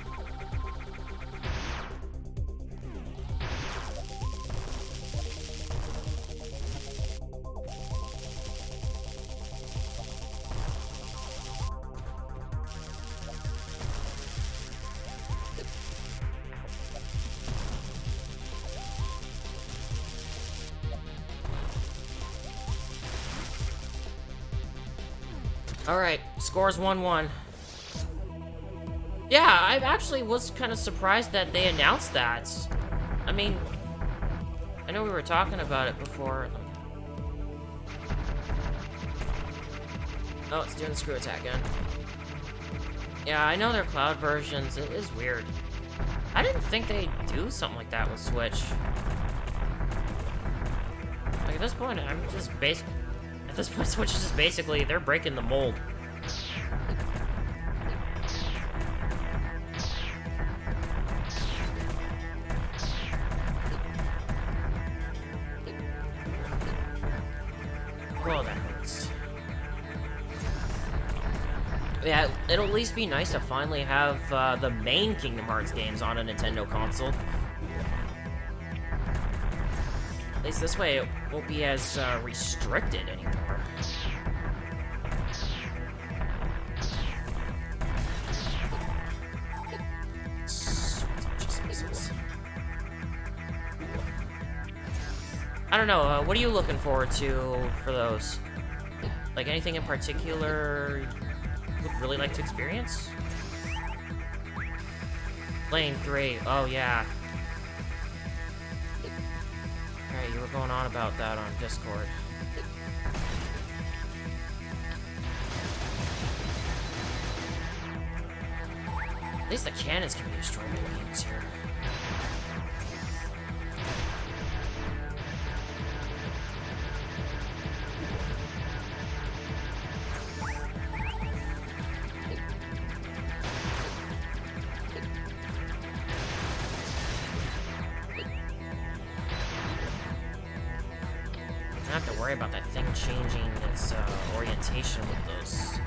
Alright, score's 1-1. Yeah, I actually was kind of surprised that they announced that. I mean, I know we were talking about it before. Oh, it's doing the screw attack again. Yeah, I know they're cloud versions. It is weird. I didn't think they'd do something like that with Switch. Like, at this point, I'm just at this point, Switch is just basically, they're breaking the mold. Well, that hurts. Yeah, it'll at least be nice to finally have the main Kingdom Hearts games on a Nintendo console. At least this way it won't be as restricted anymore. I don't know, what are you looking forward to for those? Like, anything in particular you would really like to experience? Lane 3, oh yeah. Alright, you were going on about that on Discord. least the cannons can be destroyed by beams here. I don't have to worry about that thing changing its orientation with those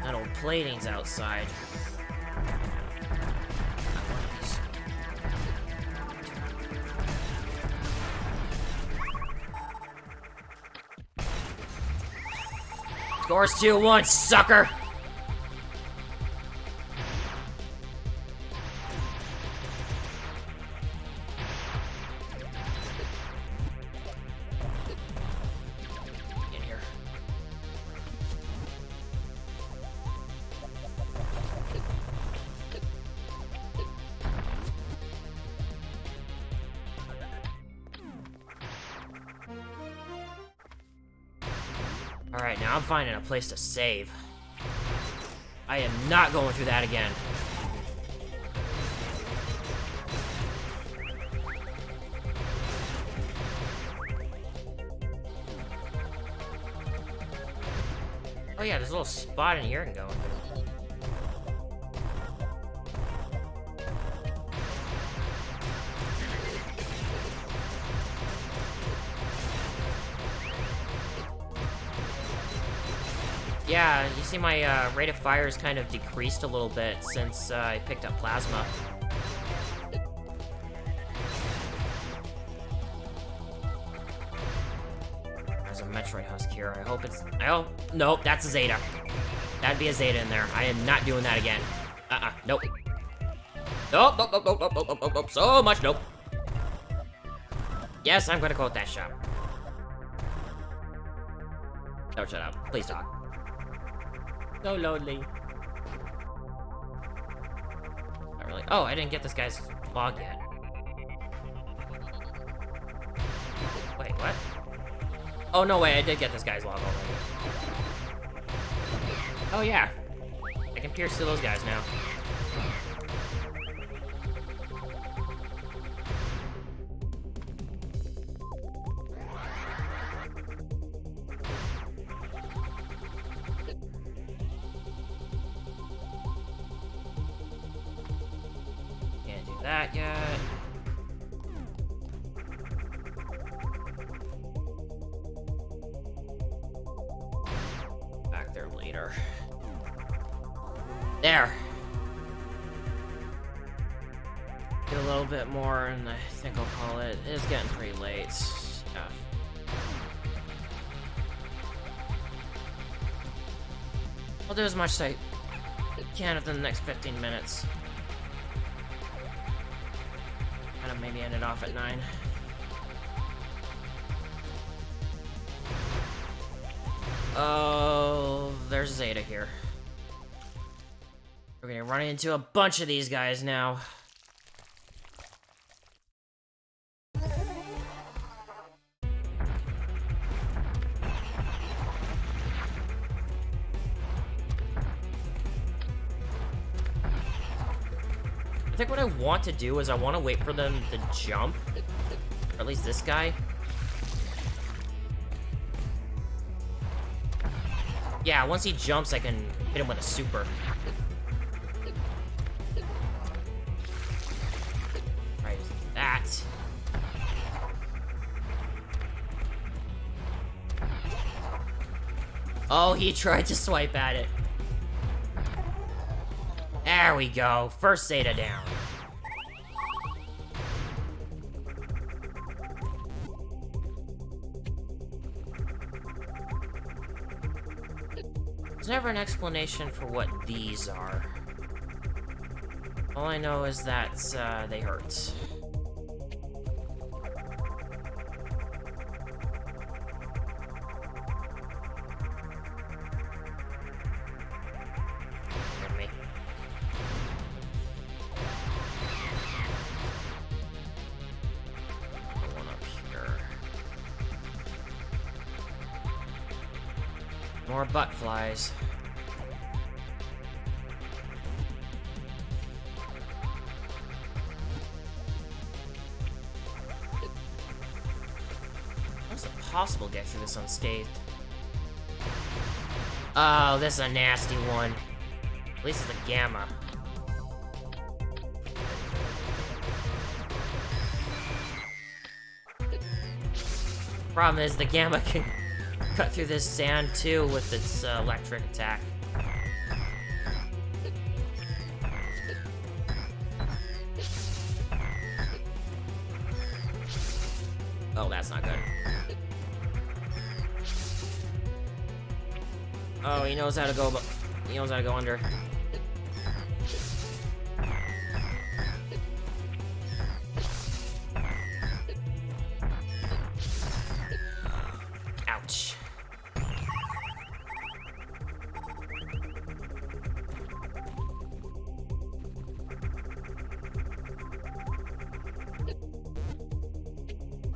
metal platings outside. Scores 2-1, sucker! Alright, now I'm finding a place to save. I am not going through that again. Oh yeah, there's a little spot in here I can go into. Yeah, you see my rate of fire is kind of decreased a little bit since I picked up plasma. There's a Metroid husk here. I hope it's... Oh, nope, that's a Zeta. That'd be a Zeta in there. I am not doing that again. Nope. Nope, nope, nope, nope, nope, nope, nope, nope, so much nope. Yes, I'm gonna quote that shop. Don't shut up. Please talk. So lonely. Not really. Oh, I didn't get this guy's log yet. Wait, what? Oh, no way, I did get this guy's log already. Oh, yeah. I can pierce through those guys now. That yet. Back there later. There. Get a little bit more, and I think I'll call it. It's getting pretty late. Yeah. I'll do as much as I can within the next 15 minutes. Maybe end it off at 9. Oh, there's Zeta here. We're gonna run into a bunch of these guys now. I think what I want to do is I want to wait for them to jump. Or at least this guy. Yeah, once he jumps, I can hit him with a super. Right, that. Oh, he tried to swipe at it. There we go. First Zeta down. There's never an explanation for what these are. All I know is that they hurt. More butt flies. Is it possible to get through this unscathed? Oh, this is a nasty one. At least it's a gamma. Problem is, the gamma can cut through this sand too with its electric attack. Oh, that's not good. Oh, he knows how to go, but he knows how to go under. Ouch.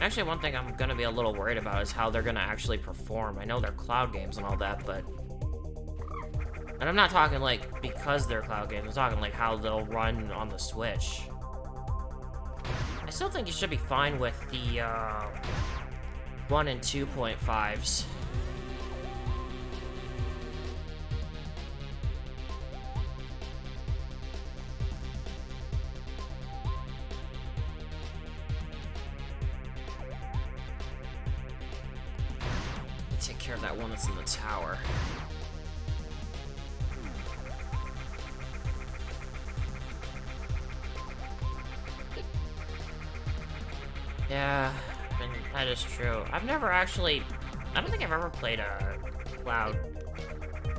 Actually, one thing I'm gonna be a little worried about is how they're gonna actually perform. I know they're cloud games and all that, but... And I'm not talking, like, because they're cloud games. I'm talking, like, how they'll run on the Switch. I still think you should be fine with the, 1 and 2.5s. Take care of that one that's in the tower. Yeah, and that is true. I've never actually... I don't think I've ever played a cloud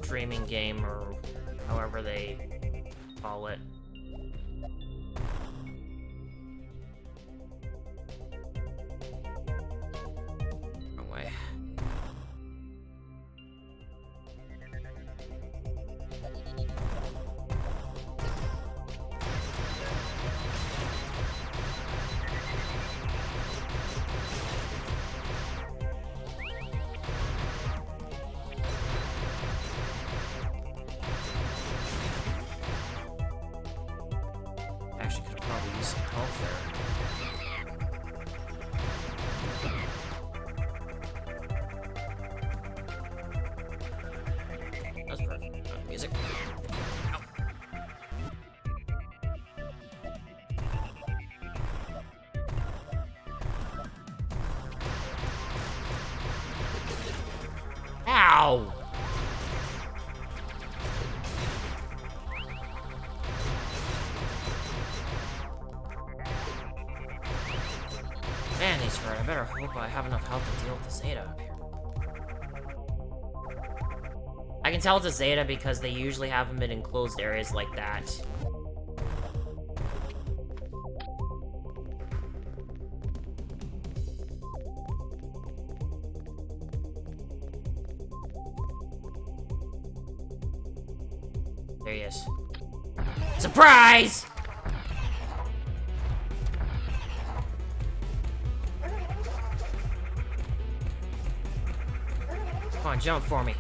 dreaming game, or however they call it. Wrong way. Actually, could have probably used some health there. That's perfect. Music. Ow! Ow! Man, he's hurt. I better hope I have enough health to deal with the Zeta up here. I can tell it's a Zeta because they usually have them in enclosed areas like that. There he is. Surprise! Come on, jump for me.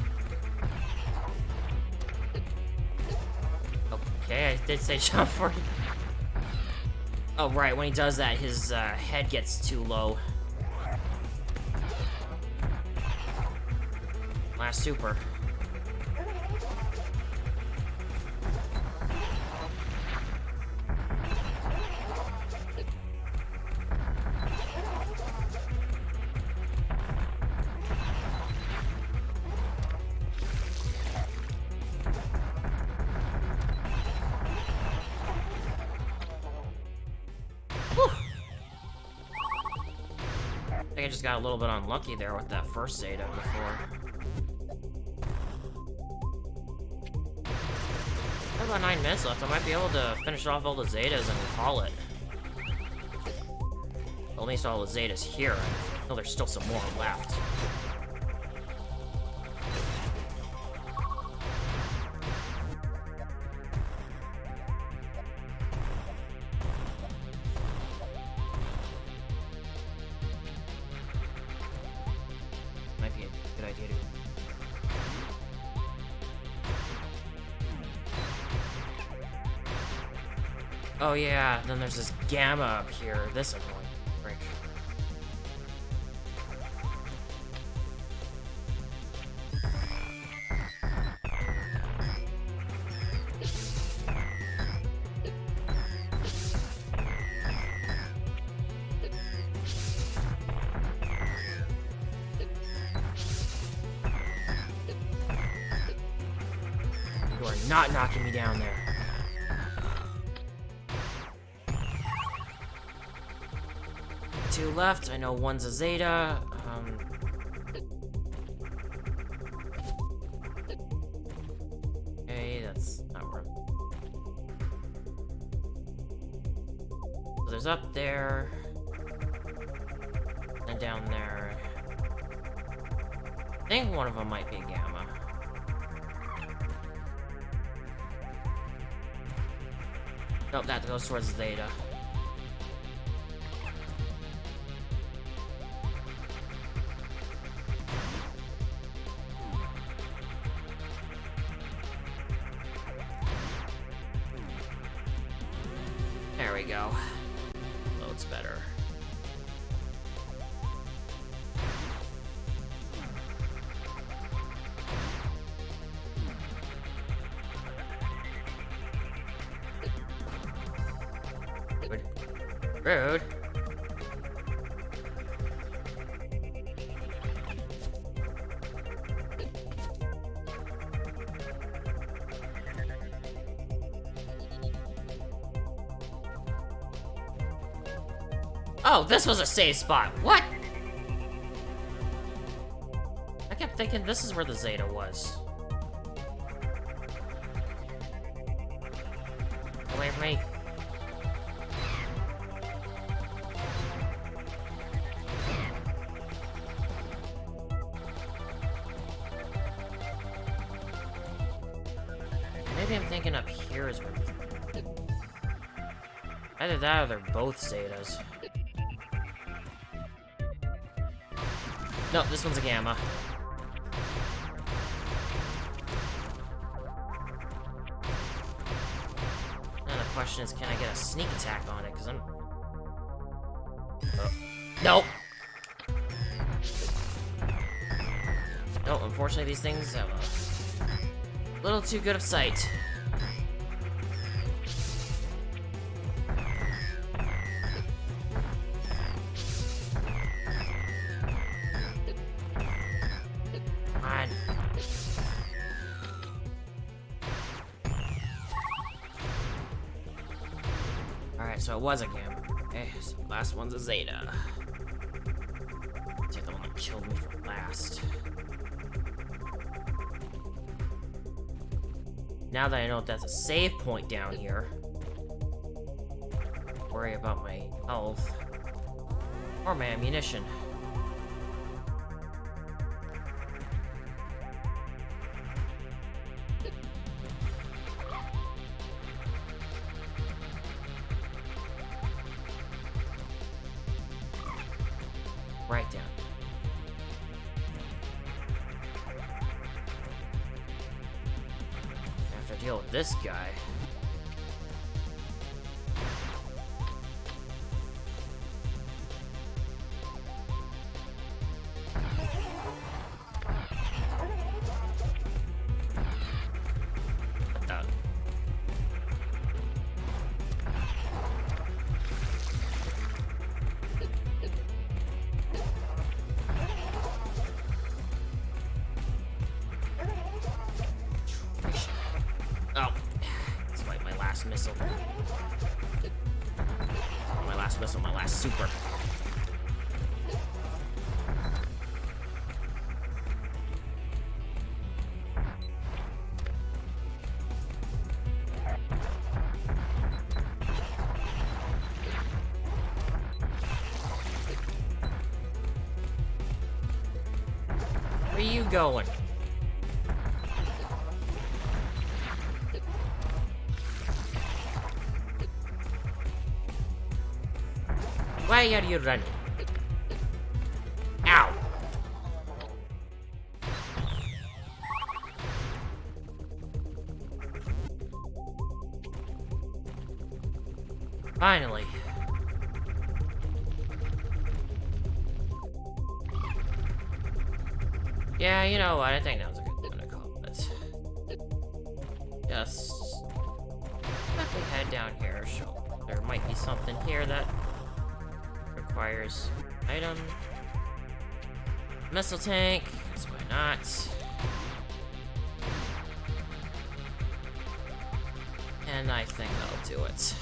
Okay, I did say jump for you. Oh, right, when he does that, his head gets too low. Last super. I think I just got a little bit unlucky there with that first Zeta before. I have about 9 minutes left. I might be able to finish off all the Zetas and call it. Well, at least all the Zetas here. I know there's still some more left. Might be a good idea to... Oh yeah, then there's this gamma up here. This annoying frick. not knocking me down there. Two left. I know one's a Zeta. Okay, that's not worth. So there's up there. And down there. I think one of them might be Gamma. Nope, that goes towards Zeta. There we go. Loads better. Rude. Oh, this was a safe spot. What? I kept thinking this is where the Zeta was. Away from me. Maybe I'm thinking up here is where... Either that or they're both Zetas. No, this one's a Gamma. Now the question is, can I get a sneak attack on it? Because I'm... Oh. Nope! Nope, unfortunately these things have a little too good of sight. Alright, so it was a Gamma. Okay, so the last one's a Zeta. Take the one that killed me for last. Now that I know that's a save point down here, worry about my health or my ammunition. Right down. I have to deal with this guy. What the? Oh, it's like my last missile. My last missile, my last super. Where are you going? Why are you running? Ow! Finally. Yeah, you know what? I think that was a good one to call it. Just quickly head down here. Sure, there might be something here that requires item. Missile tank. So why not? And I think that'll do it.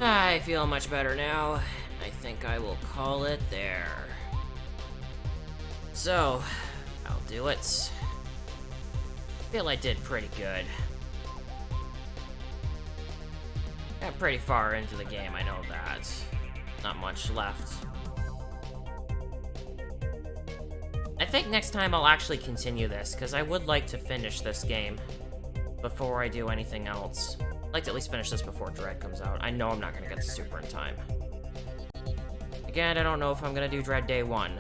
I feel much better now. I think I will call it there. So, I'll do it. I feel I did pretty good. Got pretty far into the game, I know that. Not much left. I think next time I'll actually continue this, because I would like to finish this game before I do anything else. I'd like to at least finish this before Dread comes out. I know I'm not going to get the Super in time. Again, I don't know if I'm going to do Dread Day 1.